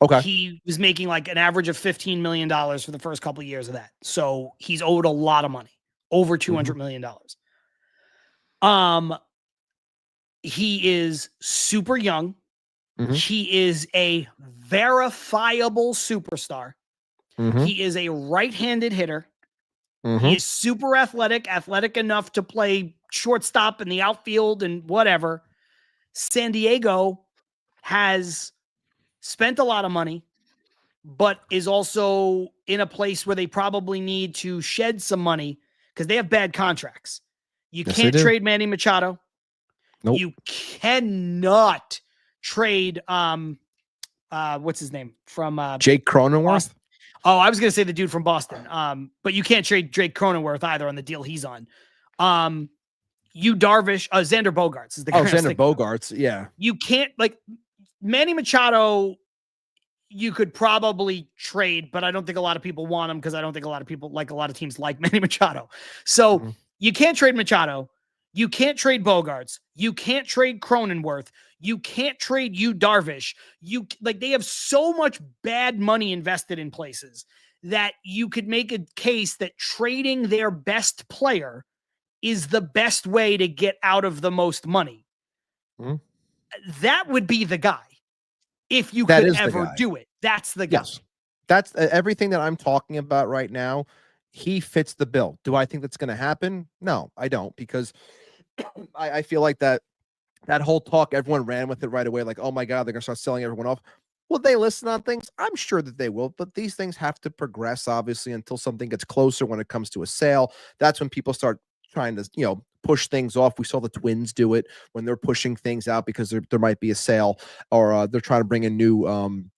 Okay. He was making like an average of $15 million for the first couple of years of that. So he's owed a lot of money, over $200 million. He is super young. He is a verifiable superstar. He is a right-handed hitter. He is super athletic enough to play shortstop in the outfield and whatever. San Diego has spent a lot of money, but is also in a place where they probably need to shed some money because they have bad contracts. You can't trade Manny Machado. Nope. You cannot trade what's his name from Jake Cronenworth. Boston. Oh, I was gonna say the dude from Boston. But you can't trade Jake Cronenworth either on the deal he's on. Xander Bogaerts is the guy. Xander Bogaerts, yeah. You can't, like, Manny Machado, you could probably trade, but I don't think a lot of people want him because I don't think a lot of teams like Manny Machado. So you can't trade Machado. You can't trade Bogarts. You can't trade Cronenworth. You can't trade Darvish. They have so much bad money invested in places that you could make a case that trading their best player is the best way to get out of the most money. That would be the guy. If you could ever do it, that's the guy. Yes. That's everything that I'm talking about right now. He fits the bill. Do I think that's going to happen? No, I don't, because I feel like that whole talk, everyone ran with it right away. Like, oh my God, they're going to start selling everyone off. Will they listen on things? I'm sure that they will, but these things have to progress, obviously, until something gets closer when it comes to a sale. That's when people start trying to, push things off. We saw the Twins do it when they're pushing things out because there might be a sale, or they're trying to bring in new,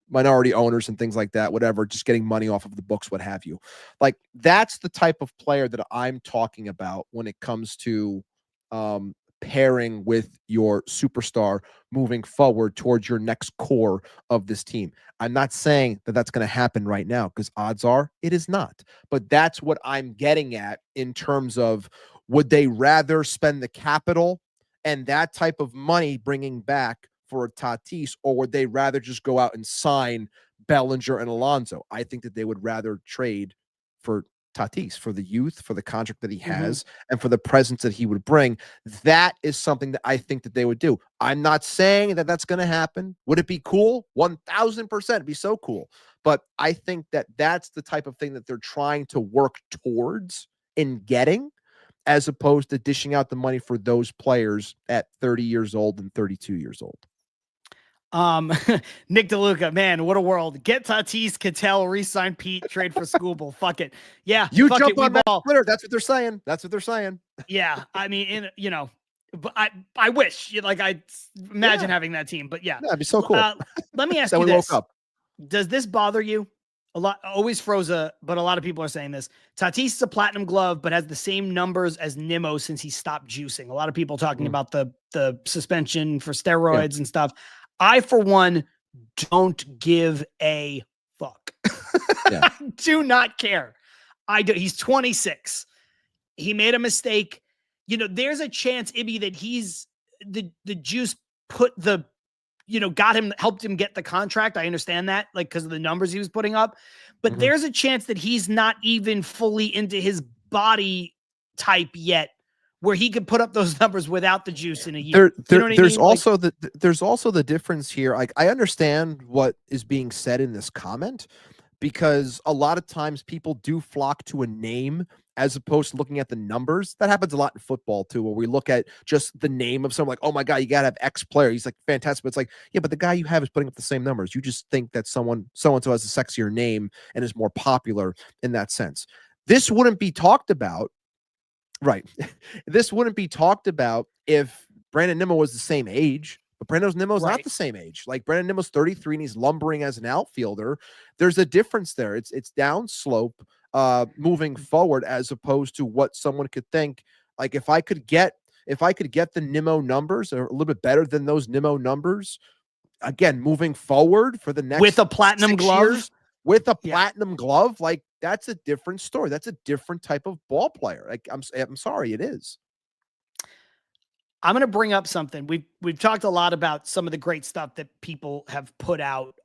minority owners and things like that, whatever, just getting money off of the books, what have you. Like, that's the type of player that I'm talking about when it comes to pairing with your superstar moving forward towards your next core of this team. I'm not saying that that's going to happen right now, because odds are it is not. But that's what I'm getting at in terms of, would they rather spend the capital and that type of money bringing back for a Tatis, or would they rather just go out and sign Bellinger and Alonso? I think that they would rather trade for Tatis, for the youth, for the contract that he has, and for the presence that he would bring. That is something that I think that they would do. I'm not saying that that's going to happen. Would it be cool? 1000%. It'd be so cool. But I think that that's the type of thing that they're trying to work towards in getting, as opposed to dishing out the money for those players at 30 years old and 32 years old. Nick DeLuca, man, what a world. Get Tatis, Cattell, re-sign Pete, trade for Scooble. Fuck it. Yeah. You jump on that Twitter. That's what they're saying. Yeah. I mean, but I wish, I imagine having that team, but yeah. That'd be so cool. Let me ask you this. Does this bother you? Always Froza, but a lot of people are saying this. Tatis is a platinum glove, but has the same numbers as Nimmo since he stopped juicing. A lot of people talking about the suspension for steroids and stuff. I, for one, don't give a fuck. I do not care. He's 26. He made a mistake. There's a chance, Ibby, that he's the juice put the, helped him get the contract. I understand that, because of the numbers he was putting up, but there's a chance that he's not even fully into his body type yet, where he could put up those numbers without the juice in a year. There's also the difference here. I understand what is being said in this comment, because a lot of times people do flock to a name as opposed to looking at the numbers. That happens a lot in football too, where we look at just the name of someone, like, oh my God, you got to have X player. He's like fantastic. But it's like, yeah, but the guy you have is putting up the same numbers. You just think that so-and-so has a sexier name and is more popular in that sense. This wouldn't be talked about. Right. This wouldn't be talked about if Brandon Nimmo was the same age, but Nimmo's not the same age. Like, Brandon Nimmo's 33 and he's lumbering as an outfielder. There's a difference there. It's downslope moving forward, as opposed to what someone could think. Like, if I could get the Nimmo numbers, or a little bit better than those Nimmo numbers, again, moving forward for the next with a platinum glove, platinum glove, like, that's a different story. That's a different type of ball player. Like, I'm sorry, it is. I'm going to bring up something. We've talked a lot about some of the great stuff that people have put out.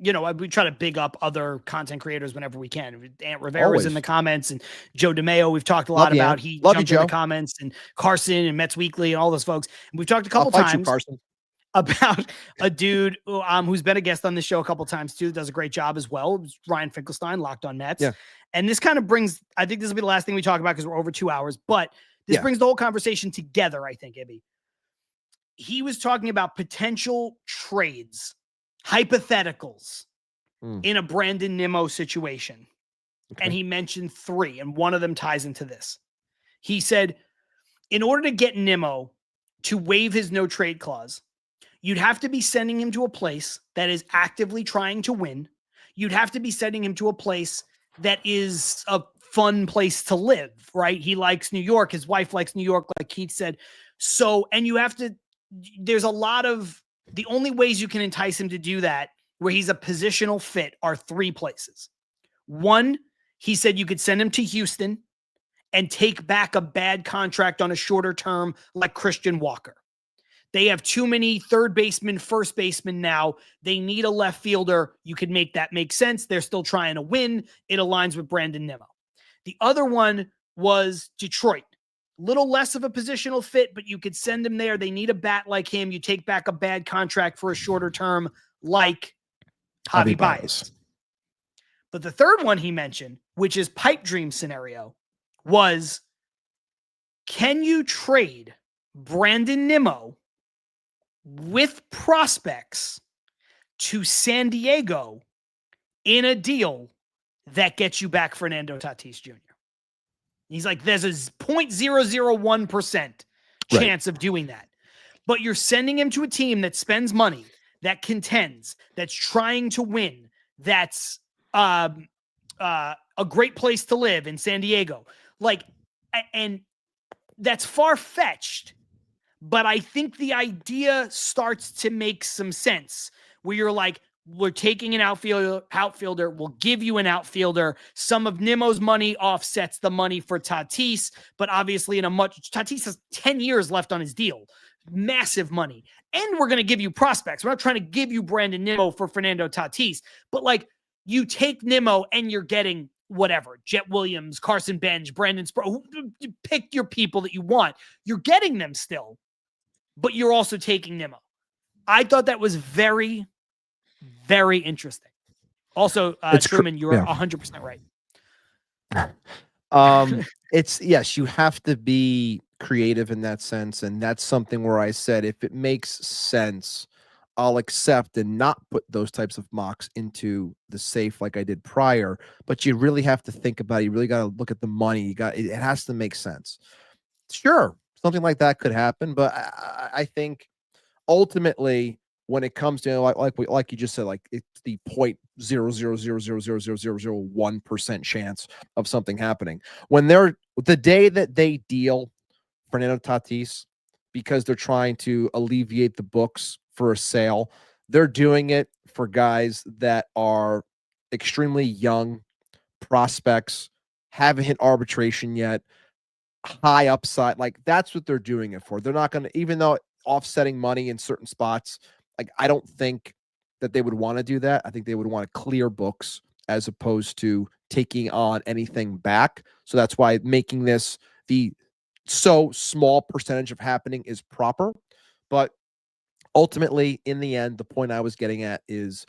We try to big up other content creators whenever we can. Ant Rivera's in the comments, and Joe DeMeo. We've talked a lot about. He jumped in the comments, and Carson and Mets Weekly and all those folks. And we've talked a couple times about a dude who's been a guest on this show a couple times too. Does a great job as well. It was Ryan Finkelstein, Locked on Mets. Yeah. And this kind of brings, I think this will be the last thing we talk about because we're over 2 hours, but this brings the whole conversation together, I think, Ibby. He was talking about potential trades, hypotheticals in a Brandon Nimmo situation. Okay. And he mentioned 3, and one of them ties into this. He said, in order to get Nimmo to waive his no trade clause, you'd have to be sending him to a place that is actively trying to win. You'd have to be sending him to a place that is a fun place to live, right? He likes New York. His wife likes New York, like Keith said. So, and you have to there's a lot of the only ways you can entice him to do that where he's a positional fit are 3 places. One, he said you could send him to Houston and take back a bad contract on a shorter term like Christian Walker. They have too many third basemen, first basemen now. They need a left fielder. You could make that make sense. They're still trying to win. It aligns with Brandon Nimmo. The other one was Detroit. Little less of a positional fit, but you could send him there. They need a bat like him. You take back a bad contract for a shorter term like Javi Baez. But the third one he mentioned, which is pipe dream scenario, was can you trade Brandon Nimmo with prospects to San Diego in a deal that gets you back Fernando Tatis Jr.? He's like, there's a 0.001% chance of doing that. But you're sending him to a team that spends money, that contends, that's trying to win, that's a great place to live in San Diego. Like, and that's far-fetched, but I think the idea starts to make some sense where you're like, we're taking an outfielder. We'll give you an outfielder. Some of Nimmo's money offsets the money for Tatis, but obviously Tatis has 10 years left on his deal. Massive money. And we're going to give you prospects. We're not trying to give you Brandon Nimmo for Fernando Tatis, but like you take Nimmo and you're getting whatever, Jet Williams, Carson Bench, Brandon Sproul, pick your people that you want. You're getting them still, but you're also taking Nimmo. I thought that was very, very interesting. Also, Truman, you're 100% right. It's yes, you have to be creative in that sense. And that's something where I said, if it makes sense, I'll accept and not put those types of mocks into the safe like I did prior. But you really have to think about it. You really got to look at the money. It has to make sense. Sure, something like that could happen, but I think ultimately when it comes to like you just said, like it's the 0.000000001% chance of something happening. When the day that they deal Fernando Tatis because they're trying to alleviate the books for a sale, they're doing it for guys that are extremely young prospects, haven't hit arbitration yet, high upside. Like that's what they're doing it for. They're not going to, even though offsetting money in certain spots, like I don't think that they would want to do that. I think they would want to clear books as opposed to taking on anything back. So that's why making this the so small percentage of happening is proper. But ultimately, in the end, the point I was getting at is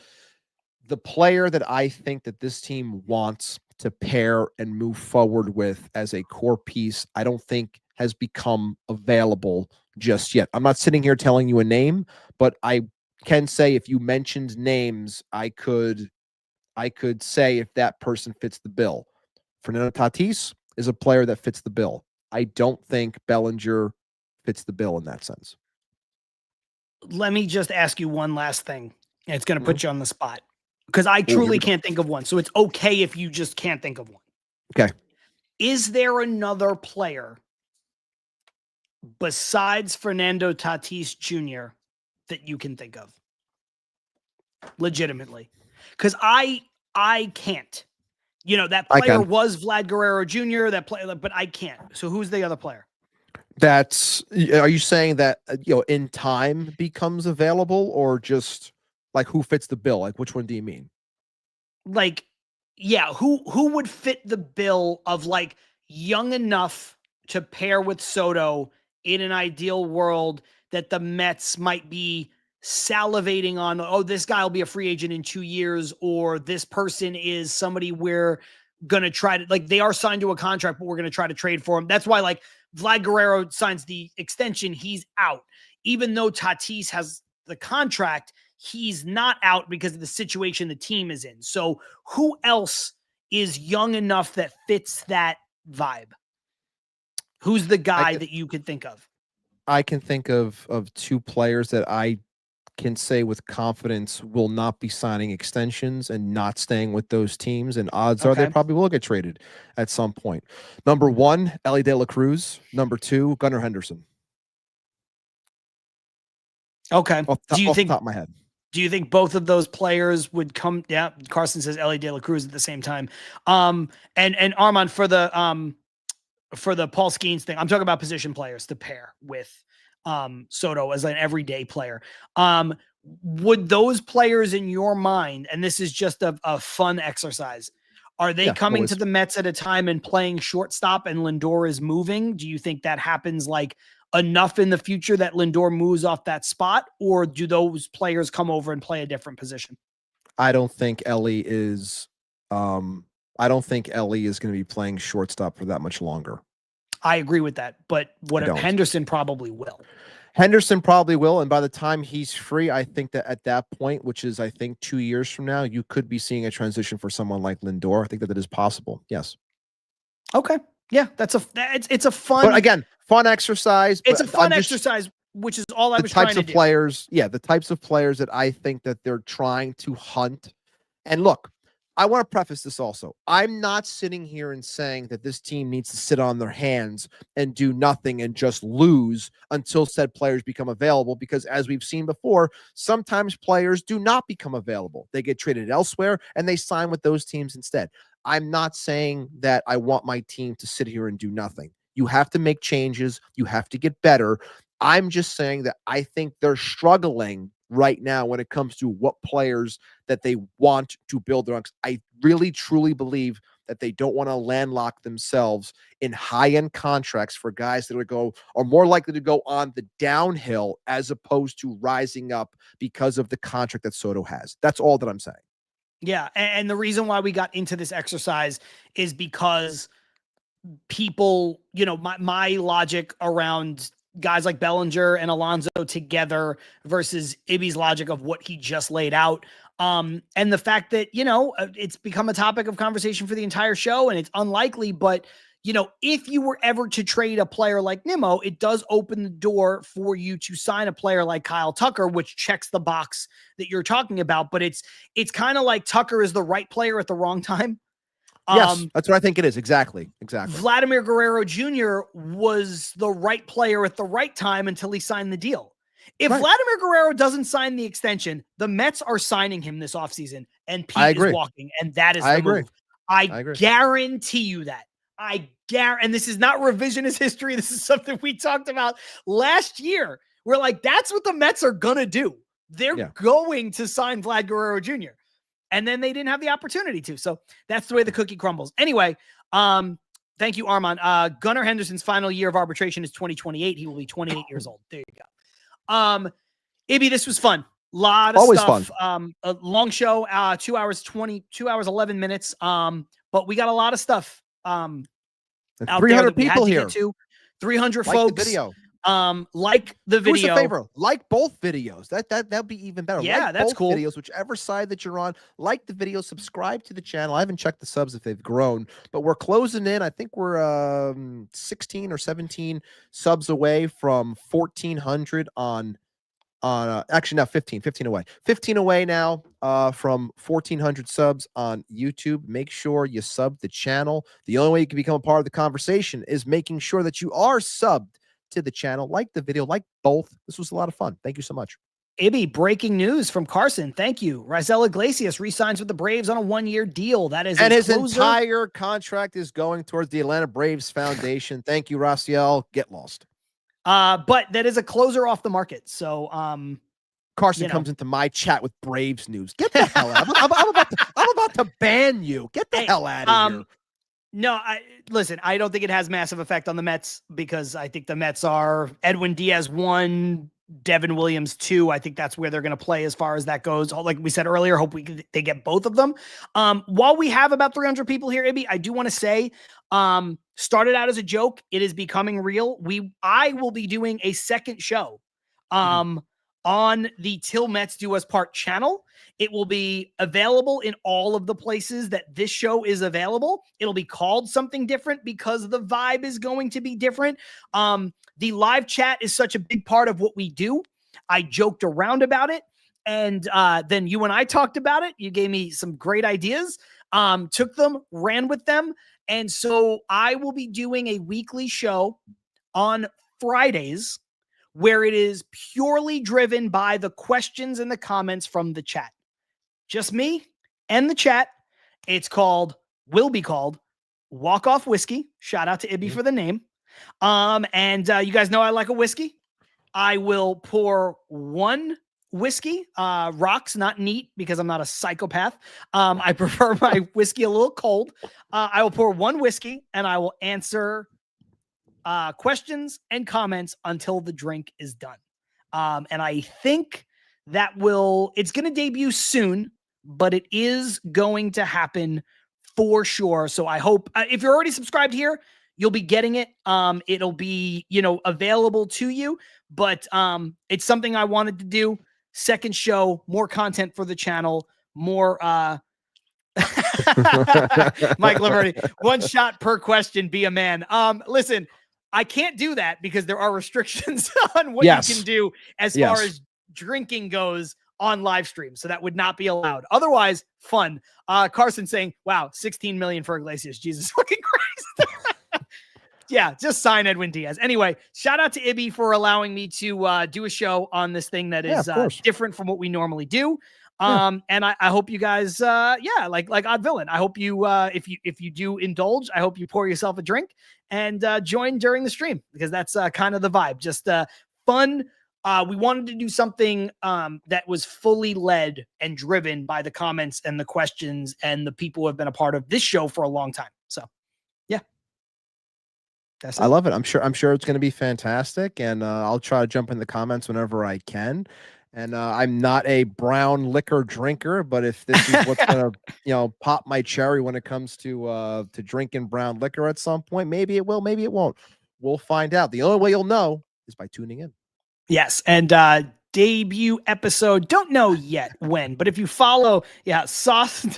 the player that I think that this team wants to pair and move forward with as a core piece, I don't think has become available just yet. I'm not sitting here telling you a name, but I can say if you mentioned names, I could say if that person fits the bill. Fernando Tatis is a player that fits the bill. I don't think Bellinger fits the bill in that sense. Let me just ask you one last thing. And it's going to put you on the spot because I truly can't think of one. So it's okay if you just can't think of one. Okay. Is there another player besides Fernando Tatis Jr. that you can think of? Legitimately. Because I can't. You know, that player was Vlad Guerrero Jr., but I can't. So who's the other player? Are you saying that, in time becomes available or just like who fits the bill? Like which one do you mean? Like, yeah, who would fit the bill of like young enough to pair with Soto in an ideal world that the Mets might be salivating on, oh, this guy will be a free agent in 2 years, or this person is somebody we're going to try to, like, they are signed to a contract, but we're going to try to trade for him. That's why, like, Vlad Guerrero signs the extension, he's out. Even though Tatis has the contract, he's not out because of the situation the team is in. So who else is young enough that fits that vibe? Who's the guy that you could think of? I can think of 2 players that I can say with confidence will not be signing extensions and not staying with those teams, and odds are they probably will get traded at some point. Number 1, Ellie De La Cruz. Number 2, Gunnar Henderson. Okay. Off the top of my head. Do you think both of those players would come? Yeah. Carson says Ellie De La Cruz at the same time. And Armand for the Paul Skeens thing, I'm talking about position players to pair with Soto as an everyday player. Would those players in your mind, and this is just a fun exercise, are they coming to the Mets at a time and playing shortstop and Lindor is moving? Do you think that happens like enough in the future that Lindor moves off that spot, or do those players come over and play a different position? I don't think Ellie is going to be playing shortstop for that much longer. I agree with that, but Henderson probably will. Henderson probably will, and by the time he's free, I think that at that point, which is I think 2 years from now, you could be seeing a transition for someone like Lindor. I think that is possible. Yes. Okay. Yeah, it's a fun. But again, fun exercise. It's a fun exercise, which is all I was trying to do. The types of players, the types of players that I think that they're trying to hunt. And look, I want to preface this also. I'm not sitting here and saying that this team needs to sit on their hands and do nothing and just lose until said players become available, because as we've seen before, sometimes players do not become available. They get traded elsewhere and they sign with those teams instead. I'm not saying that I want my team to sit here and do nothing. You have to make changes. You have to get better. I'm just saying that I think they're struggling right now when it comes to what players that they want to build their own. I really, truly believe that they don't want to landlock themselves in high-end contracts for guys that are more likely to go on the downhill as opposed to rising up because of the contract that Soto has. That's all that I'm saying. Yeah, and the reason why we got into this exercise is because people, my logic around guys like Bellinger and Alonso together versus Ibby's logic of what he just laid out. And the fact that, it's become a topic of conversation for the entire show, and it's unlikely, but if you were ever to trade a player like Nimmo, it does open the door for you to sign a player like Kyle Tucker, which checks the box that you're talking about. But it's kind of like Tucker is the right player at the wrong time. Yes, that's what I think it is. Exactly. Vladimir Guerrero Jr. was the right player at the right time until he signed the deal. If Vladimir Guerrero doesn't sign the extension, the Mets are signing him this offseason, and Pete is walking, and that is the move. I guarantee you that. And this is not revisionist history. This is something we talked about last year. We're like, that's what the Mets are going to do. They're going to sign Vlad Guerrero Jr. And then they didn't have the opportunity to. So that's the way the cookie crumbles. Anyway, thank you, Armand. Gunnar Henderson's final year of arbitration is 2028. He will be 28 years old. There you go. Ibby, this was fun. Lot of stuff. Fun. A long show, 2 hours, 11 minutes. But we got a lot of stuff. 300 people here. 300 like folks. The video. Like the video. Do us a favor, like both videos. That'd be even better. Yeah, like that's both cool. Videos, whichever side that you're on, like the video, subscribe to the channel. I haven't checked the subs if they've grown, but we're closing in. I think we're 16 or 17 subs away from 1,400 on actually now 15 away now from 1,400 subs on YouTube. Make sure you sub the channel. The only way you can become a part of the conversation is making sure that you are subbed to the channel. Like the video, like both. This was a lot of fun. Thank you so much. Ibby, breaking news from Carson. Thank you. Raisel Iglesias re-signs with the Braves on a 1-year deal. That is, and his entire contract is going towards the Atlanta Braves Foundation. Thank you, Raisel. Get lost. But that is a closer off the market. So Carson comes into my chat with Braves news. Get the hell out. I'm about to ban you. Get the hell out of here. No, listen, I don't think it has massive effect on the Mets because I think the Mets are Edwin Diaz 1, Devin Williams 2. I think that's where they're going to play as far as that goes. Like we said earlier, hope they get both of them. While we have about 300 people here, Ibby, I do want to say, started out as a joke. It is becoming real. I will be doing a second show on the Til Mets Do Us Part channel. It will be available in all of the places that this show is available. It'll be called something different because the vibe is going to be different. The live chat is such a big part of what we do. I joked around about it. And then you and I talked about it. You gave me some great ideas, took them, ran with them. And so I will be doing a weekly show on Fridays where it is purely driven by the questions and the comments from the chat. Just me and the chat. It's will be called Walk Off Whiskey. Shout out to Ibby for the name. And you guys know I like a whiskey. I will pour one whiskey, rocks, not neat, because I'm not a psychopath. I prefer my whiskey a little cold. I will pour one whiskey and I will answer questions and comments until the drink is done. And I think it's going to debut soon, but it is going to happen for sure. So I hope if you're already subscribed here, you'll be getting it. It'll be, available to you, but it's something I wanted to do. Second show, more content for the channel, more Mike Laverty, one shot per question, be a man. Listen, I can't do that because there are restrictions on what you can do as far as drinking goes on live stream. So that would not be allowed. Otherwise, fun. Carson saying, wow, 16 million for Iglesias. Jesus fucking Christ. Yeah, just sign Edwin Diaz. Anyway, shout out to Ibby for allowing me to do a show on this thing that is different from what we normally do. And I hope you guys, like Odd Villain. I hope you, if you do indulge, I hope you pour yourself a drink and join during the stream, because that's kind of the vibe. Just fun. We wanted to do something that was fully led and driven by the comments and the questions and the people who have been a part of this show for a long time. So, yeah. I love it. I'm sure it's going to be fantastic, and I'll try to jump in the comments whenever I can. And I'm not a brown liquor drinker, but if this is what's going to, pop my cherry when it comes to drinking brown liquor at some point, maybe it will, maybe it won't. We'll find out. The only way you'll know is by tuning in. Yes, and debut episode, don't know yet when, but if you follow, Sauce with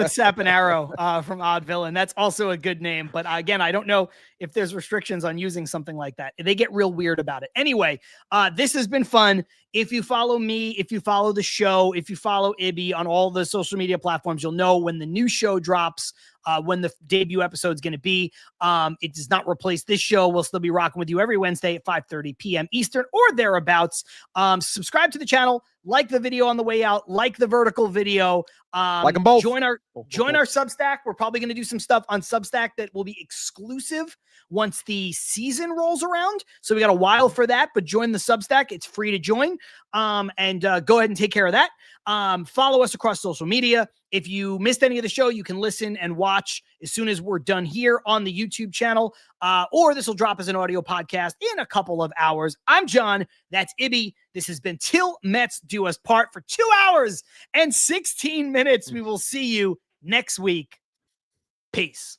Saponaro from Odd Villain, that's also a good name. But again, I don't know if there's restrictions on using something like that. They get real weird about it. Anyway, this has been fun. If you follow me, if you follow the show, if you follow Ibby on all the social media platforms, you'll know when the new show drops, when the debut episode is going to be. It does not replace this show. We'll still be rocking with you every Wednesday at 5:30 p.m. Eastern or thereabouts. Subscribe to the channel, like the video on the way out, like the vertical video. Like them both. Join our Substack. We're probably going to do some stuff on Substack that will be exclusive once the season rolls around. So we got a while for that, but join the Substack. It's free to join. And go ahead and take care of that. Follow us across social media. If you missed any of the show, you can listen and watch as soon as we're done here on the YouTube channel, or this will drop as an audio podcast in a couple of hours. I'm John. That's Ibby. This has been Til Mets Do Us Part for 2 hours and 16 minutes. We will see you next week. Peace.